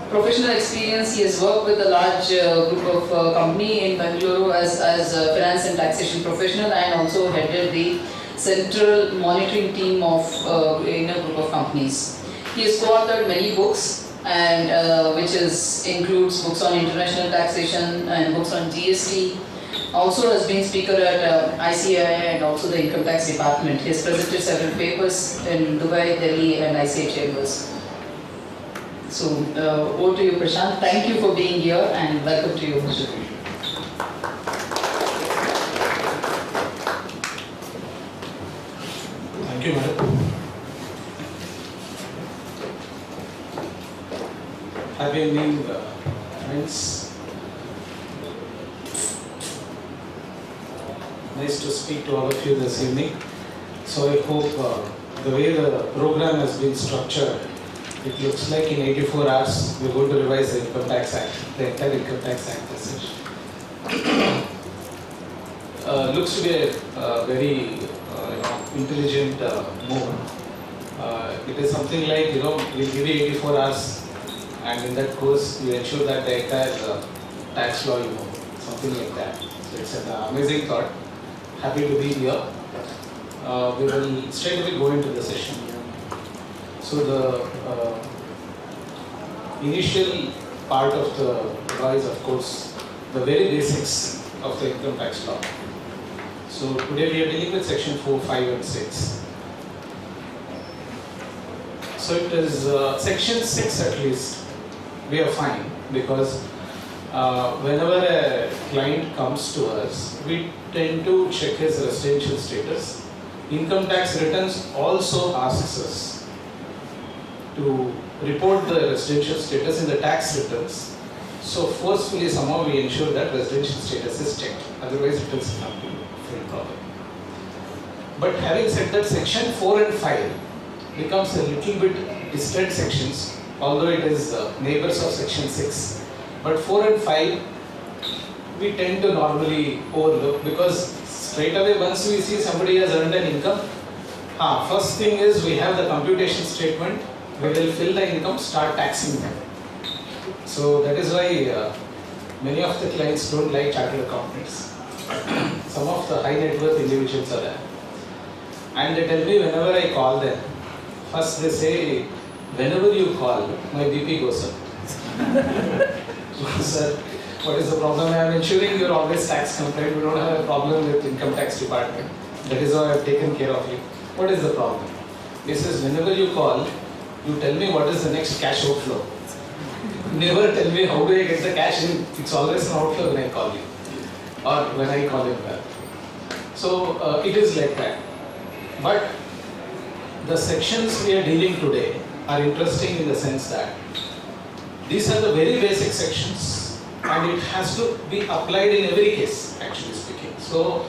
Professional experience, he has worked with a large group of company in Bangalore as a finance and taxation professional, and also headed the central monitoring team of in a group of companies. He has co-authored many books, and includes books on international taxation and books on GST. Also has been speaker at ICAI and also the Income Tax Department. He has presented several papers in Dubai, Delhi and ICAI chambers. So over to you, Prashant. Thank you for being here and welcome to you, Mr. Thank you, madam. Happy evening, friends. Nice to speak to all of you this evening. So I hope the way the program has been structured, it looks like in 84 hours we're going to revise the Income Tax Act, the entire Income Tax Act as such. Looks to be a very intelligent move. It is something like, we'll give you 84 hours and in that course you ensure that the entire tax law you know, something like that. So it's an amazing thought. Happy to be here. We will straight away go into the session. So the initial part of the law is of course the very basics of the income tax law. So today we are dealing with section 4, 5 and 6. So it is section 6 at least. We are fine because whenever a client comes to us, we tend to check his residential status. Income tax returns also asks us to report the residential status in the tax returns. So forcefully somehow we ensure that residential status is checked. Otherwise it will come to full problem. But having said that, section 4 and 5 becomes a little bit distant sections, although it is neighbors of section 6. But 4 and 5 we tend to normally overlook because straight away once we see somebody has earned an income, first thing is we have the computation statement, we will fill the income, start taxing them. So that is why many of the clients don't like chartered accountants. Some of the high net worth individuals are there. And they tell me whenever I call them, first they say, whenever you call, my BP goes up. Sir, what is the problem? I am ensuring you are always tax compliant. We don't have a problem with income tax department. That is why I have taken care of you. What is the problem? He says, whenever you call, you tell me what is the next cash outflow. Never tell me how do I get the cash in. It's always an outflow when I call you or when I call him back. So it is like that. But the sections we are dealing today are interesting in the sense that these are the very basic sections and it has to be applied in every case, actually speaking. So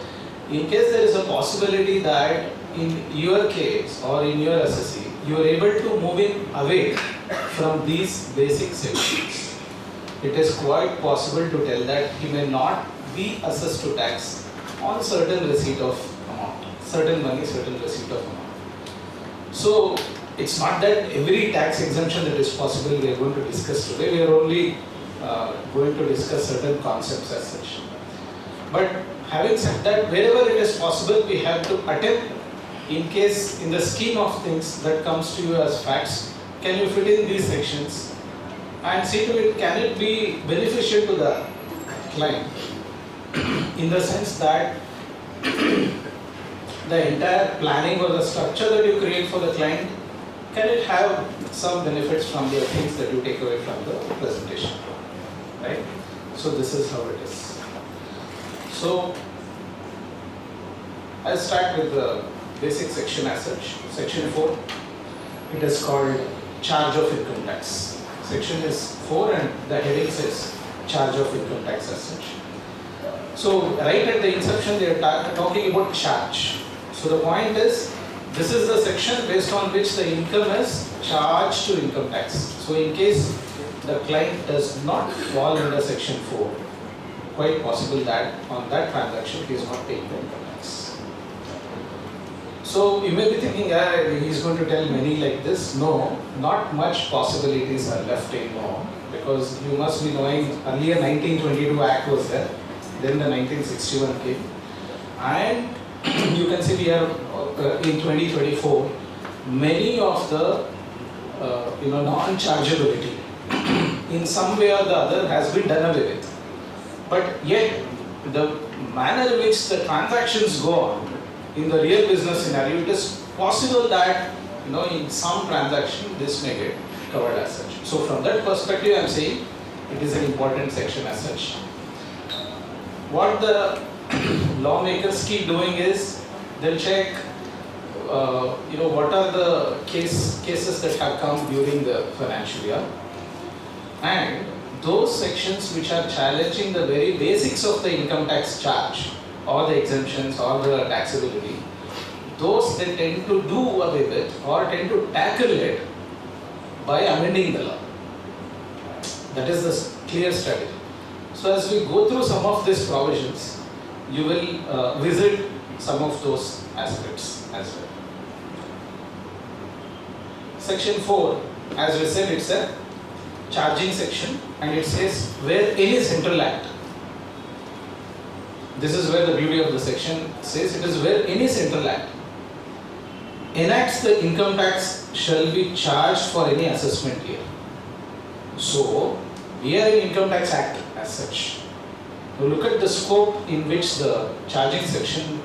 in case there is a possibility that in your case or in your assessee, you are able to move in away from these basic sections, it is quite possible to tell that he may not be assessed to tax on certain receipt of amount, certain money, certain receipt of amount. So it's not that every tax exemption that is possible we are going to discuss today. We are only going to discuss certain concepts as such. But having said that, wherever it is possible, we have to attempt, in case in the scheme of things that comes to you as facts, can you fit in these sections and see to it, can it be beneficial to the client in the sense that the entire planning or the structure that you create for the client, can it have some benefits from the things that you take away from the presentation, right? So this is how it is. So I'll start with the basic section as such. Section 4, it is called charge of income tax. Section is 4 and the heading says charge of income tax as such. So right at the inception they are talking about charge. So the point is, This is the section based on which the income is charged to income tax. So in case the client does not fall under section 4, quite possible that on that transaction he is not paying the income tax. So you may be thinking, he is going to tell many like this. No, not much possibilities are left anymore, because you must be knowing earlier 1922 Act was there, then the 1961 came, and you can see we are in 2024, many of the non-chargeability in some way or the other has been done away with. But yet the manner in which the transactions go on in the real business scenario, it is possible that in some transaction this may get covered as such. So from that perspective, I am saying it is an important section as such. What the lawmakers keep doing is they'll check what are the cases that have come during the financial year, and those sections which are challenging the very basics of the income tax charge or the exemptions or the taxability, those they tend to do away with or tend to tackle it by amending the law. That is the clear strategy. So as we go through some of these provisions, you will visit some of those aspects as well. Section 4, as we said, it's a charging section, and it says where any central act. This is where the beauty of the section says, it is where any central act enacts the income tax shall be charged for any assessment year. So we are in Income Tax Act as such. Now look at the scope in which the charging section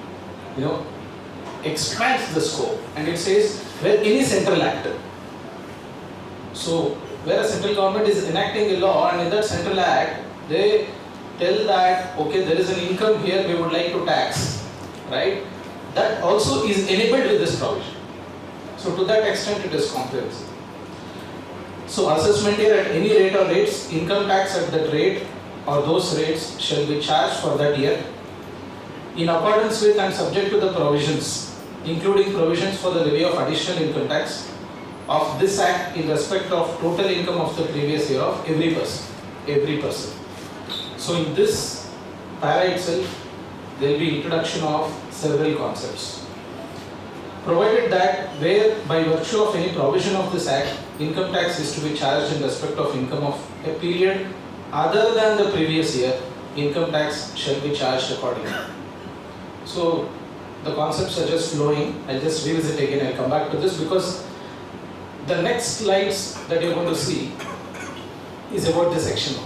expands the scope, and it says where any central act. So where a central government is enacting a law, and in that central act they tell that okay, there is an income here we would like to tax, right? That also is enabled with this provision. So to that extent it is comprehensive. So assessment year at any rate or rates, income tax at that rate or those rates shall be charged for that year in accordance with and subject to the provisions, including provisions for the levy of additional income tax of this act in respect of total income of the previous year of every person. So in this para itself, there will be introduction of several concepts. Provided that where by virtue of any provision of this act, income tax is to be charged in respect of income of a period other than the previous year, income tax shall be charged accordingly. So the concepts are just flowing. I'll just revisit again, I'll come back to this because the next slides that you're going to see is about this section.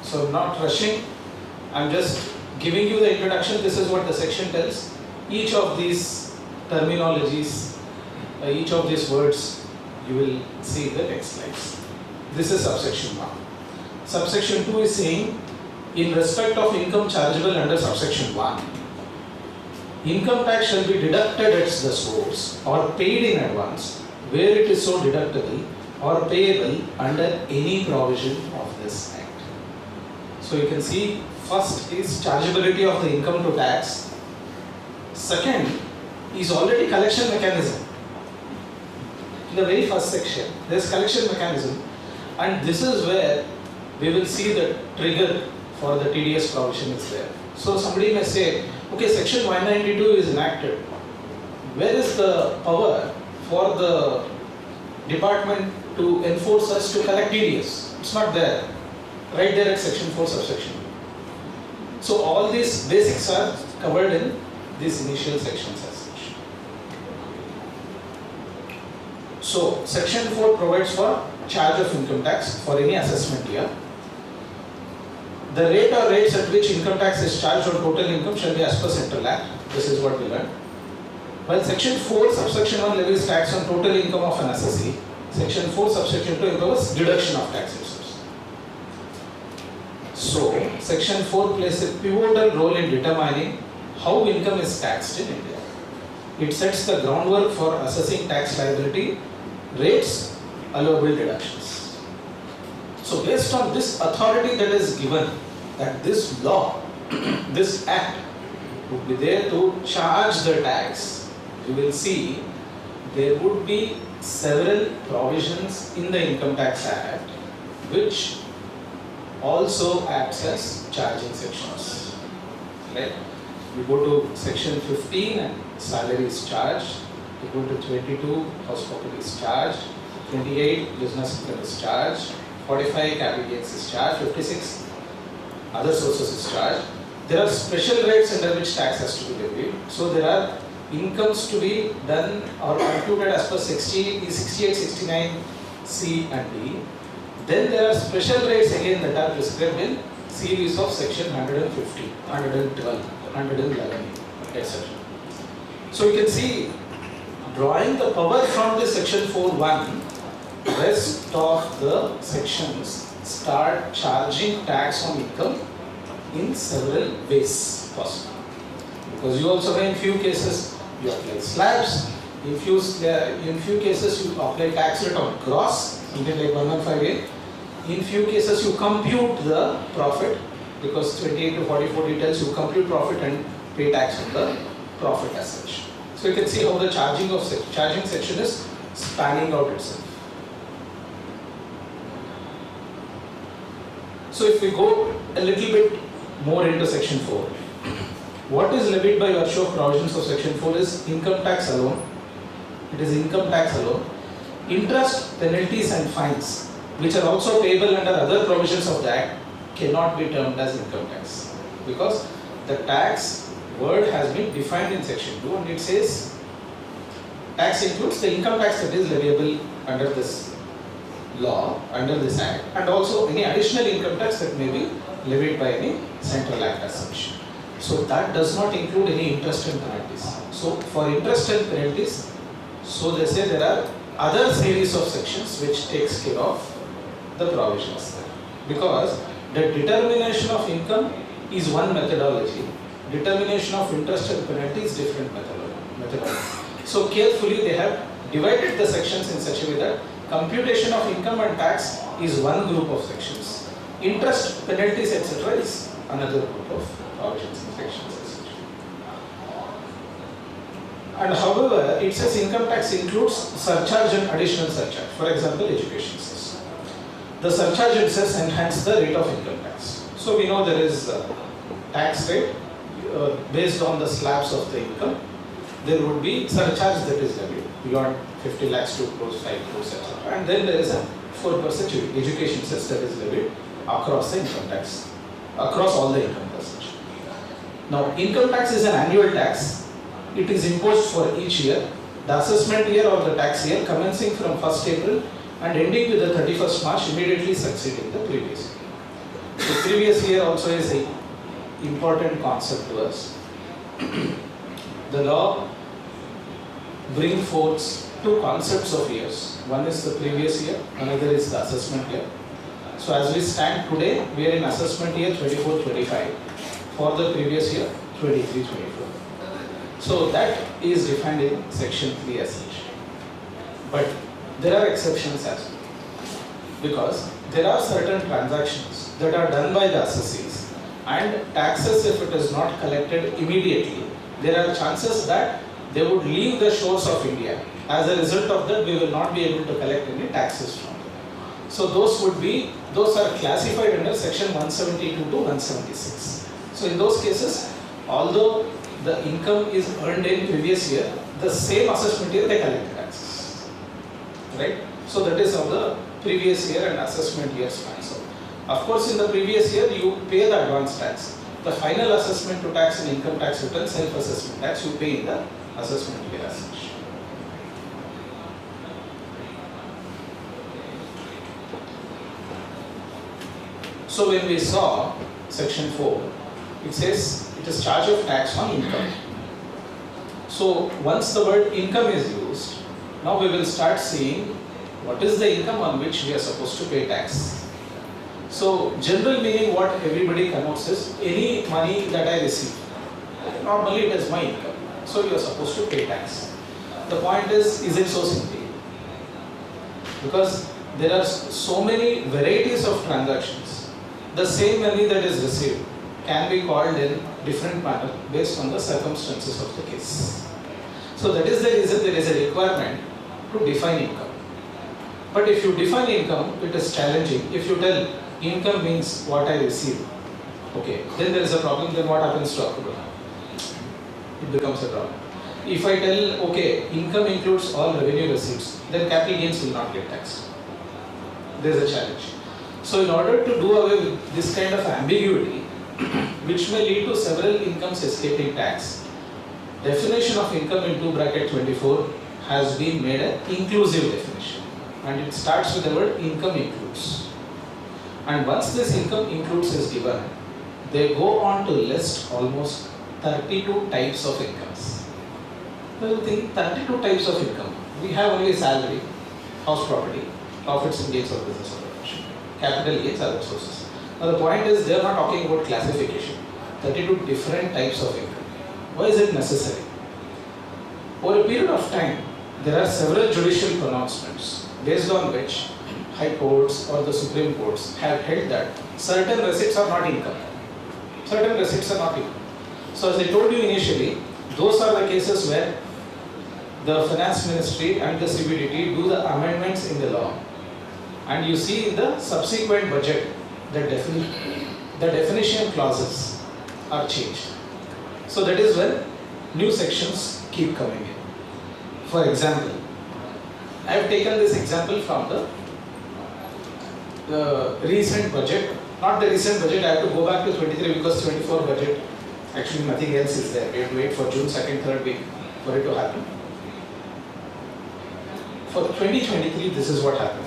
So I'm not rushing, I'm just giving you the introduction. This is what the section tells. Each of these terminologies, each of these words, you will see in the next slides. This is subsection 1. Subsection 2 is saying, in respect of income chargeable under subsection 1, income tax shall be deducted at the source or paid in advance where it is so deductible or payable under any provision of this Act. So you can see, first is chargeability of the income to tax. Second is already collection mechanism. In the very first section, there is collection mechanism, and this is where we will see the trigger for the TDS provision is there. So somebody may say, okay, section 192 is enacted. Where is the power for the department to enforce us to collect TDS? It's not there. Right there at section 4 subsection. So all these basics are covered in these initial sections as such. So section 4 provides for charge of income tax for any assessment year. The rate or rates at which income tax is charged on total income shall be as per Central Act. This is what we learned. While section 4 subsection 1 levies tax on total income of an assessee, section 4 subsection 2 imposes deduction of tax resource. So section 4 plays a pivotal role in determining how income is taxed in India. It sets the groundwork for assessing tax liability, rates, allowable deductions. So based on this authority that is given, that this law, this act would be there to charge the tax, you will see there would be several provisions in the Income Tax Act which also acts as charging sections. Right? You go to section 15 and salary is charged. You go to 22, house property is charged. 28, business income is charged. 45, capital gains is charged. 56, other sources is charged. There are special rates under which tax has to be levied. So there are incomes to be done or computed as per 68, 69, C and D. Then there are special rates again that are prescribed in series of section 150, 112, 111, etc. So you can see, drawing the power from this section 4.1, rest of the sections start charging tax on income in several ways possible. Because you also in few cases you apply slabs, in few cases you apply tax rate on gross, something like 115A. In few cases you compute the profit, because 28 to 44 details you compute profit and pay tax on the profit as such. So you can see how the charging section is spanning out itself. So if we go a little bit more into section 4, what is levied by virtue of provisions of section 4 is income tax alone. It is income tax alone. Interest, penalties and fines, which are also payable under other provisions of the Act, cannot be termed as income tax, because the tax word has been defined in section 2 and it says tax includes the income tax that is leviable under this law, under this Act, and also any additional income tax that may be levied by any central act as such. So that does not include any interest and penalties. So for interest and penalties, so they say there are other series of sections which takes care of the provisions there. Because the determination of income is one methodology, determination of interest and penalty is different methodology. So carefully they have divided the sections in such a way that computation of income and tax is one group of sections. Interest, penalties, etc. is another group of provisions and sections. And however, it says income tax includes surcharge and additional surcharge. For example, education cess. The surcharge itself enhances the rate of income tax. So we know there is a tax rate based on the slabs of the income. There would be surcharge that is levied beyond 50 lakhs, 2 crores, 5 crores, etc. And then there is a 4% education cess that is levied across the income tax, across all the income taxes. Now, income tax is an annual tax. It is imposed for each year. The assessment year or the tax year commencing from 1st April and ending with the 31st March immediately succeeding the previous year. The previous year also is an important concept to us. The law brings forth two concepts of years. One is the previous year, another is the assessment year. So as we stand today, we are in assessment year 24-25 for the previous year 23-24. So that is defined in section 3 as such. But there are exceptions as well, because there are certain transactions that are done by the assessees and taxes, if it is not collected immediately, there are chances that they would leave the shores of India. As a result of that, we will not be able to collect any taxes from them. So those are classified under section 172 to 176. So in those cases, although the income is earned in previous year, the same assessment year they collect taxes. Right? So that is how the previous year and assessment year spans out. Of course, in the previous year, you pay the advance tax. The final assessment to tax and income tax return, self-assessment tax, you pay in the assessment year as such. So when we saw section 4, it says it is charge of tax on income. So once the word income is used, now we will start seeing what is the income on which we are supposed to pay tax. So general meaning what everybody connotes is any money that I receive. Normally it is my income. So you are supposed to pay tax. The point is it so simple? Because there are so many varieties of transactions. The same money that is received can be called in different manner based on the circumstances of the case. So that is the reason there is a requirement to define income. But if you define income, it is challenging. If you tell income means what I receive, okay, then there is a problem. Then what happens to October? It becomes a problem. If I tell, okay, income includes all revenue receipts, then capital gains will not get taxed. There is a challenge. So in order to do away with this kind of ambiguity, which may lead to several incomes escaping tax, definition of income in 2(24) has been made an inclusive definition, and it starts with the word income includes. And once this income includes is given, they go on to list almost 32 types of incomes. Well, think 32 types of income. We have only salary, house property, profits and gains of business operation, capital gains, other sources. Now the point is, they are not talking about classification. 32 different types of income. Why is it necessary? Over a period of time, there are several judicial pronouncements based on which high courts or the Supreme Courts have held that certain receipts are not income. Certain receipts are not income. So as I told you initially, those are the cases where the Finance Ministry and the CBDT do the amendments in the law. And you see in the subsequent budget, the definition clauses are changed. So that is when new sections keep coming in. For example, I have taken this example from the recent budget. Not the recent budget, I have to go back to 23 because 24 budget, actually nothing else is there. We have to wait for June 2nd, 3rd week for it to happen. For 2023, this is what happened.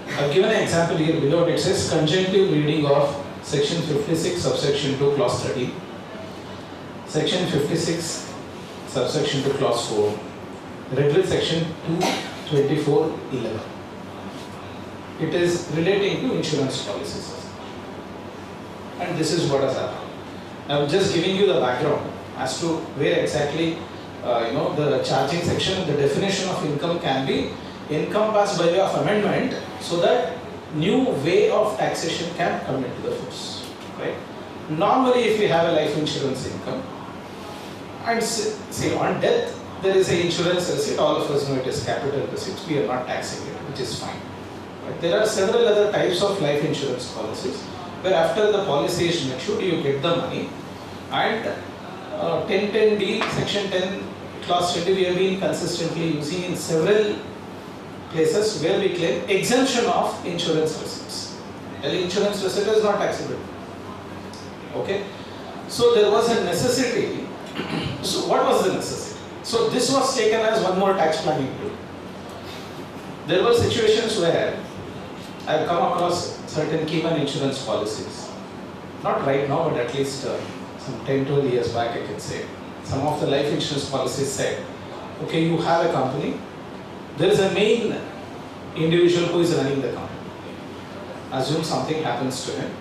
I've given an example here below. It says conjunctive reading of section 56 subsection 2 clause 30, section 56 subsection 2 clause 4, read with section 224(11). It is relating to insurance policies. And this is what has happened. I'm just giving you the background as to where exactly the charging section, the definition of income can be encompassed by way of amendment, so that new way of taxation can come into the force. Right? Normally, if we have a life insurance income, and say on death there is an insurance receipt, all of us know it is capital receipts, we are not taxing it, which is fine. But there are several other types of life insurance policies where after the policy is matured, you get the money, and 1010D, section 10, clause 20, we have been consistently using in several places where we claim exemption of insurance receipts. The insurance receipt is not taxable. Okay? So there was a necessity. So what was the necessity? So this was taken as one more tax planning tool. There were situations where I have come across certain Cayman insurance policies. Not right now, but at least some 10-12 years back, I can say. Some of the life insurance policies said, okay, you have a company, there is a main individual who is running the company. Assume something happens to him.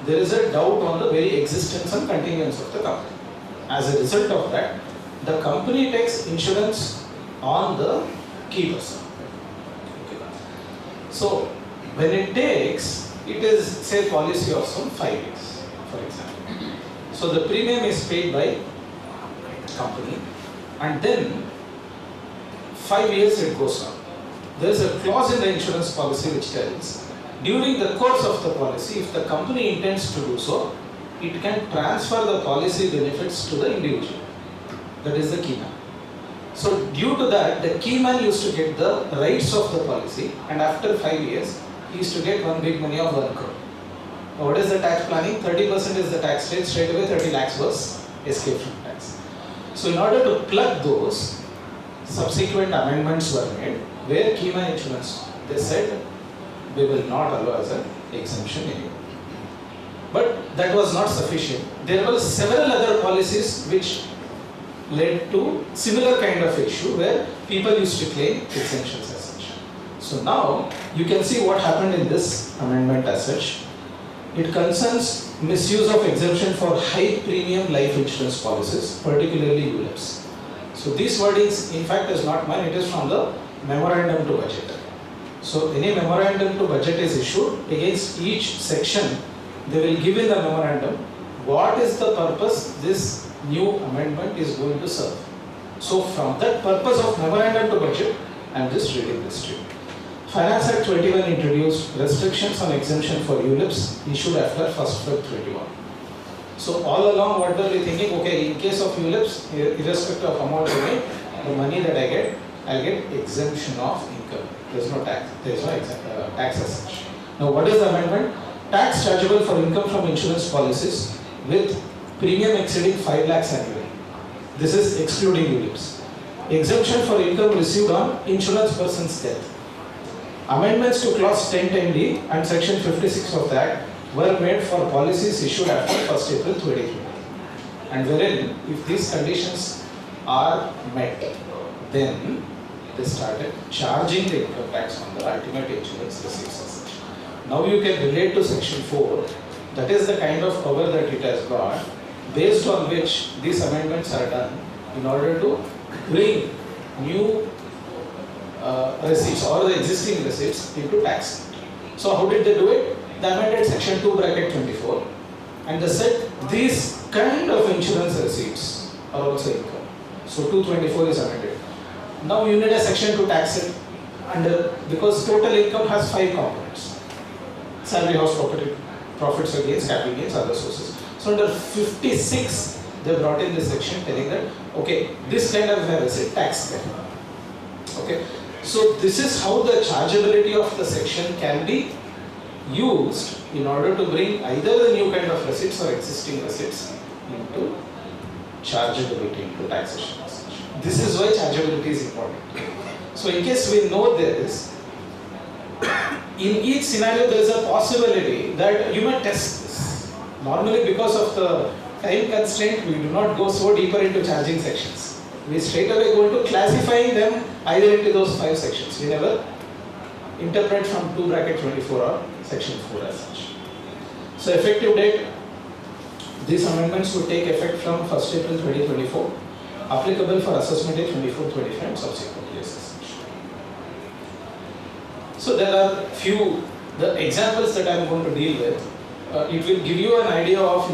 There is a doubt on the very existence and continuance of the company. As a result of that, the company takes insurance on the key person. Okay. So, when it takes, it is, say, policy of some 5 years, for example. So, the premium is paid by company, and then 5 years it goes on. There is a clause in the insurance policy which tells, during the course of the policy, if the company intends to do so, it can transfer the policy benefits to the individual. That is the key man. So due to that, the key man used to get the rights of the policy, and after 5 years, he used to get one big money of 1 crore. Now what is the tax planning? 30% is the tax rate, straight away 30 lakhs was escaped from tax. So in order to plug those, subsequent amendments were made, where key man insurance, they said, we will not allow as an exemption anymore. But that was not sufficient. There were several other policies which led to similar kind of issue where people used to claim exemptions as such. So now you can see what happened in this amendment as such. It concerns misuse of exemption for high premium life insurance policies, particularly ULIPs. So these wordings in fact is not mine, it is from the memorandum to budget. So any memorandum to budget is issued, against each section they will give in the memorandum what is the purpose this new amendment is going to serve. So from that purpose of memorandum to budget, I am just reading this to you. Finance Act 21 introduced restrictions on exemption for ULIPs issued after 1st February 21. So all along what were we thinking, okay, in case of ULIPs, irrespective of amount I make, the money that I get, I'll get exemption of income. There's no tax, there's no tax as such. Now what is the amendment? Tax chargeable for income from insurance policies with premium exceeding 5 lakhs annually. This is excluding ULIPs. Exemption for income received on insurance person's death. Amendments to clause 1010D and section 56 of the Act were made for policies issued after 1st April 2020. And wherein, if these conditions are met, then they started charging the income tax on the ultimate insurance receipts as such. Now you can relate to section 4, that is the kind of power that it has got, based on which these amendments are done in order to bring new receipts or the existing receipts into tax. So how did they do it? They amended section 2 bracket 24 and they said these kind of insurance receipts are also income. So 224 is amended. Now you need a section to tax it under, because total income has 5 components. Salary, house, property, profits or gains, capital gains, other sources. So under 56 they brought in this section telling that okay, this kind of receipt tax there. Okay. So this is how the chargeability of the section can be used in order to bring either the new kind of receipts or existing receipts into chargeability, into taxation. This is why chargeability is important. So in case we know this, in each scenario there is a possibility that you may test this. Normally because of the time constraint we do not go so deeper into charging sections. We straight away go into classifying them either into those 5 sections. We never interpret from 2 bracket 24 or section 4 as such. So effective date, these amendments would take effect from 1st April 2024, applicable for assessment day 24-25 and subsequent years as such. So there are few, the examples that I am going to deal with, it will give you an idea of,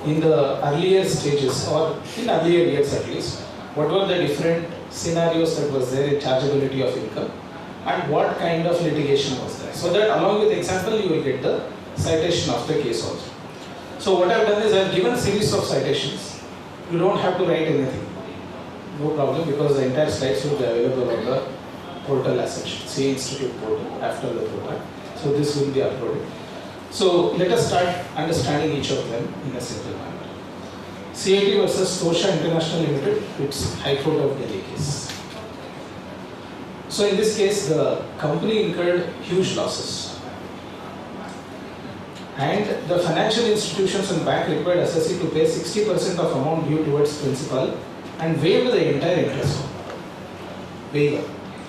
in the earlier stages or in earlier years at least, what were the different scenarios that was there in chargeability of income and what kind of litigation was there. So that along with the example you will get the citation of the case also. So what I have done is I have given a series of citations. You don't have to write anything. No problem, because the entire slides will be available on the portal as such, CA Institute portal after the program. So this will be uploaded. So let us start understanding each of them in a simple manner. CIT versus Tosha International Limited, it's High Court of Delhi case. So in this case, the company incurred huge losses. And the financial institutions and bank required assessee to pay 60% of amount due towards principal and waive the entire interest. Waiver.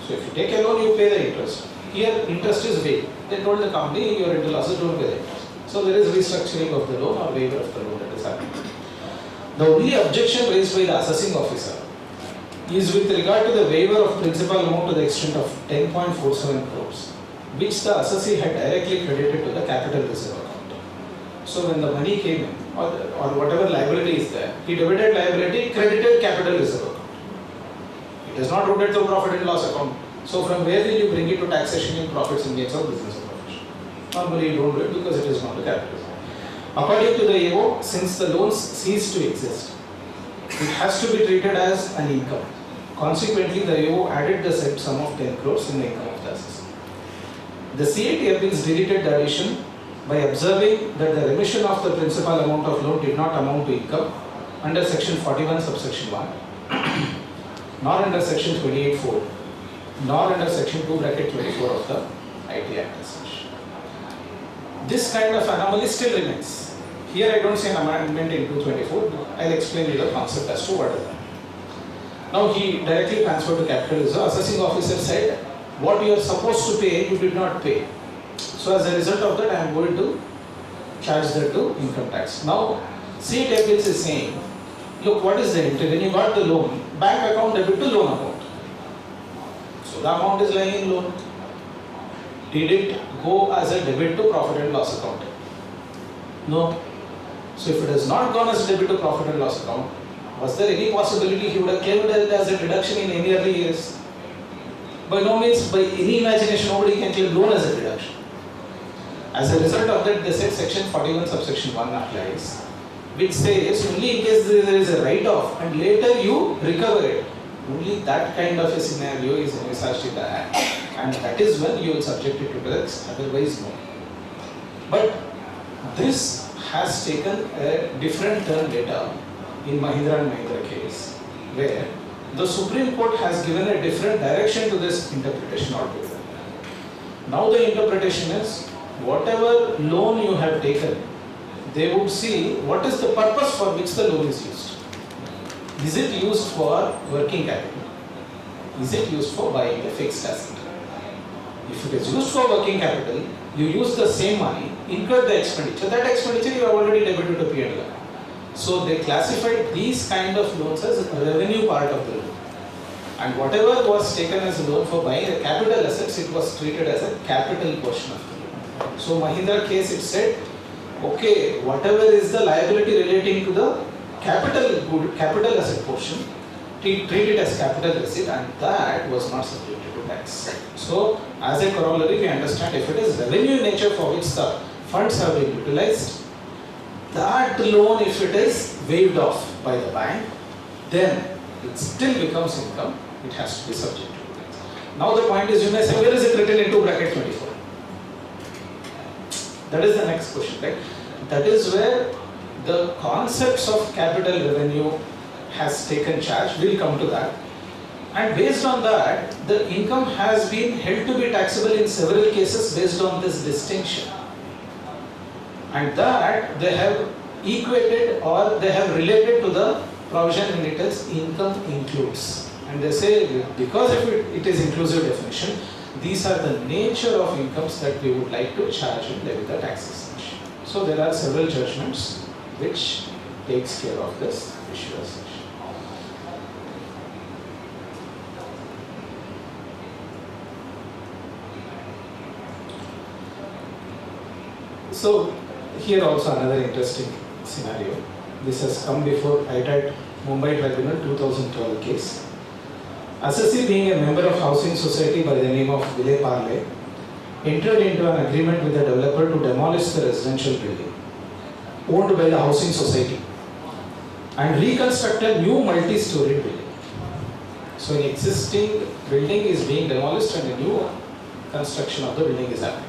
So if you take a loan, you pay the interest. Here, interest is waived. They told the company, you are into losses, don't pay the interest. So there is restructuring of the loan or waiver of the loan that is happening. The only objection raised by the assessing officer is with regard to the waiver of principal amount to the extent of 10.47 crores, which the assessee had directly credited to the capital reserve account. So when the money came in, or whatever liability is there, he debited liability, credited capital reserve account. It is not routed to profit and loss account. So from where will you bring it to taxation in profits and gains of business or profession? Normally you don't do it because it is not a capital. According to the AO, since the loans cease to exist, it has to be treated as an income. Consequently, the AO added the said sum of 10 crores in the income of the assessee. The CIT appeals deleted the addition by observing that the remission of the principal amount of loan did not amount to income under section 41 subsection 1, nor under section 28(4), nor under section 2 bracket 24 of the IT Act as such. This kind of anomaly still remains. Here I don't see an amendment in 224. I'll explain you the concept as to what is that. Now he directly transferred to capital reserve. Assessing officer said, what you are supposed to pay, you did not pay. So as a result of that, I am going to charge that to income tax. Now, CIT appeals is saying, look, what is the entry? When you got the loan, bank account debit to loan account. So the amount is lying in loan. Did it go as a debit to profit and loss account? No. So if it has not gone as a debit to profit and loss account, Was there any possibility he would have claimed it as a deduction in any early years? By no means, by any imagination, nobody can claim loan as a deduction. As a result of that, they said section 41 subsection 1 applies, which says only in case there is a write-off and later you recover it. Only that kind of a scenario is envisaged in the Act, and that is when you will subject it to tax, otherwise no. But this has taken a different turn later in Mahindra and Mahindra case, where the Supreme Court has given a different direction to this interpretation altogether. Now the interpretation is, whatever loan you have taken, they would see what is the purpose for which the loan is used. Is it used for working capital? Is it used for buying a fixed asset? If it is used for working capital, you use the same money, incur the expenditure. That expenditure you have already debited to P&L. So they classified these kind of loans as a revenue part of the loan. And whatever was taken as a loan for buying a capital assets, it was treated as a capital portion of the loan. So Mahindra case, it said, okay, whatever is the liability relating to the capital asset portion, treat it as capital receipt, and that was not subjected to tax. So as a corollary, we understand if it is revenue in nature for which the funds have been utilized, that loan, if it is waived off by the bank, then it still becomes income. It has to be subject to tax. Now the point is, you may say, where is it written into bracket 24? That is the next question, right? That is where the concepts of capital revenue has taken charge. We will come to that. And based on that, the income has been held to be taxable in several cases based on this distinction. And that they have equated or they have related to the provision in it as income includes. And they say, because if it is inclusive definition, these are the nature of incomes that we would like to charge and levy the taxes. So there are several judgments which takes care of this issue as such. So here also another interesting scenario. This has come before ITAT Mumbai Tribunal 2012 case. Assessee, being a member of housing society by the name of Vile Parle, entered into an agreement with the developer to demolish the residential building owned by the housing society and reconstruct a new multi-story building. So an existing building is being demolished and a new construction of the building is happening.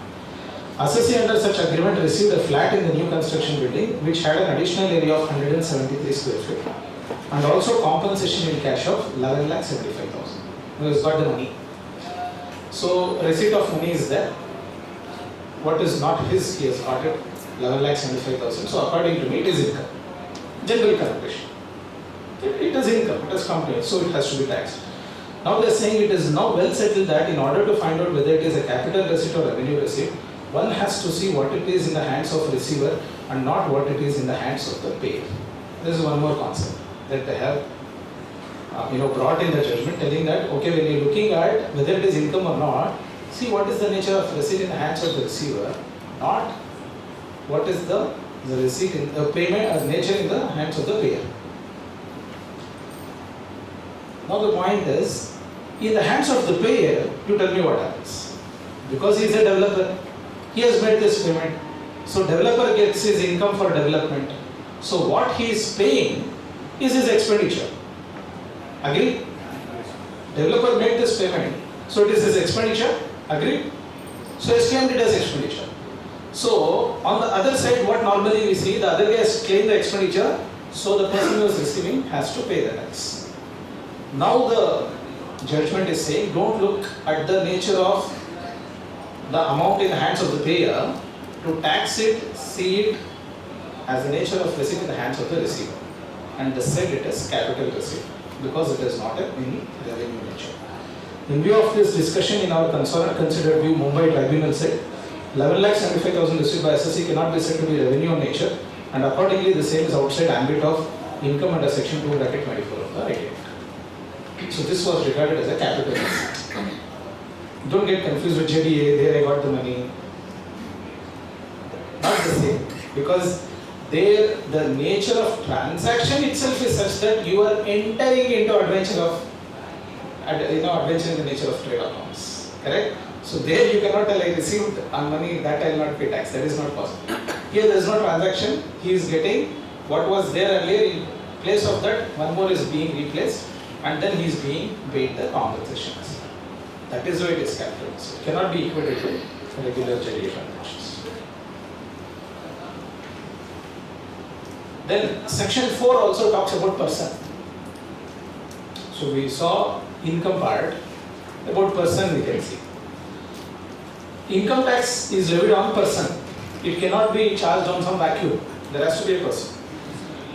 Assessee under such agreement received a flat in the new construction building which had an additional area of 173 square feet and also compensation in cash of 11,75,000. He has got the money. So receipt of money is there. What is not his, he has got it, 11,75,000. So according to me, it is income. General calculation. It is income, it has come to it, so it has to be taxed. Now they are saying it is now well settled that in order to find out whether it is a capital receipt or revenue receipt, one has to see what it is in the hands of receiver and not what it is in the hands of the payer. This is one more concept that they have brought in the judgment, telling that, okay, when you are looking at whether it is income or not, see what is the nature of receipt in the hands of the receiver, not what is the receipt in the payment or nature in the hands of the payer. Now the point is, in the hands of the payer, you tell me what happens. Because he is a developer, he has made this payment. So developer gets his income for development. So what he is paying is his expenditure. Agree? Developer made this payment. So it is his expenditure. Agree? So he has claimed it as expenditure. So on the other side, what normally we see, the other guy has claimed the expenditure. So the person who is receiving has to pay the tax. Now the judgment is saying, don't look at the nature of the amount in the hands of the payer, to tax it, see it as the nature of receipt in the hands of the receiver. And they said it is capital receipt because it is not in revenue nature. In view of this discussion, in our considered view, Mumbai Tribunal said 11,75,000 received by assessee cannot be said to be revenue in nature, and accordingly the same is outside ambit of income under section 2(24) of the IT Act. So this was regarded as a capital receipt. Don't get confused with JDA, there I got the money. Not the same, because there the nature of transaction itself is such that you are entering into adventure in the nature of trade accounts. Correct? So there you cannot tell I received on money that I will not pay tax. That is not possible. Here there is no transaction. He is getting what was there earlier. In place of that, one more is being replaced, and then he is being paid the compensations. That is why it is capital. So it cannot be equated to regular JDA transactions. Then section 4 also talks about person. So we saw income part, about person we can see. Income tax is levied on person. It cannot be charged on some vacuum. There has to be a person.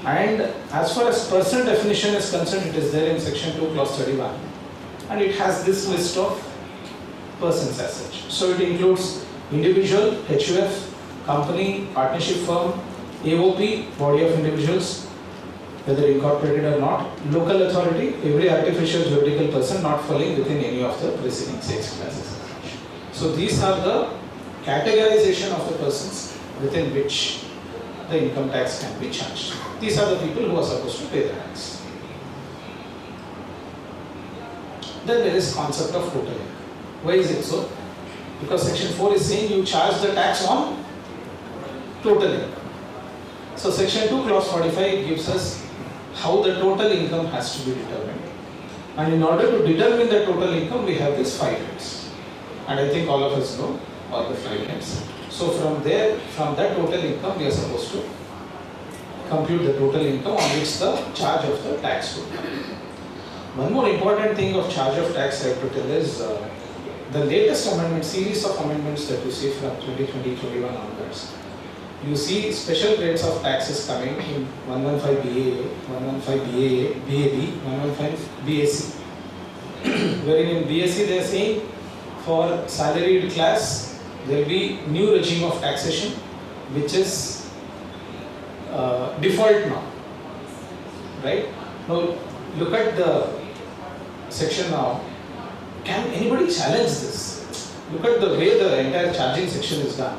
And as far as person definition is concerned, it is there in section 2 clause 31. And it has this list of persons as such. So it includes individual, HUF, company, partnership firm, AOP, body of individuals, whether incorporated or not, local authority, every artificial juridical person not falling within any of the preceding 6 classes. So these are the categorization of the persons within which the income tax can be charged. These are the people who are supposed to pay the tax. Then there is concept of total income. Why is it so? Because section 4 is saying you charge the tax on total income. So section 2 clause 45 gives us how the total income has to be determined. And in order to determine the total income, we have these 5 heads. And I think all of us know all the 5 heads. So from there, from that total income, we are supposed to compute the total income on which the charge of the tax would come. One more important thing of charge of tax I have to tell is the latest amendment, series of amendments that you see from 2020-21 onwards. You see special rates of taxes coming in 115 BAA, 115 BAB, 115 BAC. Wherein in BAC they are saying for salaried class there will be new regime of taxation which is default now. Right? Now look at the section now. Can anybody challenge this? Look at the way the entire charging section is done.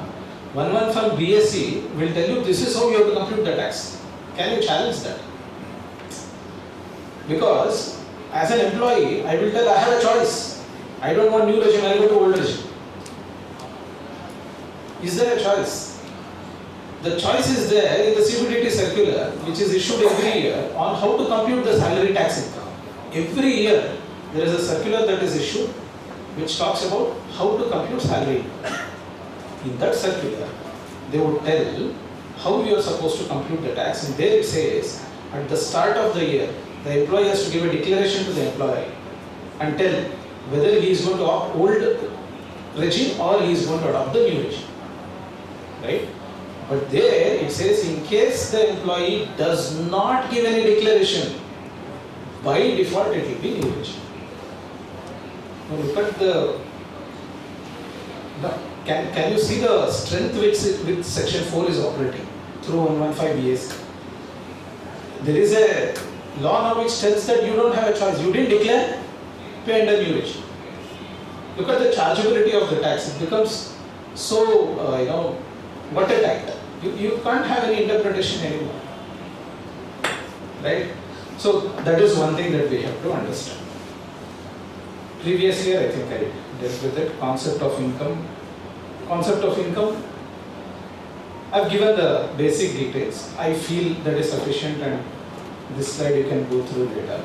115 BAC will tell you this is how you have to compute the tax. Can you challenge that? Because as an employee, I will tell I have a choice. I don't want new regime, I will go to old regime. Is there a choice? The choice is there in the CBDT circular which is issued every year on how to compute the salary tax income. Every year there is a circular that is issued which talks about how to compute salary income. In that circular, they would tell how you are supposed to compute the tax, and there it says at the start of the year, the employee has to give a declaration to the employer and tell whether he is going to opt old regime or he is going to adopt the new regime. Right? But there it says in case the employee does not give any declaration, by default it will be new regime. Now look at the can you see the strength which section 4 is operating through 115 BAC? There is a law now which tells that you don't have a choice. You didn't declare, pay under new regime. Look at the chargeability of the tax. It becomes so, watertight. You can't have any interpretation anymore. Right? So that is one thing that we have to understand. Previous year, I think I dealt with it, concept of income. Concept of income, I've given the basic details. I feel that is sufficient, and this slide you can go through later.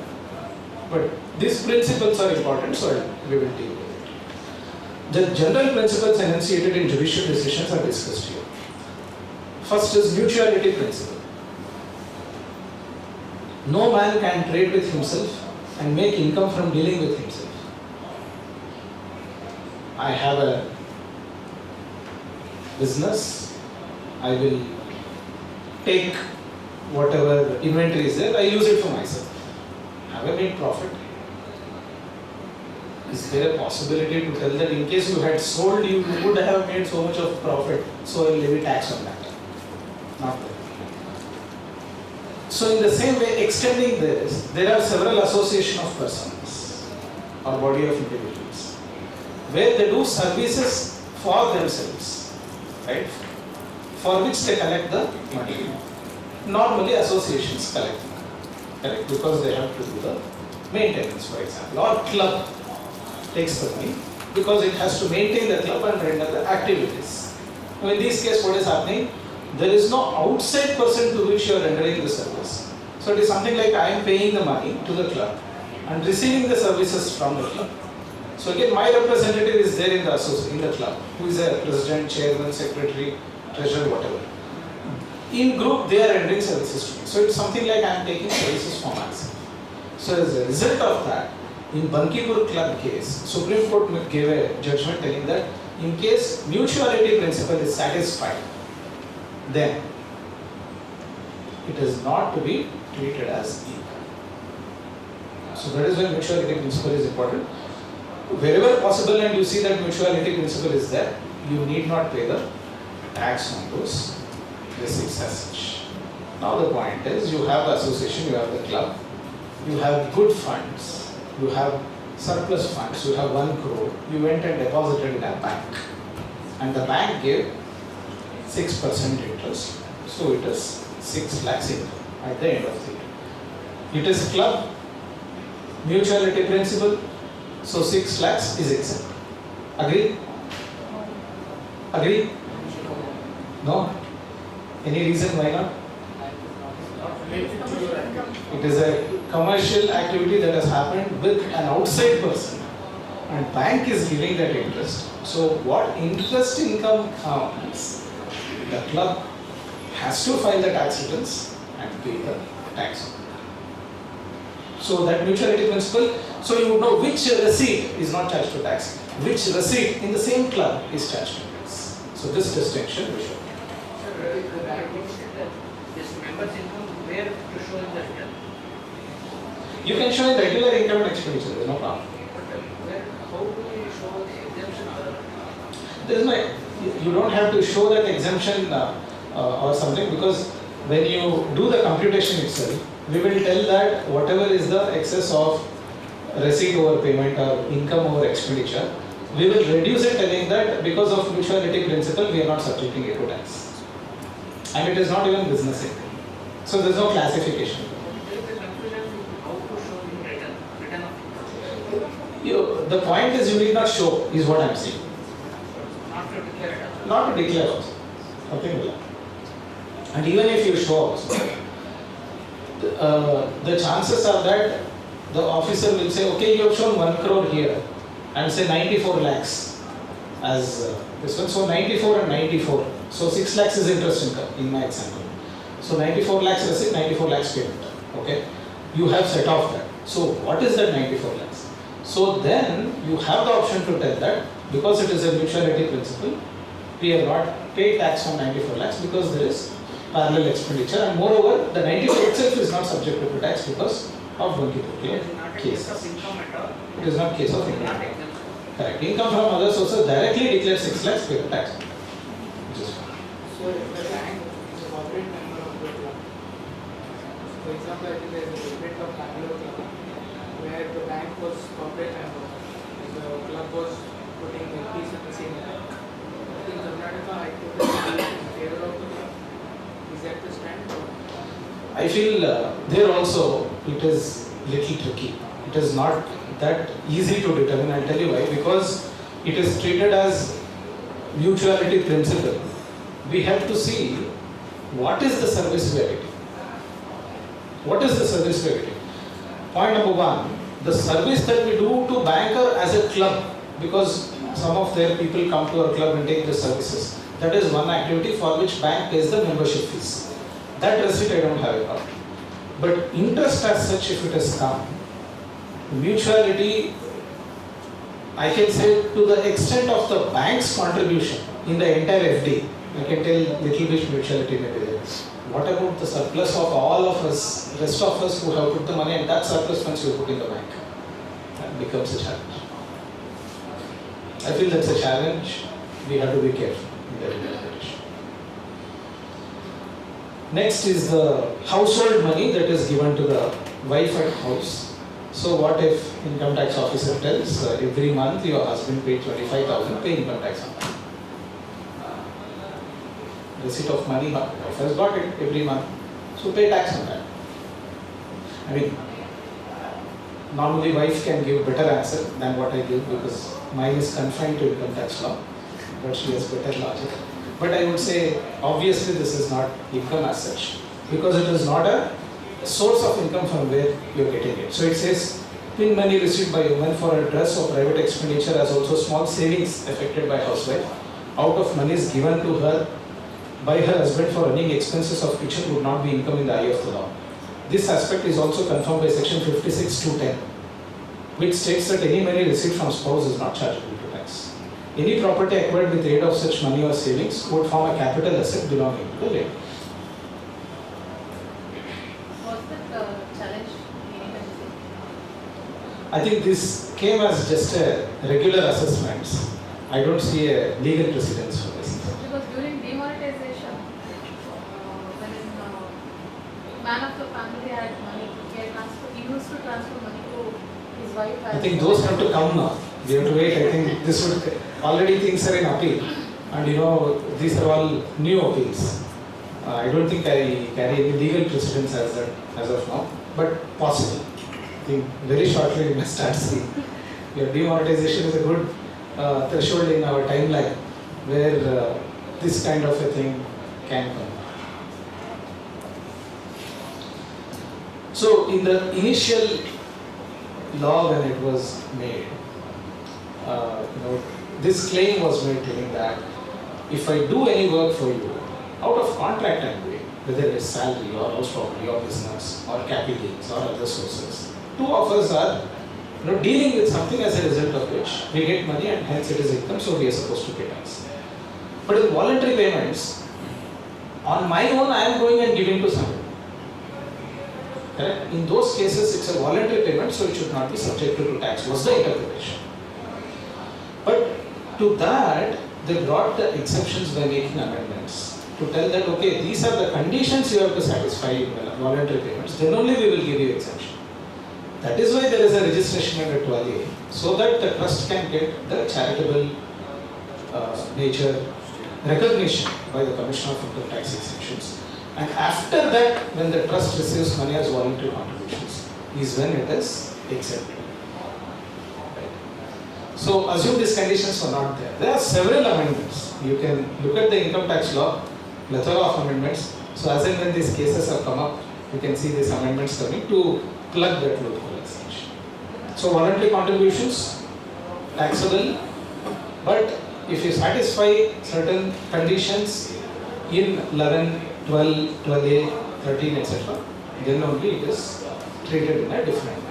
But these principles are important, so we will deal with it. The general principles enunciated in judicial decisions are discussed here. First is mutuality principle. No man can trade with himself and make income from dealing with himself. I have a business, I will take whatever inventory is there, I use it for myself. Have I made profit? Is there a possibility to tell that in case you had sold, you would have made so much of profit, so I will levy tax on that? Not there. So in the same way, extending this, there are several associations of persons or body of individuals where they do services for themselves, right? For which they collect the money. Normally associations collect, correct? Because they have to do the maintenance, for example, or club takes the money because it has to maintain the club and render the activities. Now in this case, what is happening? There is no outside person to which you are rendering the service. So it is something like I am paying the money to the club and receiving the services from the club. So again, my representative is there in the club, who is a president, chairman, secretary, treasurer, whatever. In group, they are rendering services to me. So it's something like I am taking services from myself. So as a result of that, in Bankipur club case, Supreme Court gave a judgment telling that in case mutuality principle is satisfied, then it is not to be treated as equal. So that is why mutuality principle is important. Wherever possible and you see that mutuality principle is there, you need not pay the tax on those receipts as such. Now the point is, you have the association, you have the club, you have good funds, you have surplus funds, you have 1 crore, you went and deposited in a bank and the bank gave 6% interest, so it is 6 lakhs income at the end of the year. It is club, mutuality principle, so 6 lakhs is exempt. Agree? Agree? No? Any reason why not? It is a commercial activity that has happened with an outside person and bank is giving that interest. So what interest income comes, the club has to file the tax returns and pay the tax. So that mutuality principle, so you would know which receipt is not charged to tax, which receipt in the same club is charged to tax. So this distinction we should. This member's income, where to show in the return? You can show in regular income and expenditure, there is no problem. How do we show the exemption? There is no, you don't have to show that exemption or something, because when you do the computation itself, we will tell that whatever is the excess of receipt over payment or income over expenditure, we will reduce it telling that because of mutuality principle we are not subjecting it to tax. And it is not even business income. So there is no classification. There is a confusion how to show in return of income. The point is you need not show, is what I am saying. Not to declare it. Not to declare also. Okay, well. And even if you show also, the chances are that the officer will say, okay, you have shown 1 crore here and say 94 lakhs as this one. So 94 and 94. So 6 lakhs is interest income in my example. So 94 lakhs receipt, 94 lakhs payment. Okay. You have set off that. So what is that 94 lakhs? So then you have the option to tell that because it is a mutuality principle, we have not paid tax on 94 lakhs because there is parallel expenditure, and moreover the 94 itself is not subjected to tax because of Bankipur case. It is not case of income. Correct. Income from other sources directly declared 6 lakhs, pay the tax. So if the bank is a corporate member of the club, for example, I think there is a limit of Bangalore club where the bank was corporate member, the club was putting LPs at the same time. In Karnataka, I could in favor of the club. Is that the stand? I feel there also it is little tricky. It is not that easy to determine. I'll tell you why. Because it is treated as mutuality principle. We have to see what is the service we are getting. What is the service we are getting? Point number 1, the service that we do to banker as a club, because some of their people come to our club and take the services. That is one activity for which bank pays the membership fees. That receipt I don't have a problem. But interest as such, if it has come, mutuality, I can say to the extent of the bank's contribution in the entire FD, I can tell little bit mutuality may be there. What about the surplus of all of us, rest of us who have put the money and that surplus funds you put in the bank? That becomes a challenge. I feel that's a challenge. We have to be careful in that interpretation. Next is the household money that is given to the wife at house. So what if income tax officer tells every month your husband paid 25,000, pay income tax on that. Receipt of money, wife has got it every month. So pay tax on that. I mean, normally wife can give better answer than what I give because mine is confined to income tax law, but she has better logic. But I would say, obviously this is not income as such, because it is not a source of income from where you are getting it. So it says, pin money received by woman for a dress or private expenditure as also small savings affected by housewife, out of monies given to her by her husband for running expenses of kitchen would not be income in the eye of the law. This aspect is also confirmed by section 56(2)(10), which states that any money received from spouse is not chargeable to tax. Any property acquired with aid of such money or savings would form a capital asset belonging to the lady. Was that challenge? I think this came as just a regular assessment. I don't see a legal precedence for this. Because during demonetization, when man of the family had money, he used to transfer money to his wife. I think those have to come now. We have to wait. I think this would already things are in appeal, and these are all new appeals. I don't think I carry any legal precedence as of now, but possible. I think very shortly we must start seeing. Your demonetization is a good threshold in our timeline where this kind of a thing can come. So in the initial law when it was made, this claim was made telling that if I do any work for you out of contract I'm doing, whether it is salary or house property or business or capital gains or other sources, two of us are dealing with something as a result of which we get money and hence it is income, so we are supposed to pay tax. But in voluntary payments, on my own I am going and giving to somebody. Correct? In those cases it's a voluntary payment, so it should not be subjected to tax, was the interpretation. But to that, they brought the exceptions by making amendments to tell that, okay, these are the conditions you have to satisfy in voluntary payments, then only we will give you exemption. That is why there is a registration under 12A, so that the trust can get the charitable nature recognition by the Commissioner of Income Tax Exemptions. And after that, when the trust receives money as voluntary contributions, is when it is exempted. So assume these conditions were not there. There are several amendments. You can look at the income tax law, plethora of amendments. So as and when these cases have come up, you can see these amendments coming to plug that loophole as such. So voluntary contributions, taxable, but if you satisfy certain conditions in 11, 12, 12A, 13, etc., then only it is treated in a different manner.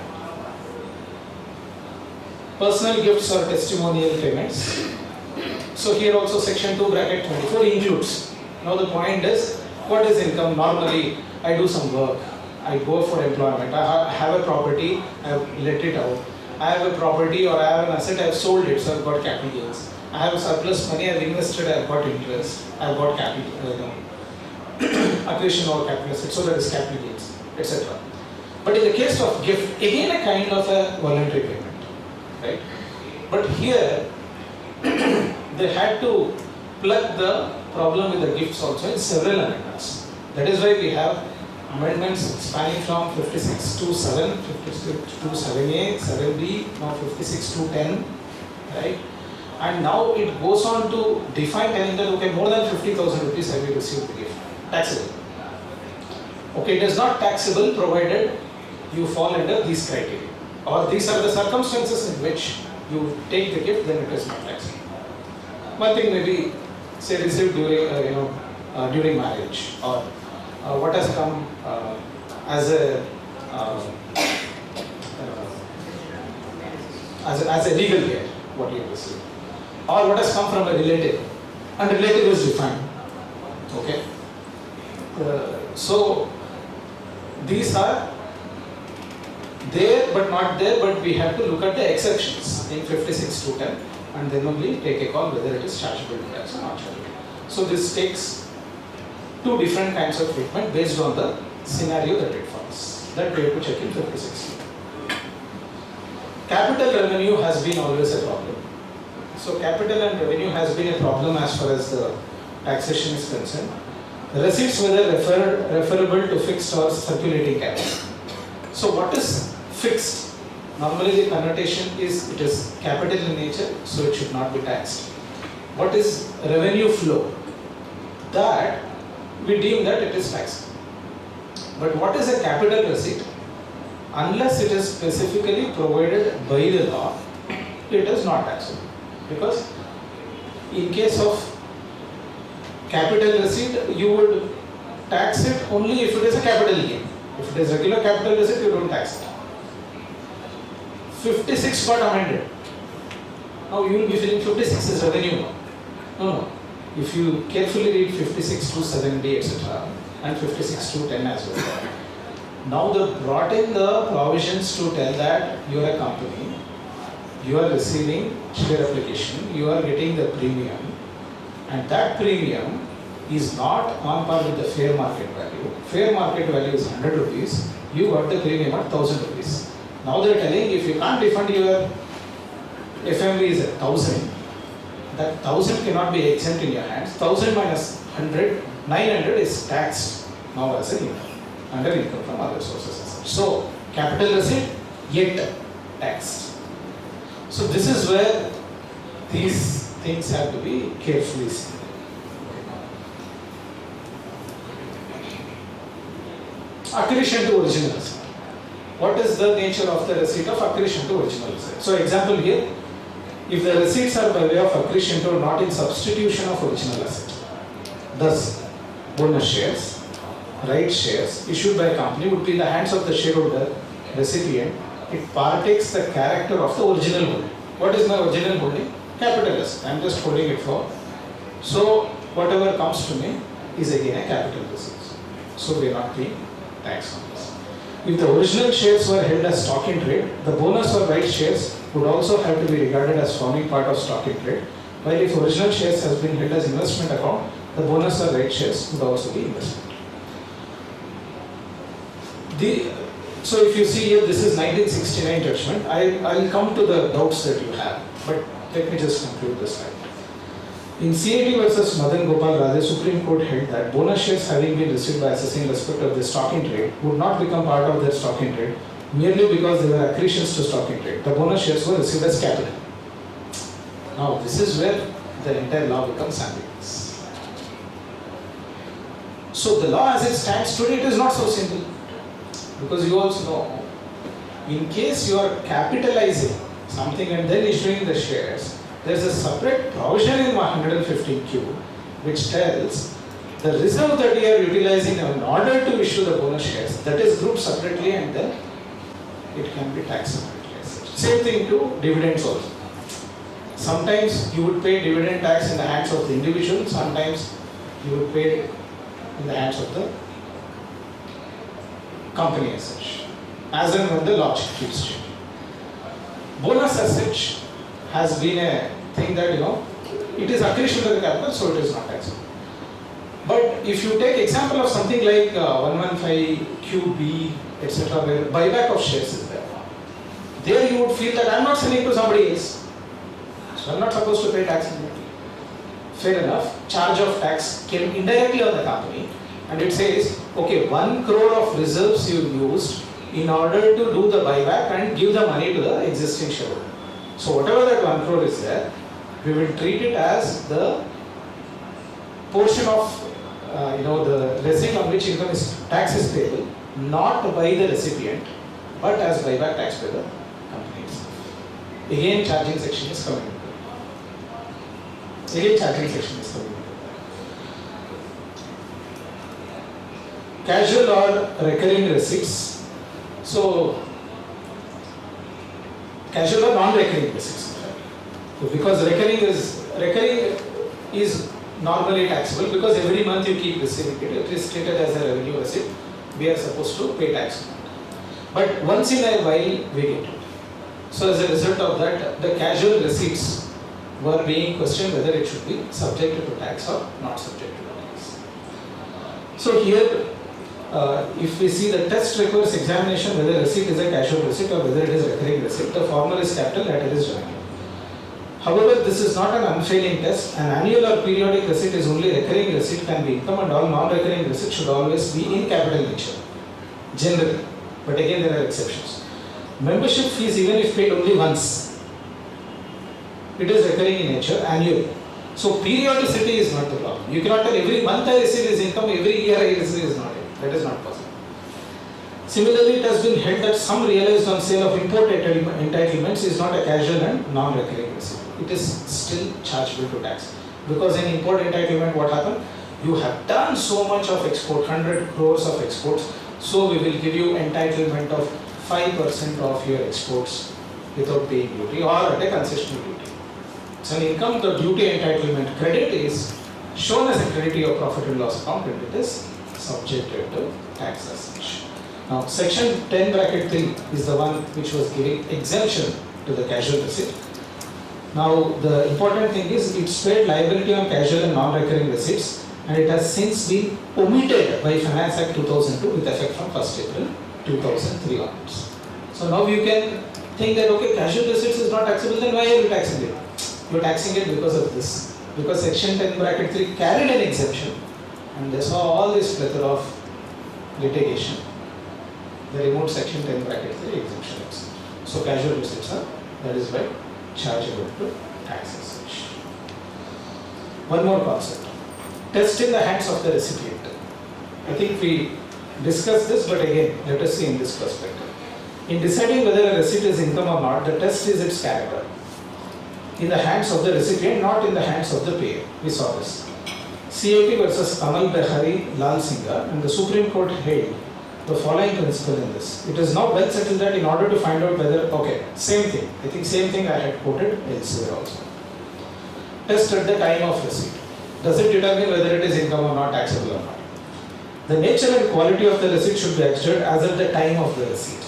Personal gifts or testimonial payments. So here also section 2 bracket 24 includes. Now the point is, what is income? Normally I do some work, I go for employment, I have a property, I have let it out. I have a property or I have an asset, I have sold it, so I have got capital gains. I have surplus money, I have invested, I have got interest, I have got capital, accretion or capital asset, so that is capital gains, etc. But in the case of gift, again a kind of a voluntary payment, right? But here, they had to plug the problem with the gifts also in several amendments. That is why we have amendments spanning from 56 to 7, 56 to 7A, 7B, now 56 to 10, right? And now it goes on to define telling that, okay, more than 50,000 rupees have you received the gift, taxable. Okay, it is not taxable provided you fall under these criteria, or these are the circumstances in which you take the gift, then it is not taxable. One thing may be, say, received during, during marriage, or what has come as a legal gift, what you have received, or what has come from a relative, and relative is defined. Okay. So these are there but not there, but we have to look at the exceptions in 56 to 10 and then only take a call whether it is chargeable to tax or not chargeable. So this takes two different kinds of treatment based on the scenario that it falls. That we have to check in 56. Capital revenue has been always a problem. So capital and revenue has been a problem as far as the taxation is concerned. Receipts whether referable to fixed or circulating capital. So what is fixed? Normally the connotation is it is capital in nature, so it should not be taxed. What is revenue flow? That we deem that it is taxed. But what is a capital receipt? Unless it is specifically provided by the law, it is not taxable. Because in case of capital receipt, you would tax it only if it is a capital gain. If it is regular capital receipt, you don't tax it. 56 got amended. Now you will be feeling 56 is revenue. No. If you carefully read 56 to 70, etc., and 56 to 10 as well. Now they brought in the provisions to tell that you are a company, you are receiving share application, you are getting the premium, and that premium is not on par with the fair market value. Fair market value is 100 rupees, you got the premium at 1000 rupees. Now they are telling if you can't refund your FMV is at 1000, that 1000 cannot be exempt in your hands. 1000 minus 100, 900 is taxed now as an income, under income from other sources. So capital receipt yet taxed. So this is where these things have to be carefully seen. Accretion to original receipt. What is the nature of the receipt of accretion to original receipt? So example here, if the receipts are by way of accretion to not in substitution of original asset, thus bonus shares, rights shares issued by a company would be in the hands of the shareholder recipient. It partakes the character of the original holding. What is my original holding? Capital asset. I am just holding it for. So whatever comes to me is again a capital receipt. So we are not paying tax on this. If the original shares were held as stock in trade, the bonus or rights shares would also have to be regarded as forming part of stock in trade. While if original shares has been held as investment account, the bonus or rights shares would also be investment. So if you see here, this is 1969 judgment. I will come to the doubts that you have, but let me just conclude this slide. In CIT versus Madan Gopal Raj, the Supreme Court held that bonus shares having been received by assessing respect of the stock in trade would not become part of their stock in trade merely because they were accretions to stock in trade. The bonus shares were received as capital. Now this is where the entire law becomes ambiguous. So the law as it stands today, it is not so simple. Because you also know, in case you are capitalizing something and then issuing the shares, there is a separate provision in 115Q which tells the reserve that you are utilizing in order to issue the bonus shares, that is grouped separately and then it can be taxed separately. Same thing to dividends also. Sometimes you would pay dividend tax in the hands of the individual, sometimes you would pay in the hands of the company as such, as and when the law keeps changing. Bonus as such has been a thing that, it is accretion to the capital, so it is not taxable. But if you take example of something like 115QB, etc., where buyback of shares is there you would feel that I am not selling to somebody else, so I am not supposed to pay tax immediately. Fair enough, charge of tax came indirectly on the company, and it says, okay, 1 crore of reserves you used in order to do the buyback and give the money to the existing shareholder. So whatever that 1 crore is there, we will treat it as the portion of the receipt on which income tax is payable, not by the recipient, but as buyback tax by the company itself. Again, charging section is coming. Casual or recurring receipts. So, casual or non-recurring receipts. So because recurring is normally taxable because every month you keep receiving it. It is treated as a revenue receipt. We are supposed to pay tax on it. But once in a while we get it. So as a result of that, the casual receipts were being questioned whether it should be subjected to tax or not subjected to tax. So here, if we see the test requires examination whether receipt is a casual receipt or whether it is a recurring receipt, the formula is capital, latter is revenue. However, this is not an unfailing test. An annual or periodic receipt is only recurring receipt can be income, and all non-recurring receipts should always be in capital nature, generally. But again, there are exceptions. Membership fees, even if paid only once, it is recurring in nature, annual. So periodicity is not the problem. You cannot tell every month I receive is income, every year I receive is not it. That is not possible. Similarly, it has been held that some realized on sale of import entitlements is not a casual and non-recurring receipt. It is still chargeable to tax. Because in import entitlement, what happened? You have done so much of export, 100 crores of exports, so we will give you entitlement of 5% of your exports without paying duty or at a concessional duty. So in income, the duty entitlement credit is shown as a credit to your profit and loss account, and it is subjected to tax as such. Now, section 10 bracket 3 is the one which was giving exemption to the casual receipt. Now, the important thing is it spared liability on casual and non-recurring receipts, and it has since been omitted by Finance Act 2002 with effect from 1st April 2003 onwards. So now you can think that, okay, casual receipts is not taxable, then why are you taxing it? You are taxing it because of this. Because section 10 bracket 3 carried an exemption, and they saw all this plethora of litigation. They removed section 10 bracket 3 exemption. So casual receipts are, that is why, chargeable to tax as such. One more concept. Test in the hands of the recipient. I think we discussed this, but again, let us see in this perspective. In deciding whether a receipt is income or not, the test is its character. In the hands of the recipient, not in the hands of the payer. We saw this. CAP versus Kamal Behari Lal Singha, and the Supreme Court held the following principle in this. It is now well settled that in order to find out whether, okay, same thing. I think same thing I had quoted elsewhere also. Test at the time of receipt. Does it determine whether it is income or not, taxable or not? The nature and quality of the receipt should be adjusted as at the time of the receipt.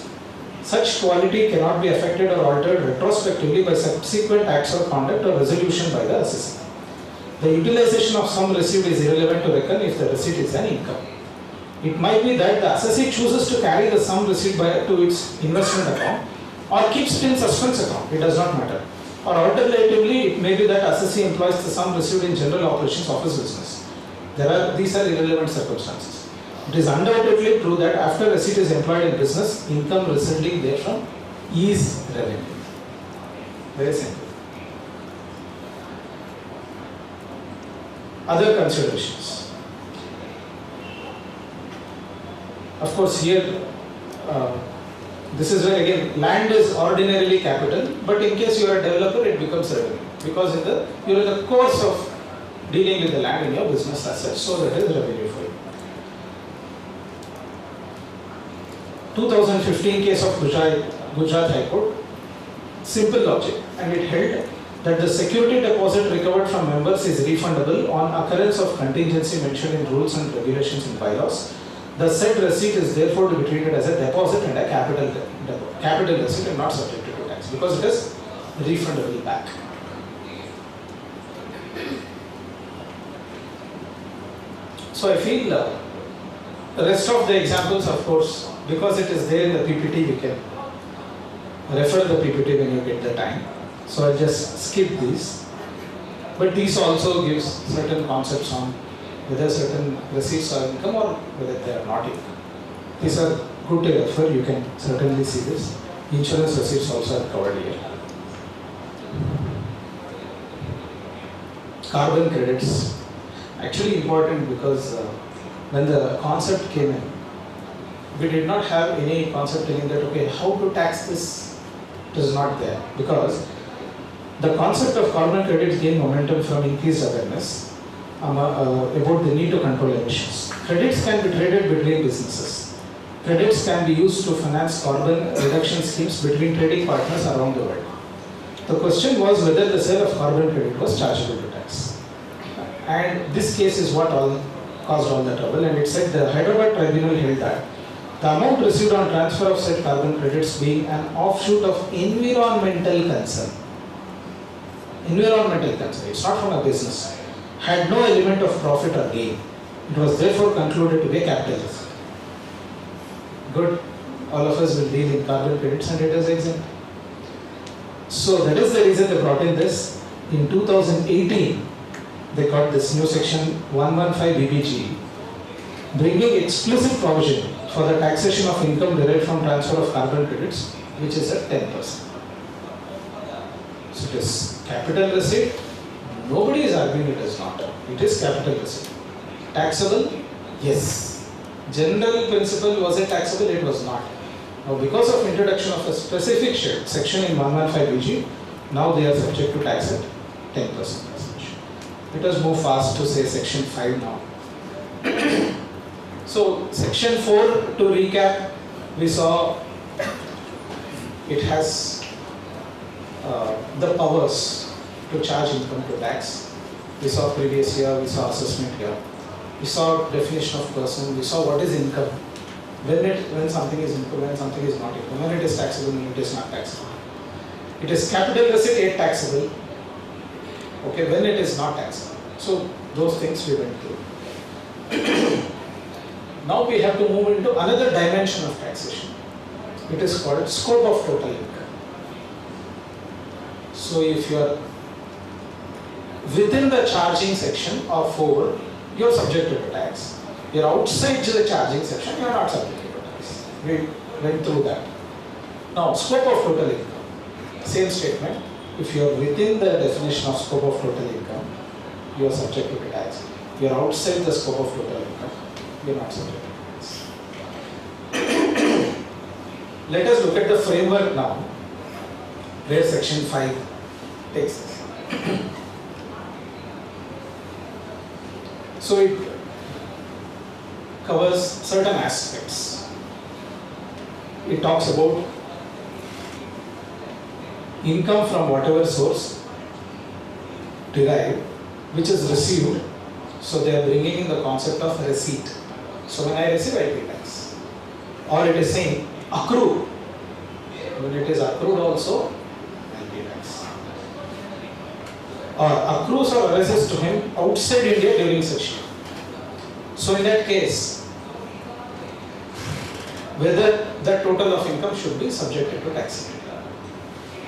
Such quality cannot be affected or altered retrospectively by subsequent acts or conduct or resolution by the assessor. The utilization of some receipt is irrelevant to reckon if the receipt is an income. It might be that the assessee chooses to carry the sum receipt to its investment account or keeps it in suspense account. It does not matter. Or alternatively, it may be that assessee employs the sum received in general operations of his business. These are irrelevant circumstances. It is undoubtedly true that after receipt is employed in business, income resulting therefrom is revenue. Very simple. Other considerations. Of course, here, this is where again, land is ordinarily capital, but in case you are a developer, it becomes revenue. Because you are in the course of dealing with the land in your business as such, so that is revenue for you. 2015 case of Gujarat High Court, simple logic, and it held that the security deposit recovered from members is refundable on occurrence of contingency mentioned in rules and regulations and bylaws. The said receipt is therefore to be treated as a deposit and a capital receipt and not subjected to tax because it is refundable back. So I feel the rest of the examples, of course, because it is there in the PPT, we can refer the PPT when you get the time. So I'll just skip these. But these also gives certain concepts on whether certain receipts are income or whether they are not income. These are good to refer, you can certainly see this. Insurance receipts also are covered here. Carbon credits, actually important because when the concept came in, we did not have any concept telling that, okay, how to tax this, it is not there. Because the concept of carbon credits gained momentum from increased awareness about the need to control emissions. Credits can be traded between businesses. Credits can be used to finance carbon reduction schemes between trading partners around the world. The question was whether the sale of carbon credit was chargeable to tax. And this case is what caused all the trouble, and it said the Hyderabad Tribunal held that the amount received on transfer of said carbon credits being an offshoot of environmental concern. Environmental concern, it's not from a business, had no element of profit or gain. It was therefore concluded to be a capital risk. Good, all of us will deal in carbon credits and it is exempt. So that is the reason they brought in this. in 2018, they got this new section 115 BBG, bringing explicit provision for the taxation of income derived from transfer of carbon credits, which is at 10%. So it is capital receipt. Nobody is arguing it is not. It is capital receipt. Taxable? Yes. General principle, was it taxable? It was not. Now because of introduction of a specific section in 115 BG, now they are subject to tax at 10% taxation. Let us move fast to say section 5 now. So section 4, to recap, we saw it has the powers to charge income to tax. We saw previous year, we saw assessment here. We saw definition of person, we saw what is income. When something is income, when something is not income, when it is taxable, when it is not taxable. It is capital receipt, yet taxable. Okay, when it is not taxable. So those things we went through. Now we have to move into another dimension of taxation. It is called scope of total income. So if you are within the charging section of 4, you are subjected to tax. You are outside the charging section, you are not subjected to tax. We went through that. Now, scope of total income. Same statement. If you are within the definition of scope of total income, you are subjected to tax. If you are outside the scope of total income, you are not subject to tax. Let us look at the framework now, where section 5 takes us. So it covers certain aspects. It talks about income from whatever source derived, which is received. So they are bringing in the concept of receipt. So when I receive, I pay tax. Or it is saying accrue. When it is accrued also, I pay tax. Or accrues or arises to him outside India during such year. So in that case, whether the total of income should be subjected to tax.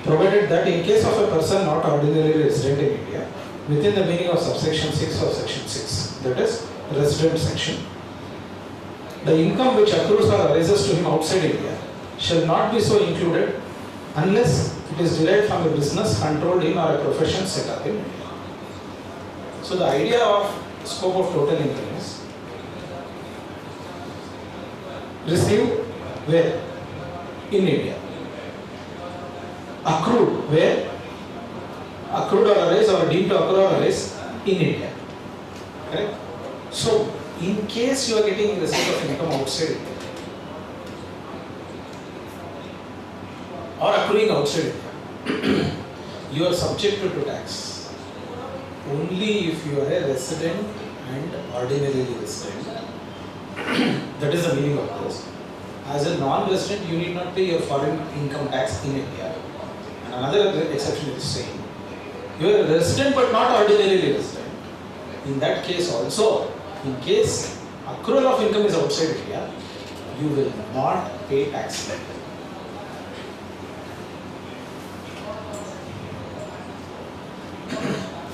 Provided that in case of a person not ordinarily resident in India, within the meaning of subsection 6 of section 6, that is resident section, the income which accrues or arises to him outside India shall not be so included unless it is derived from a business controlled in or a profession set up in India. So the idea of scope of total income is received where? In India. Accrued where? Accrued or arise or deemed to accrue or arise in India. Correct? So in case you are getting receipt of income outside India or accruing outside India, you are subjected to tax only if you are a resident and ordinarily resident. That is the meaning of this. As a non-resident, you need not pay your foreign income tax in India. And another exception is saying, you are a resident but not ordinarily resident. In that case also, in case accrual of income is outside India, you will not pay tax.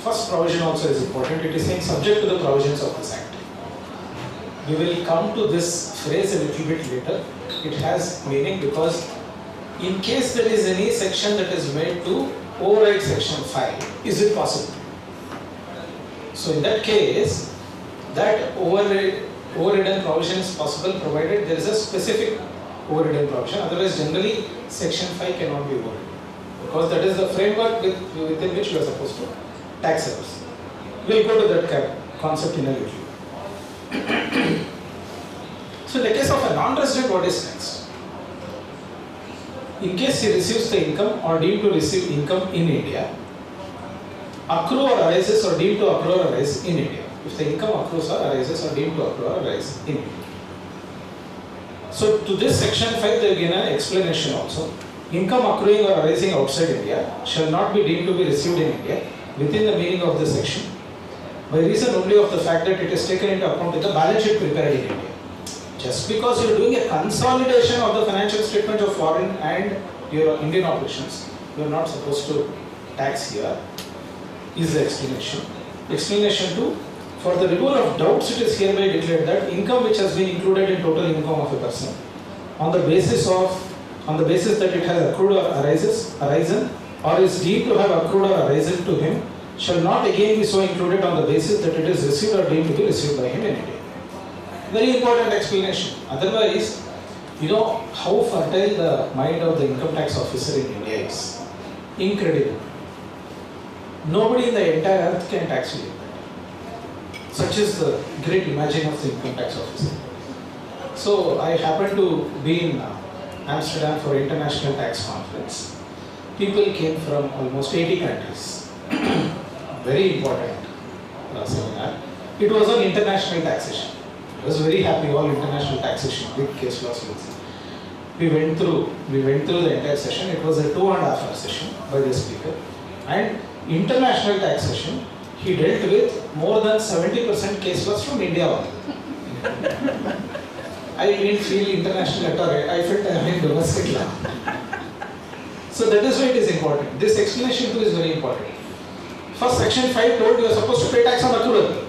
First provision also is important. It is saying subject to the provisions of this Act. We will come to this phrase a little bit later. It has meaning because in case there is any section that is made to override section 5, is it possible? So in that case, that overridden provision is possible provided there is a specific overridden provision. Otherwise, generally, section 5 cannot be overridden because that is the framework within which you are supposed to tax service. We will go to that concept in a little. So in the case of a non-resident, what is next? In case he receives the income or deemed to receive income in India, accrue or arises or deemed to accrue or arise in India. If the income accrues or arises or deemed to accrue or arise in India. So to this section 5 they will give an explanation also. Income accruing or arising outside India shall not be deemed to be received in India within the meaning of this section by reason only of the fact that it is taken into account in the balance sheet prepared in India. Just because you are doing a consolidation of the financial statement of foreign and your Indian operations, you are not supposed to tax here. is the explanation. Explanation 2, for the removal of doubts, it is hereby declared that income which has been included in total income of a person on the basis that it has accrued or arisen or is deemed to have accrued or arisen to him shall not again be so included on the basis that it is received or deemed to be received by him in India. Very important explanation. Otherwise, you know how fertile the mind of the income tax officer in India is. Incredible. Nobody in the entire earth can tax you. Such is the great imagine of the income tax officer. So I happened to be in Amsterdam for International Tax Conference. People came from almost 80 countries. Very important seminar. It was on international taxation. I was very happy, all international taxation, big case laws. We went through the entire session. It was a 2.5 hour session by the speaker. And international taxation, he dealt with more than 70% case laws from India only. I didn't feel international at all. I felt I am in domestic law. So that is why it is important. This explanation too is very important. First, section 5 told you are supposed to pay tax on accrual.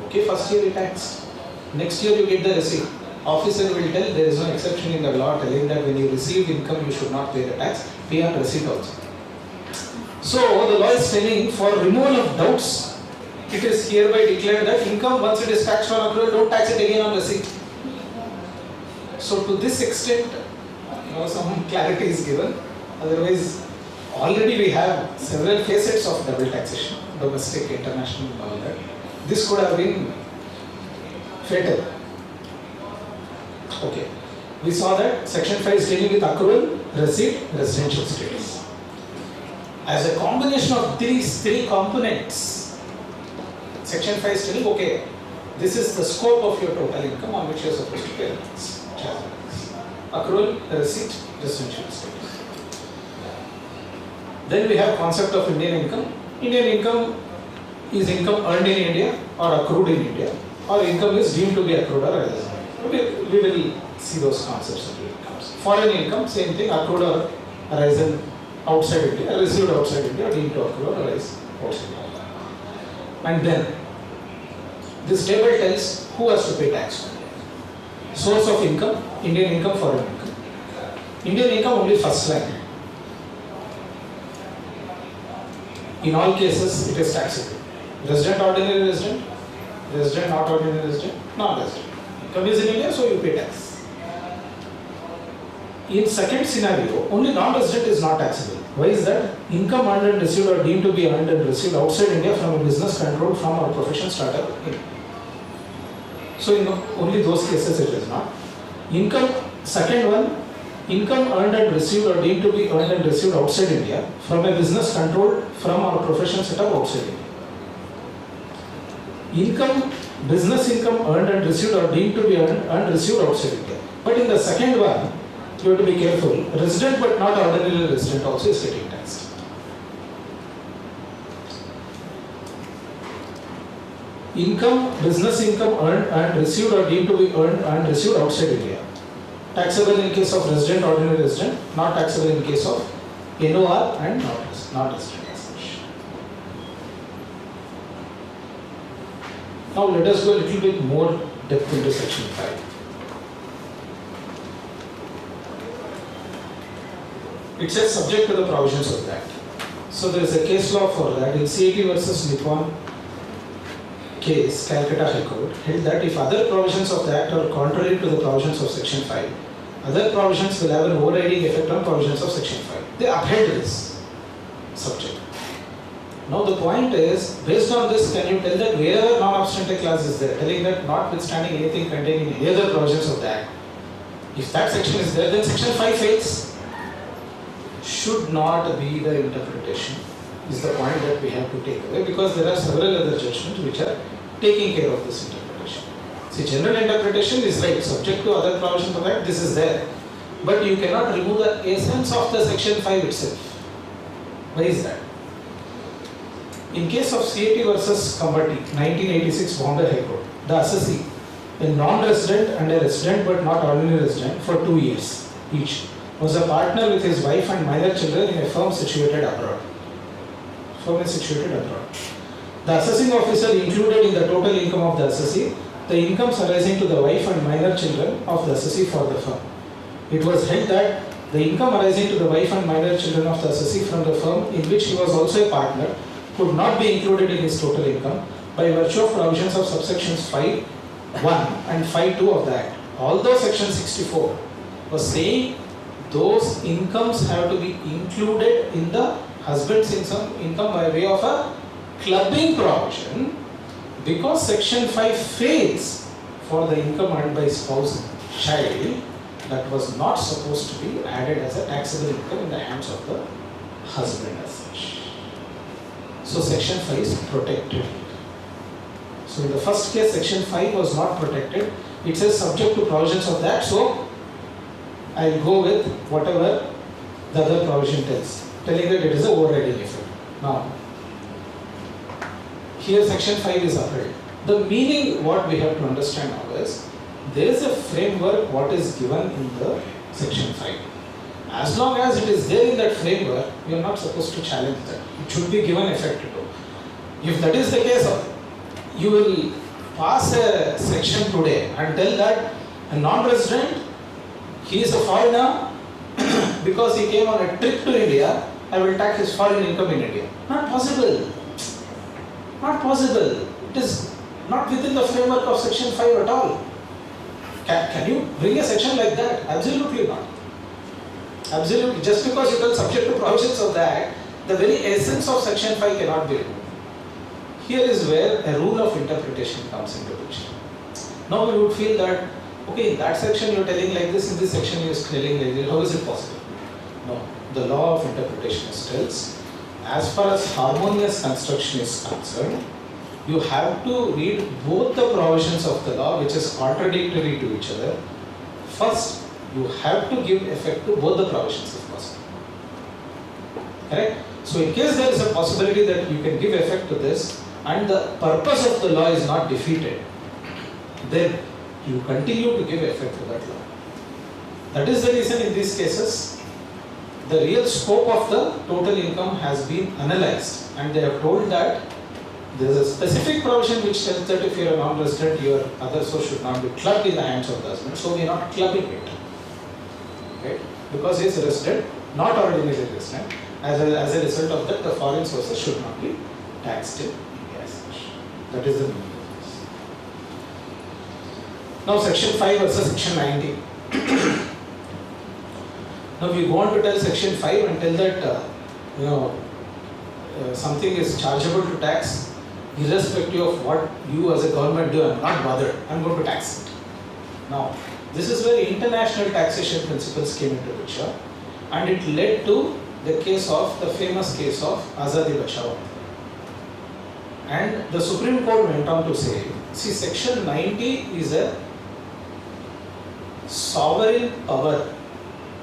Okay, first year you taxed. Next year you get the receipt. Officer will tell there is no exception in the law telling that when you receive income you should not pay the tax. Pay on receipt also. So the law is telling for removal of doubts, it is hereby declared that income once it is taxed on accrual, don't tax it again on receipt. So to this extent, some clarity is given. Otherwise, already we have several facets of double taxation, domestic, international, and all that. This could have been fatal. Okay. We saw that section 5 is dealing with accrual, receipt, residential status. As a combination of these three components, section 5 is telling, okay, this is the scope of your total income on which you are supposed to pay the tax. Accrual, receipt, residential status. Then we have concept of Indian income. Indian income is income earned in India or accrued in India, or income is deemed to be accrued or arisen. We will see those concepts of incomes. Foreign income, same thing, accrued or arisen outside India, received outside India, deemed to accrue or arise outside India. And then this table tells who has to pay tax. Source of income, Indian income, foreign income. Indian income only first line. In all cases, it is taxable. Resident, ordinary resident, resident, not ordinary resident, non-resident. Income is in India, so you pay tax. In second scenario, only non-resident is not taxable. Why is that? Income earned and received or deemed to be earned and received outside India from a business controlled from or profession startup. So in only those cases it is not. Income, second one, income earned and received or deemed to be earned and received outside India from a business controlled from or profession set up outside India. Income, business income earned and received or deemed to be earned and received outside India. But in the second one, you have to be careful. Resident but not ordinary resident also is getting taxed. Income, business income earned and received or deemed to be earned and received outside India. Taxable in case of resident, ordinary resident, not taxable in case of NOR and not resident taxation. Now let us go a little bit more depth into section 5. It says subject to the provisions of that. So there is a case law for that in CAT versus Nippon case, Calcutta High Court held that if other provisions of the Act are contrary to the provisions of Section 5, other provisions will have an overriding effect on provisions of Section 5. They upheld this subject. Now the point is, based on this, can you tell that wherever non-obstante clause is there, telling that notwithstanding anything contained in any other provisions of the Act, if that section is there, then Section 5 fails? Should not be the interpretation, is the point that we have to take away, because there are several other judgments which are taking care of this interpretation. See, general interpretation is right, subject to other provisions of the Act, this is there. But you cannot remove the essence of the Section 5 itself. Why is that? In case of CAT versus Kambati, 1986 Bombay High Court, the assessee, a non-resident and a resident but not ordinary resident for 2 years each, was a partner with his wife and minor children in a firm situated abroad. firm is situated abroad. The assessing officer included in the total income of the assessee the incomes arising to the wife and minor children of the assessee for the firm. It was held that the income arising to the wife and minor children of the assessee from the firm in which he was also a partner could not be included in his total income by virtue of provisions of subsections 5(1) and 5(2) of the Act. Although section 64 was saying those incomes have to be included in the husband's income by way of a clubbing provision, because section 5 fails for the income earned by spouse and child, that was not supposed to be added as a taxable income in the hands of the husband as such. So section 5 is protected. So in the first case, section 5 was not protected. It says subject to provisions of that. So I'll go with whatever the other provision tells, telling that it is a overriding effect. Now, here section 5 is upheld. The meaning, what we have to understand now is, there is a framework what is given in the section 5. As long as it is there in that framework, we are not supposed to challenge that. It should be given effect to. If that is the case, you will pass a section today and tell that a non-resident, he is a foreigner, because he came on a trip to India, I will tax his foreign income in India. Not possible. Not possible. It is not within the framework of section 5 at all. Can you bring a section like that? Absolutely not. Absolutely. Just because you are subject to provisions of the Act, the very essence of section 5 cannot be removed. Here is where a rule of interpretation comes into picture. Now we would feel that, okay, in that section you are telling like this, in this section you are telling like this. How is it possible? No. The law of interpretation tells, as far as harmonious construction is concerned, you have to read both the provisions of the law which is contradictory to each other. First, you have to give effect to both the provisions if possible. Correct? So in case there is a possibility that you can give effect to this and the purpose of the law is not defeated, then you continue to give effect to that law. That is the reason in these cases, the real scope of the total income has been analyzed and they have told that there is a specific provision which says that if you are a non-resident, your other source should not be clubbed in the hands of the husband. So we are not clubbing it. Right? Because he is a resident, not ordinary resident. As a result of that, the foreign sources should not be taxed in India as such. That is the meaning of this. Now section 5 versus section 19. Now we go on to tell section 5 and tell that something is chargeable to tax irrespective of what you as a government do. I am not bothered. I am going to tax it. Now, this is where international taxation principles came into picture, and it led to the famous case of Azadi Bachao. And the Supreme Court went on to say, see, section 90 is a sovereign power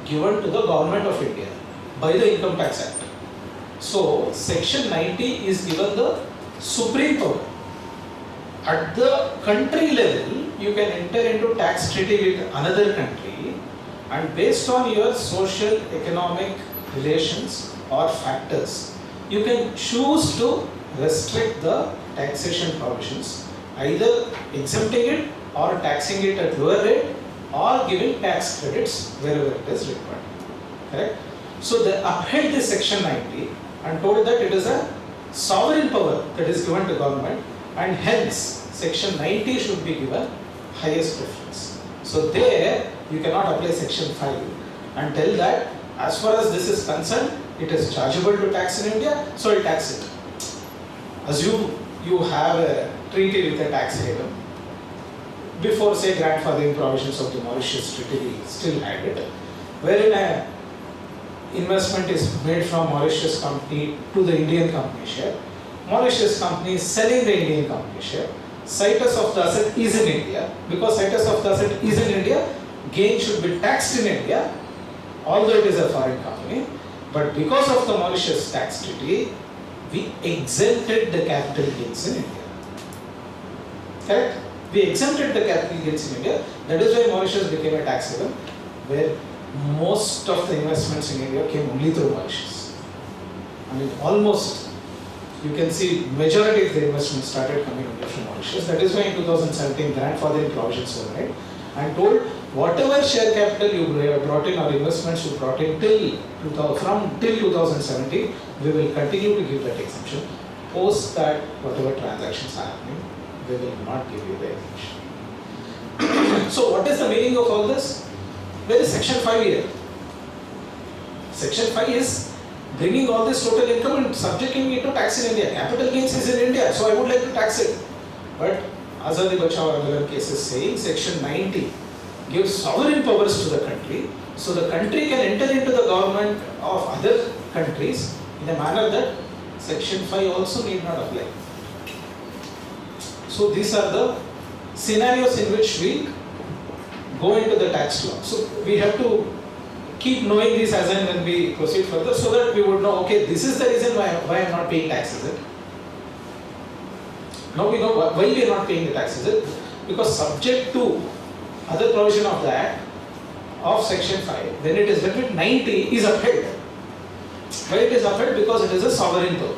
given to the government of India by the Income Tax Act. So, section 90 is given the supreme power. At the country level, you can enter into tax treaty with another country, and based on your social, economic relations or factors, you can choose to restrict the taxation provisions, either exempting it or taxing it at lower rate or giving tax credits wherever it is required. Correct? So they upheld this section 90 and told that it is a sovereign power that is given to government, and hence section 90 should be given highest preference. So there you cannot apply section 5 and tell that as far as this is concerned, it is chargeable to tax in India, so I will tax it. Assume you have a treaty with a tax haven. Before, say, grandfathering provisions of the Mauritius Treaty, we still had it, wherein an investment is made from Mauritius company to the Indian company share. Mauritius company is selling the Indian company share. Situs of the asset is in India. Because situs of the asset is in India, gain should be taxed in India, although it is a foreign company. But because of the Mauritius tax treaty, we exempted the capital gains in India. Correct? We exempted the capital gains in India. That is why Mauritius became a tax haven, where most of the investments in India came only through Mauritius. I mean, almost you can see majority of the investment started coming away from Mauritius. That is why in 2017 grandfathering provisions were made and told whatever share capital you brought in or investments you brought in till 2017, we will continue to give that exemption. Post that, whatever transactions are happening, we will not give you the exemption. So what is the meaning of all this? Where is Section 5 here? Section 5 is bringing all this total income and subjecting it to tax in India. Capital gains is in India, so I would like to tax it. But Azadi Bachao Andolan case is saying Section 90 gives sovereign powers to the country, so the country can enter into the government of other countries in a manner that Section 5 also need not apply. So these are the scenarios in which we go into the tax law. So we have to keep knowing this as and when we proceed further, so that we would know, okay, this is the reason why I am not paying tax, is it? Now we know why we are not paying the tax, is it? Because subject to other provision of the Act of Section 5, when it is between 90 is upheld. Why it is upheld? Because it is a sovereign power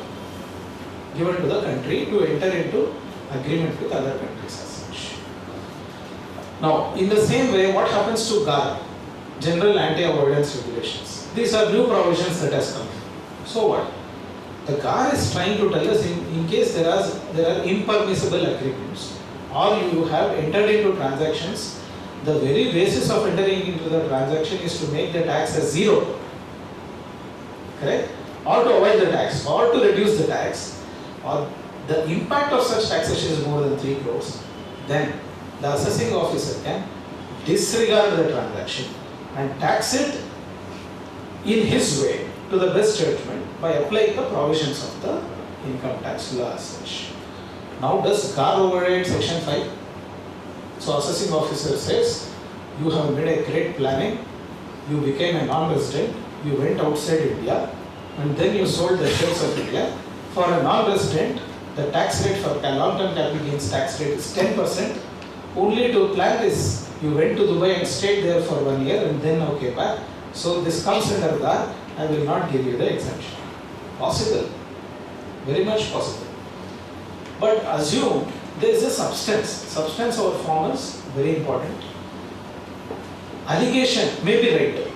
given to the country to enter into agreement with other countries as such. Now, in the same way, what happens to GAR, General Anti-Avoidance Regulations? These are new provisions that has come. So what? The GAR is trying to tell us in case there are impermissible agreements or you have entered into transactions, the very basis of entering into the transaction is to make the tax as zero, correct? Or to avoid the tax, or to reduce the tax, or the impact of such taxation is more than 3 crores, then the assessing officer can disregard the transaction and tax it in his way to the best judgment by applying the provisions of the income tax law as such. Now does GAR override Section 5? So assessing officer says, you have made a great planning, you became a non-resident, you went outside India and then you sold the shares of India. For a non-resident, the tax rate for long-term capital gains tax rate is 10%. Only to plan this, you went to Dubai and stayed there for 1 year and then now came back. So this comes under GAR, I will not give you the exemption. Possible, very much possible. But assume there is a substance. Substance over form is very important. Allegation may be right,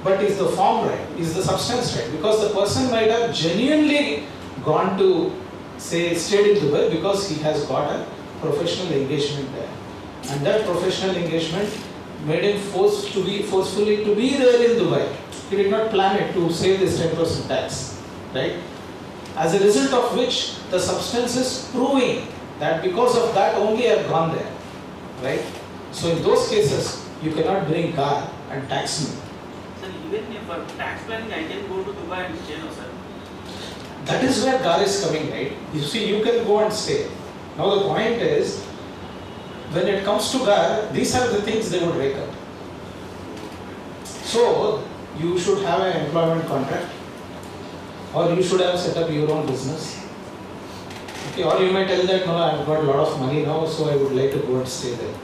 but is the form right? Is the substance right? Because the person might have genuinely gone to, say, stayed in Dubai because he has got a professional engagement there. And that professional engagement made him forcefully to be there in Dubai. He did not plan it to save this 10% tax, right? As a result of which, the substance is proving that because of that only I have gone there, right? So in those cases, you cannot bring GAR and tax me. Sir, even for tax planning, I can go to Dubai and stay, no, sir? That is where GAR is coming, right? You see, you can go and stay. Now the point is, when it comes to GAR, these are the things they would rake up. So, you should have an employment contract, or you should have set up your own business. Okay, or you may tell that, no, I've got a lot of money now, so I would like to go and stay there.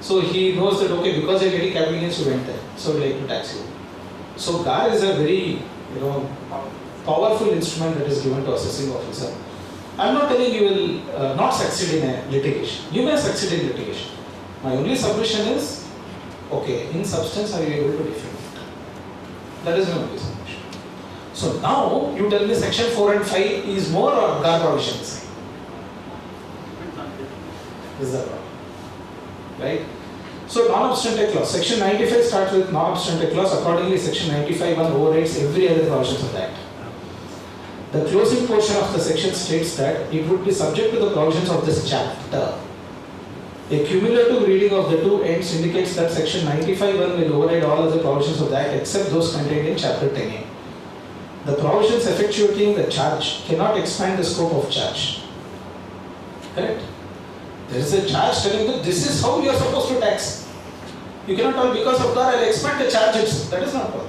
So he knows that, okay, because you're getting capital gains, you went there, so I would like to tax you. So GAR is a very, powerful instrument that is given to assessing officer. I'm not telling you will not succeed in a litigation. You may succeed in litigation. My only submission is, okay, in substance, are you able to defend it? That is my only submission. So now, you tell me Section 4 and 5 is more or GAR provision is high? This is the problem. Right? So non-obstante clause. Section 95 starts with non-obstante clause. Accordingly, Section 95(1) overrides every other provision of the Act. The closing portion of the section states that it would be subject to the provisions of this chapter. A cumulative reading of the two ends indicates that Section 95(1) will override all other provisions of the Act except those contained in Chapter 10A. The provisions effectuating the charge cannot expand the scope of charge. Correct? There is a charge telling that this is how you are supposed to tax. You cannot tell because of that I will expand the charge itself. That is not possible.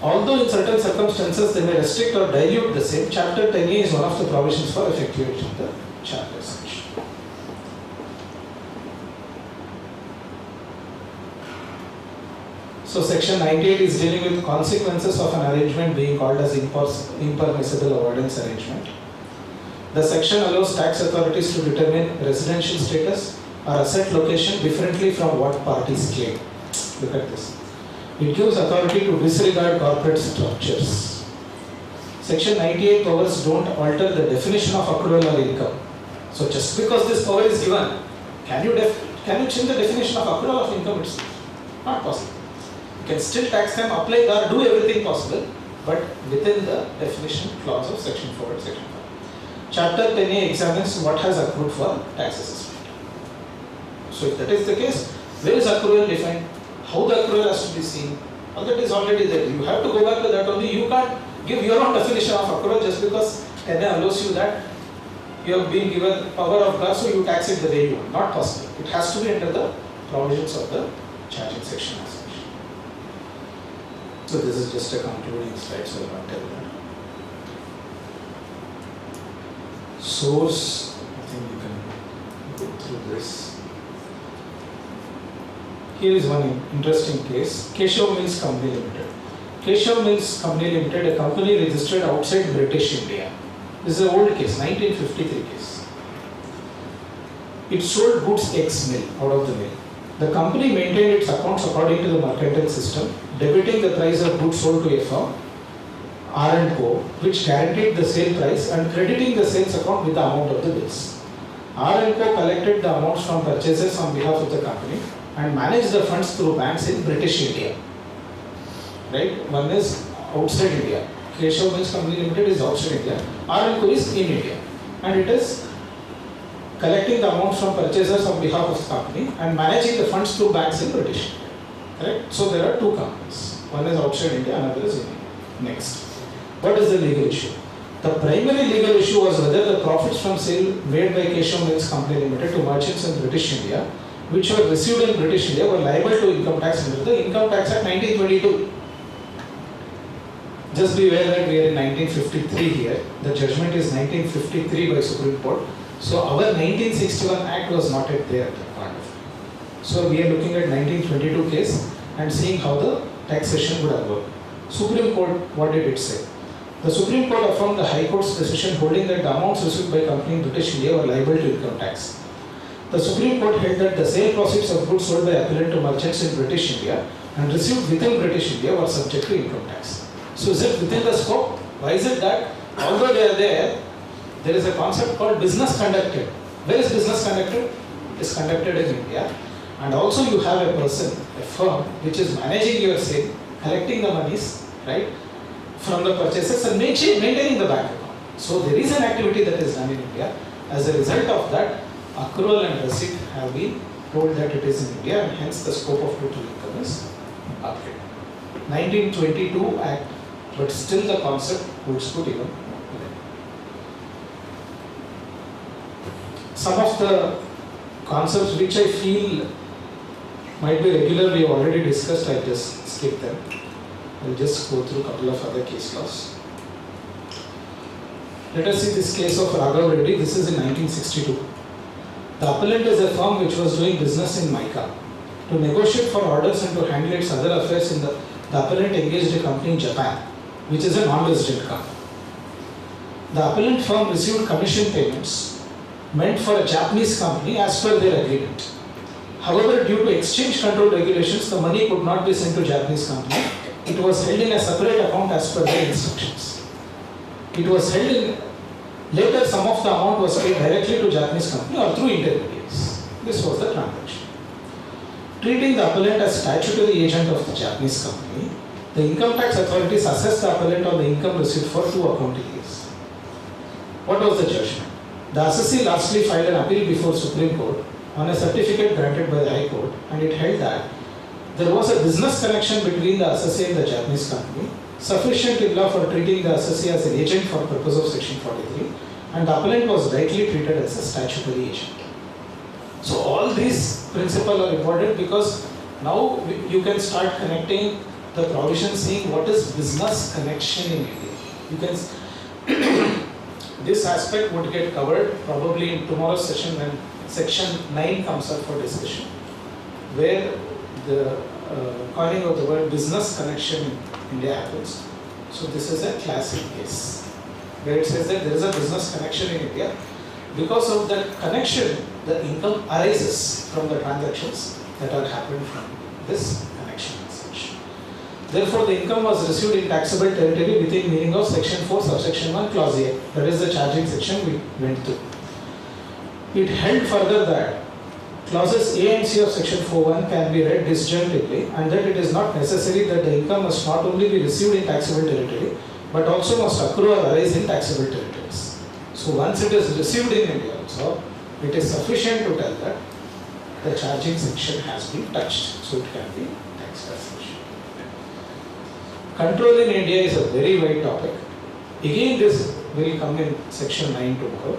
Although in certain circumstances they may restrict or dilute the same, Chapter 10A is one of the provisions for effectuating the charge as such. So section 98 is dealing with consequences of an arrangement being called as impermissible avoidance arrangement. The section allows tax authorities to determine residential status or asset location differently from what parties claim. Look at this. It gives authority to disregard corporate structures. Section 98 powers don't alter the definition of accrual or income. So just because this power is given, can you change the definition of accrual of income itself? Not possible. You can still tax them, apply or do everything possible, but within the definition clause of section 4 and section 5. Chapter 10A examines what has accrued for tax assessment. So if that is the case, where is accrual defined? How the accrual has to be seen? All that is already there. You have to go back to that only. You can't give your own definition of accrual just because 10A allows you that you have been given power of God, so you tax it the way you want. Not possible. It has to be under the provisions of the charging section as such. So this is just a concluding slide, so I will not tell that. Source, I think you can go through this. Here is one interesting case, Keshav Mills Company Limited. Keshav Mills Company Limited, a company registered outside British India. This is an old case, 1953 case. It sold goods ex-mill, out of the mill. The company maintained its accounts according to the mercantile system, debiting the price of goods sold to a firm, R&Co, which guaranteed the sale price and crediting the sales account with the amount of the bills. R&Co collected the amounts from purchasers on behalf of the company and managed the funds through banks in British India. Right? One is outside India. Keshav Mills Company Limited is outside India. R&Co is in India. And it is collecting the amounts from purchasers on behalf of the company and managing the funds through banks in British India. Correct? So there are two companies. One is outside India, another is in India. Next. What is the legal issue? The primary legal issue was whether the profits from sale made by Keshav Mills Company Limited to merchants in British India, which were received in British India, were liable to income tax under the Income Tax Act 1922. Just be aware that we are in 1953 here. The judgment is 1953 by Supreme Court. So our 1961 Act was not yet there at that point of time. So we are looking at 1922 case and seeing how the taxation would have worked. Supreme Court, what did it say? The Supreme Court affirmed the High Court's decision holding that the amounts received by company in British India were liable to income tax. The Supreme Court held that the sale proceeds of goods sold by appellant to merchants in British India and received within British India were subject to income tax. So is it within the scope? Why is it that although they are there is a concept called business conducted. Where is business conducted? It is conducted in India. And also you have a person, a firm, which is managing your sale, collecting the monies, right, from the purchasers and maintaining the bank account. So there is an activity that is done in India. As a result of that, accrual and receipt have been told that it is in India and hence the scope of total income is updated. 1922 Act, but still the concept holds good even today. Some of the concepts which I feel might be regular, we have already discussed, I'll just skip them. I'll just go through a couple of other case laws. Let us see this case of Raghav Reddy. This is in 1962. The appellant is a firm which was doing business in Mica. To negotiate for orders and to handle its other affairs, the appellant engaged a company in Japan, which is a non-resident company. The appellant firm received commission payments meant for a Japanese company as per their agreement. However, due to exchange control regulations, the money could not be sent to Japanese company. It was held in a separate account as per their instructions. It was held in, later some of the amount was paid directly to Japanese company or through intermediaries. This was the transaction. Treating the appellant as statutory agent of the Japanese company, the income tax authorities assessed the appellant on the income received for 2 accounting years. What was the judgment? The assessee lastly filed an appeal before Supreme Court on a certificate granted by the High Court, and it held that there was a business connection between the assessee and the Japanese company, sufficient in law for treating the assessee as an agent for purpose of section 43, and the appellant was rightly treated as a statutory agent. So all these principles are important because now you can start connecting the provision, saying what is business connection in India. You can this aspect would get covered probably in tomorrow's session when section 9 comes up for discussion, where the coining of the word business connection in India happens. So this is a classic case where it says that there is a business connection in India. Because of that connection, the income arises from the transactions that are happening from this connection as such. Therefore, the income was received in taxable territory within meaning of section 4 subsection 1 clause A. That is the charging section we went through. It held further that clauses A and C of section 4.1 can be read disjunctively, and that it is not necessary that the income must not only be received in taxable territory but also must accrue or arise in taxable territories. So once it is received in India also, it is sufficient to tell that the charging section has been touched, so it can be taxed as such. Control in India is a very wide topic. Again, this will come in section 9 tomorrow.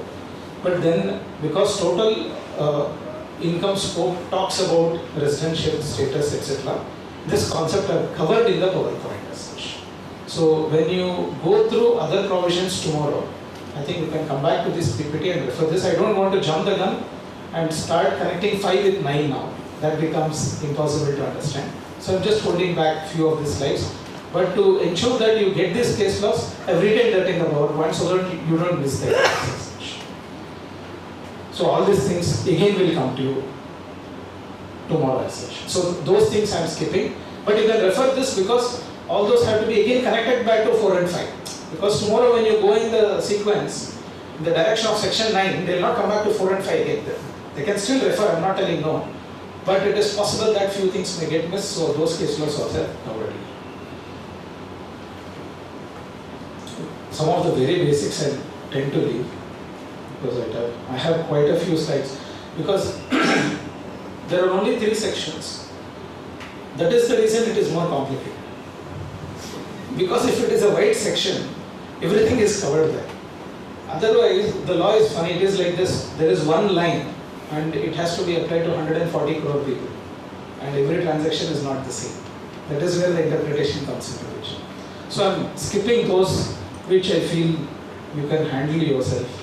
But then, because total income scope talks about residential status, etc., this concept are covered in the PowerPoint as such. So when you go through other provisions tomorrow, I think you can come back to this PPT and refer this. I don't want to jump the gun and start connecting 5 with 9 now. That becomes impossible to understand. So I'm just holding back few of these slides. But to ensure that you get this case laws, I've written that in the PowerPoint so that you don't miss that. So all these things again will come to you tomorrow as such. So those things I'm skipping. But you can refer this because all those have to be again connected back to 4 and 5. Because tomorrow when you go in the sequence, in the direction of section 9, they will not come back to 4 and 5 again. They can still refer, I'm not telling no. But it is possible that few things may get missed, so those case laws also covered. Some of the very basics I tend to leave because I have quite a few slides because there are only 3 sections. That is the reason it is more complicated. Because if it is a wide section, everything is covered there. Otherwise, the law is funny. It is like this. There is one line and it has to be applied to 140 crore people. And every transaction is not the same. That is where the interpretation comes into picture. So I'm skipping those which I feel you can handle yourself.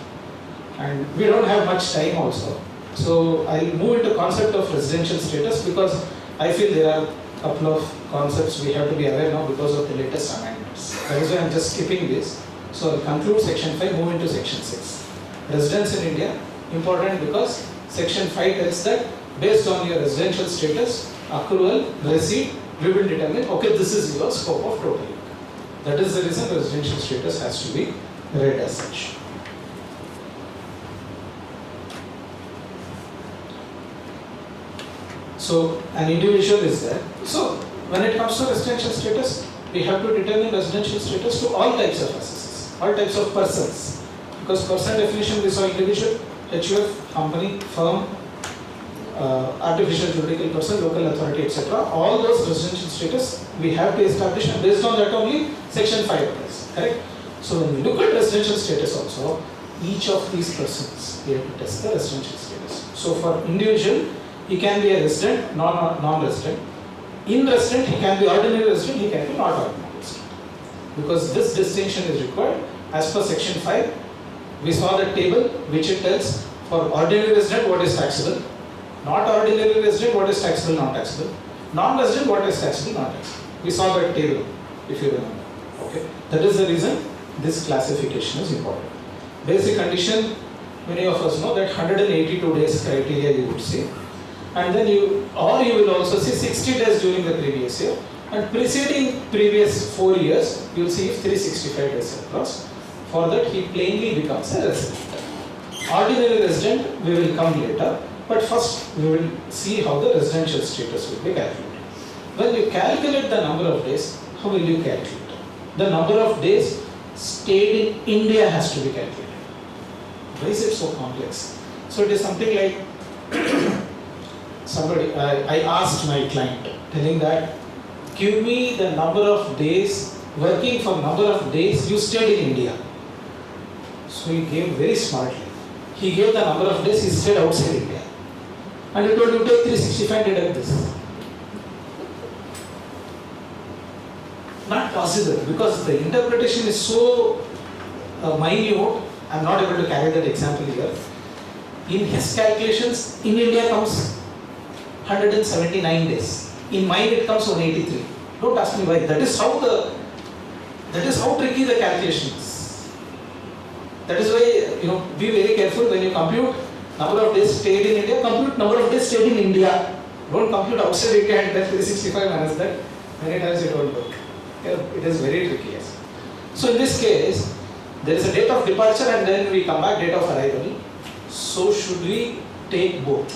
And we don't have much time also. So I'll move into concept of residential status because I feel there are a couple of concepts we have to be aware now because of the latest amendments. That is why I'm just skipping this. So I'll conclude section 5, move into section 6. Residence in India, important because section 5 tells that based on your residential status, accrual, receipt, we will determine, okay, this is your scope of total income. That is the reason residential status has to be read as such. So an individual is there. So when it comes to residential status, we have to determine residential status to all types of assets, all types of persons. Because person definition we saw individual, HUF, company, firm, artificial juridical person, local authority, etc. All those residential status we have to establish, and based on that only section 5 applies. Correct? So when we look at residential status also, each of these persons we have to test the residential status. So for individual, he can be a resident, non-resident. In resident, he can be ordinary resident, he can be not ordinary resident. Because this distinction is required as per section 5. We saw the table which it tells for ordinary resident what is taxable, not ordinary resident what is taxable, not taxable, non-resident what is taxable, not taxable. We saw that table if you remember. Okay, that is the reason this classification is important. Basic condition, many of us know that 182 days criteria you would see. And then you will also see 60 days during the previous year, and preceding previous 4 years, you will see if 365 days have crossed. For that, he plainly becomes a resident. Ordinary resident, we will come later, but first we will see how the residential status will be calculated. When you calculate the number of days, how will you calculate? The number of days stayed in India has to be calculated. Why is it so complex? So it is something like I asked my client, telling that, give me the number of days, working for number of days you stayed in India. So he gave very smartly. He gave the number of days he stayed outside India. And he told you take 365 and deduct this. Not possible because the interpretation is so minute, I am not able to carry that example here. In his calculations, in India comes 179 days. In mine it comes 183. Don't ask me why. That is how tricky the calculation is. That is why, be very careful when you compute number of days stayed in India, compute number of days stayed in India. Don't compute outside India and then 365 minus that. Many times it won't work. It is very tricky. Yes. So in this case, there is a date of departure and then we come back date of arrival. So should we take both?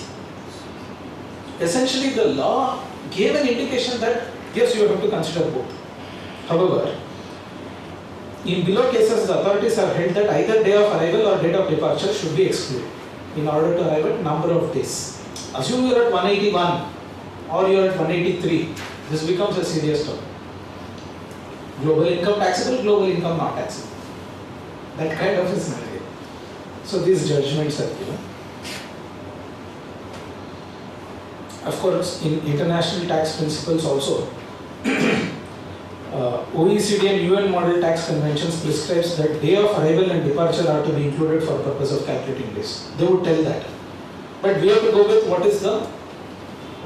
Essentially the law gave an indication that yes, you have to consider both. However, in below cases the authorities have held that either day of arrival or date of departure should be excluded in order to arrive at number of days. Assume you are at 181 or you are at 183, this becomes a serious topic. Global income taxable, global income not taxable. That kind of a scenario. So these judgments are given. Of course, in international tax principles also, OECD and UN model tax conventions prescribes that day of arrival and departure are to be included for purpose of calculating days. They would tell that. But we have to go with what is the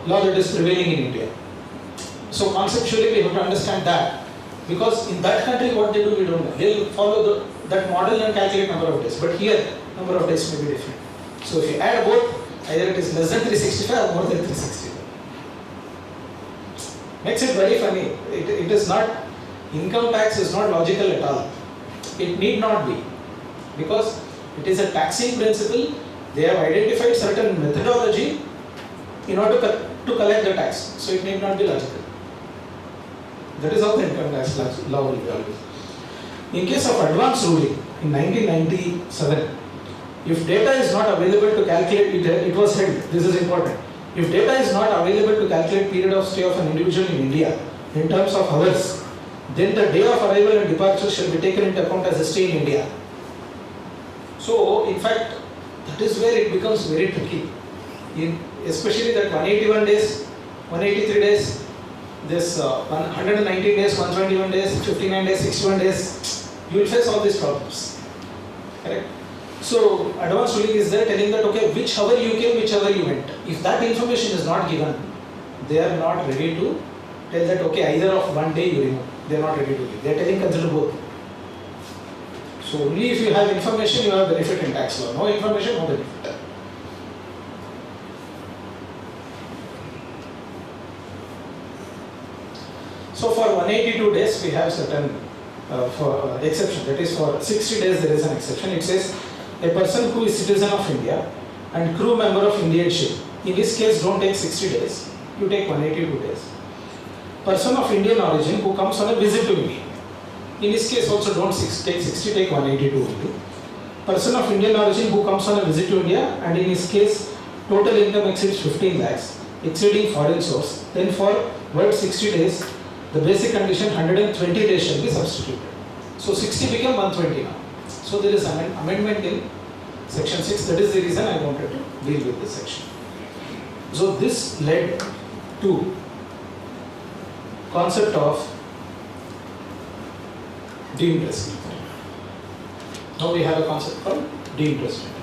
law that is prevailing in India. So conceptually we have to understand that, because in that country what they do we don't know. They will follow that model and calculate number of days. But here number of days may be different. So if you add both, either it is less than 365 or more than 365. Makes it very funny. It is not, income tax is not logical at all. It need not be, because it is a taxing principle. They have identified certain methodology in order to collect the tax. So it need not be logical. That is how the income tax law will be always. In case of advance ruling in 1997, if data is not available to calculate, it was held, this is important. If data is not available to calculate period of stay of an individual in India in terms of hours, then the day of arrival and departure shall be taken into account as a stay in India. So, in fact, that is where it becomes very tricky. Especially that 181 days, 183 days, this 119 days, 121 days, 59 days, 61 days, you will face all these problems. Correct? So, advance ruling is there telling that, okay, which hour you came, which hour you went. If that information is not given, they are not ready to tell that, okay, either of one day you remove. They are not ready to give. They are telling consider both. So, only if you have information, you have benefit in tax law. No information, no benefit. So, for 182 days, we have certain exception. That is, for 60 days, there is an exception. It says, a person who is citizen of India and crew member of Indian ship. In this case, don't take 60 days. You take 182 days. Person of Indian origin who comes on a visit to India. In this case, also don't take 60, take 182 only. Person of Indian origin who comes on a visit to India, and in his case, total income exceeds 15 lakhs, exceeding foreign source. Then for word 60 days, the basic condition 120 days shall be substituted. So 60 became 120 now. So there is an amendment in section 6. That is the reason I wanted to deal with this section. So this led to concept of deemed resident. Now we have a concept called deemed resident.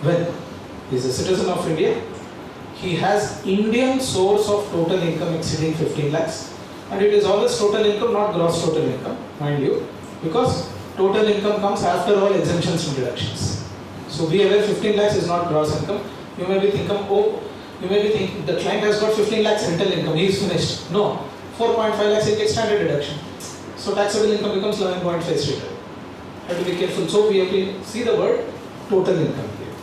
When he is a citizen of India, he has Indian source of total income exceeding 15 lakhs, and it is always total income, not gross total income, mind you, because total income comes after all exemptions and deductions. So be aware 15 lakhs is not gross income. You may be thinking, the client has got 15 lakhs rental income, he is finished. No, 4.5 lakhs he gets standard deduction. So taxable income becomes 11.5 straight away. Have to be careful. So we have to see the word total income here.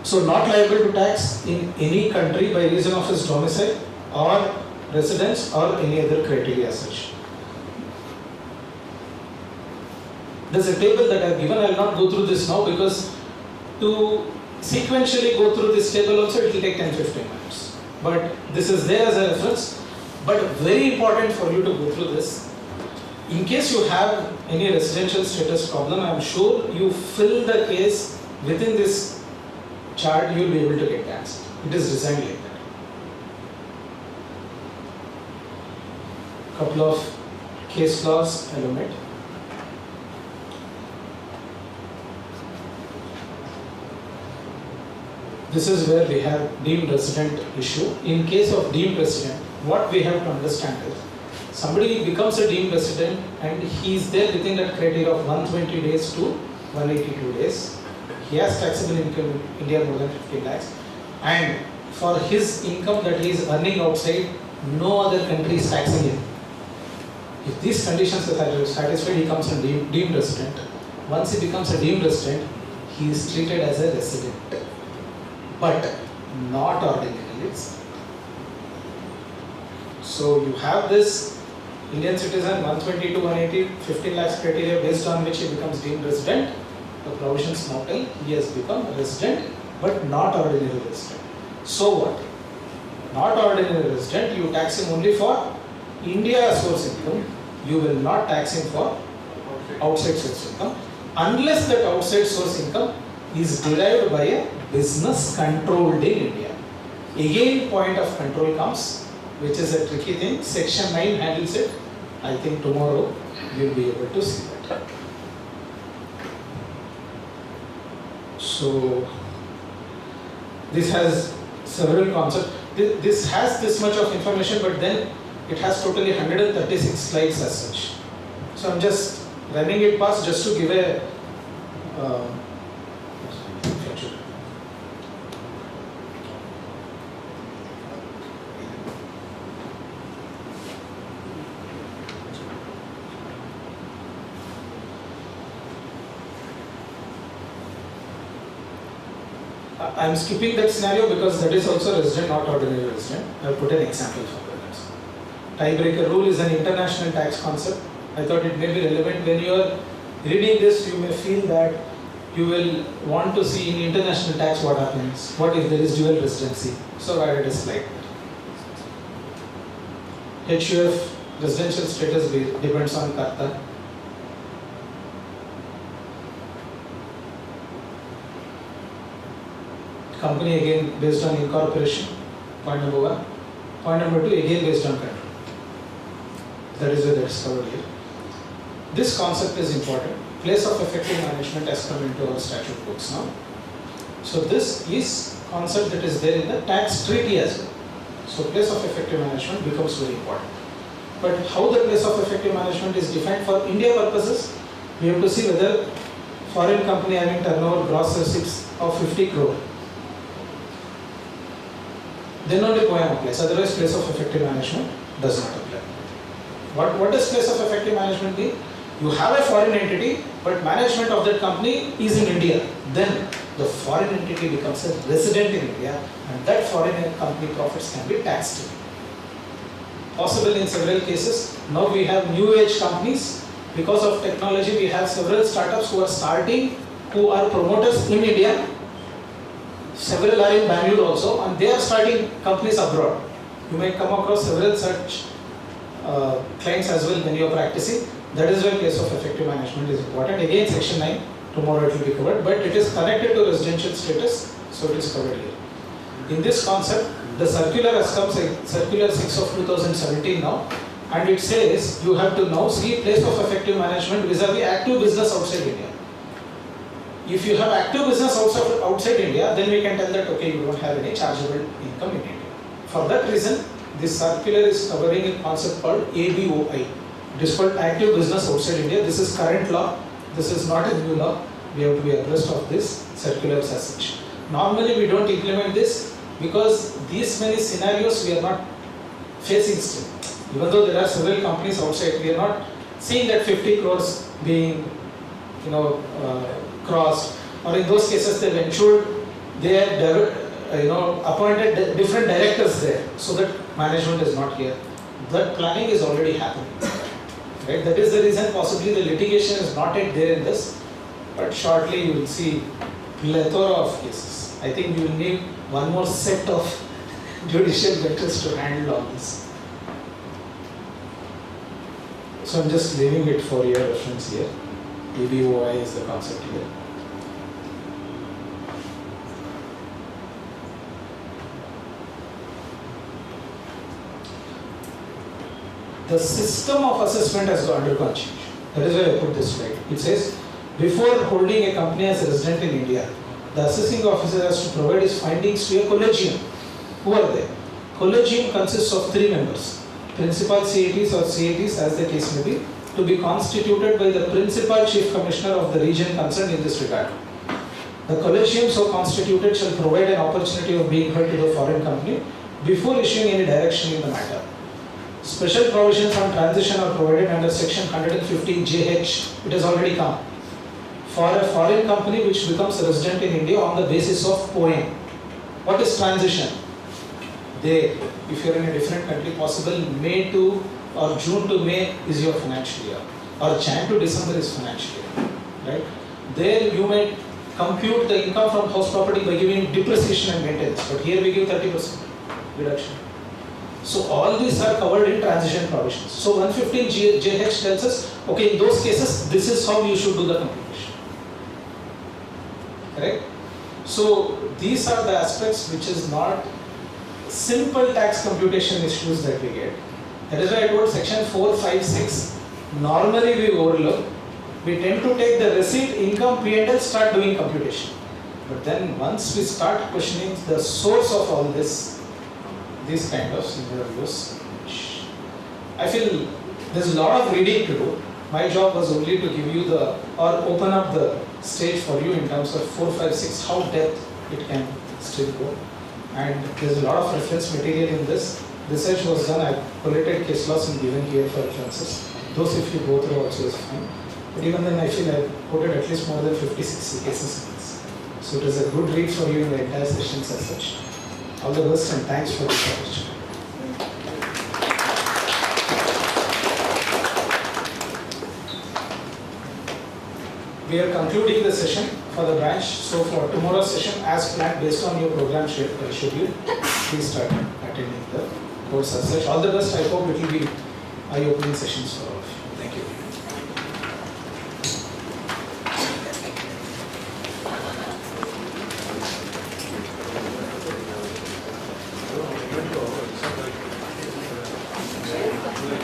So not liable to tax in any country by reason of his domicile or residence or any other criteria as such. There's a table that I have given. I will not go through this now because to sequentially go through this table also it will take 10-15 minutes. But this is there as a reference. But very important for you to go through this. In case you have any residential status problem, I am sure you fill the case within this chart, you will be able to get taxed. It is designed like that. Couple of case laws I will omit. This is where we have deemed resident issue. In case of deemed resident, what we have to understand is, somebody becomes a deemed resident and he is there within that criteria of 120 days to 182 days. He has taxable income in India more than 50 lakhs, and for his income that he is earning outside, no other country is taxing him. If these conditions are satisfied, he comes a deemed resident. Once he becomes a deemed resident, he is treated as a resident, but not ordinary. So you have this Indian citizen 120 to 180, 15 lakhs criteria based on which he becomes deemed resident. The provisions now tell he has become a resident, but not ordinary resident. So what? Not ordinary resident, you tax him only for India source income. You will not tax him for outside source income, unless that outside source income is derived by a business controlled in India. Again, point of control comes, which is a tricky thing. Section 9 handles it. I think tomorrow you will be able to see that. So this has several concepts. This has this much of information, but then it has totally 136 slides as such. So I'm just running it past just to give a I'm skipping that scenario because that is also resident, not ordinary resident. I've put an example for that. Tiebreaker rule is an international tax concept. I thought it may be relevant when you are reading this. You may feel that you will want to see in international tax what happens. What if there is dual residency? So I added a slide. HUF residential status depends on Karta. Company again based on incorporation, point number 1. Point number 2, again based on control. That is where that is covered here. This concept is important. Place of effective management has come into our statute books now. So this is concept that is there in the tax treaty as well. So place of effective management becomes very important. But how the place of effective management is defined for India purposes, we have to see whether foreign company having turnover gross receipts of 50 crore. Then only POEM applies, otherwise place of effective management does not apply. What does place of effective management mean? You have a foreign entity, but management of that company is in India. Then the foreign entity becomes a resident in India, and that foreign company profits can be taxed. Possible in several cases. Now we have new age companies. Because of technology, we have several startups who are starting, who are promoters in India. Several are in Bangalore also, and they are starting companies abroad. You may come across several such clients as well when you are practicing. That is why place of effective management is important. Again, section 9, tomorrow it will be covered, but it is connected to residential status, so it is covered here. In this concept, the circular has come, circular 6 of 2017 now, and it says you have to now see place of effective management vis-a-vis active business outside India. If you have active business outside India, then we can tell that okay, you don't have any chargeable income in India. For that reason, this circular is covering a concept called ABOI. It is called active business outside India. This is current law. This is not a new law. We have to be abreast of this circulars as such. Normally we don't implement this because these many scenarios we are not facing still. Even though there are several companies outside, we are not seeing that 50 crores being crossed, or in those cases they've ensured they have appointed different directors there so that management is not here. That planning is already happening. Right? That is the reason possibly the litigation is not yet there in this, but shortly you will see plethora of cases. I think you will need one more set of judicial benches to handle all this. So I'm just leaving it for your reference here. ABOI is the concept here. The system of assessment has undergone change. That is why I put this slide. It says, before holding a company as a resident in India, the assessing officer has to provide his findings to a collegium. Who are they? Collegium consists of 3 members, principal CATs or CATs as the case may be, to be constituted by the principal chief commissioner of the region concerned in this regard. The collegium so constituted shall provide an opportunity of being heard to the foreign company before issuing any direction in the matter. Special provisions on transition are provided under section 115 JH. It has already come. For a foreign company which becomes a resident in India on the basis of POEM. What is transition? They, if you are in a different country, possible May to or June to May is your financial year, or Jan to December is financial year, right? There you may compute the income from house property by giving depreciation and maintenance, but here we give 30% reduction. So all these are covered in transition provisions. So 115 JH tells us, okay, in those cases, this is how you should do the computation. Correct? So these are the aspects which is not simple tax computation issues that we get. That is why I told section 4, 5, 6, normally we overlook. We tend to take the receipt, income, P&L, start doing computation. But then once we start questioning the source of all this, these kind of scenarios, I feel there's a lot of reading to do. My job was only to give you the, or open up the stage for you in terms of 4, 5, 6, how depth it can still go. And there's a lot of reference material in this. Research was done, I collected case laws and given here for references. Those if you go through also is fine. But even then I feel I quoted at least more than 50, 60 cases in this. So it is a good read for you in the entire sessions as such. All the best and thanks for this opportunity. We are concluding the session for the branch. So for tomorrow's session as planned based on your program schedule, please start attending the course as such. All the best. I hope it will be eye-opening sessions for all of you. Thank you.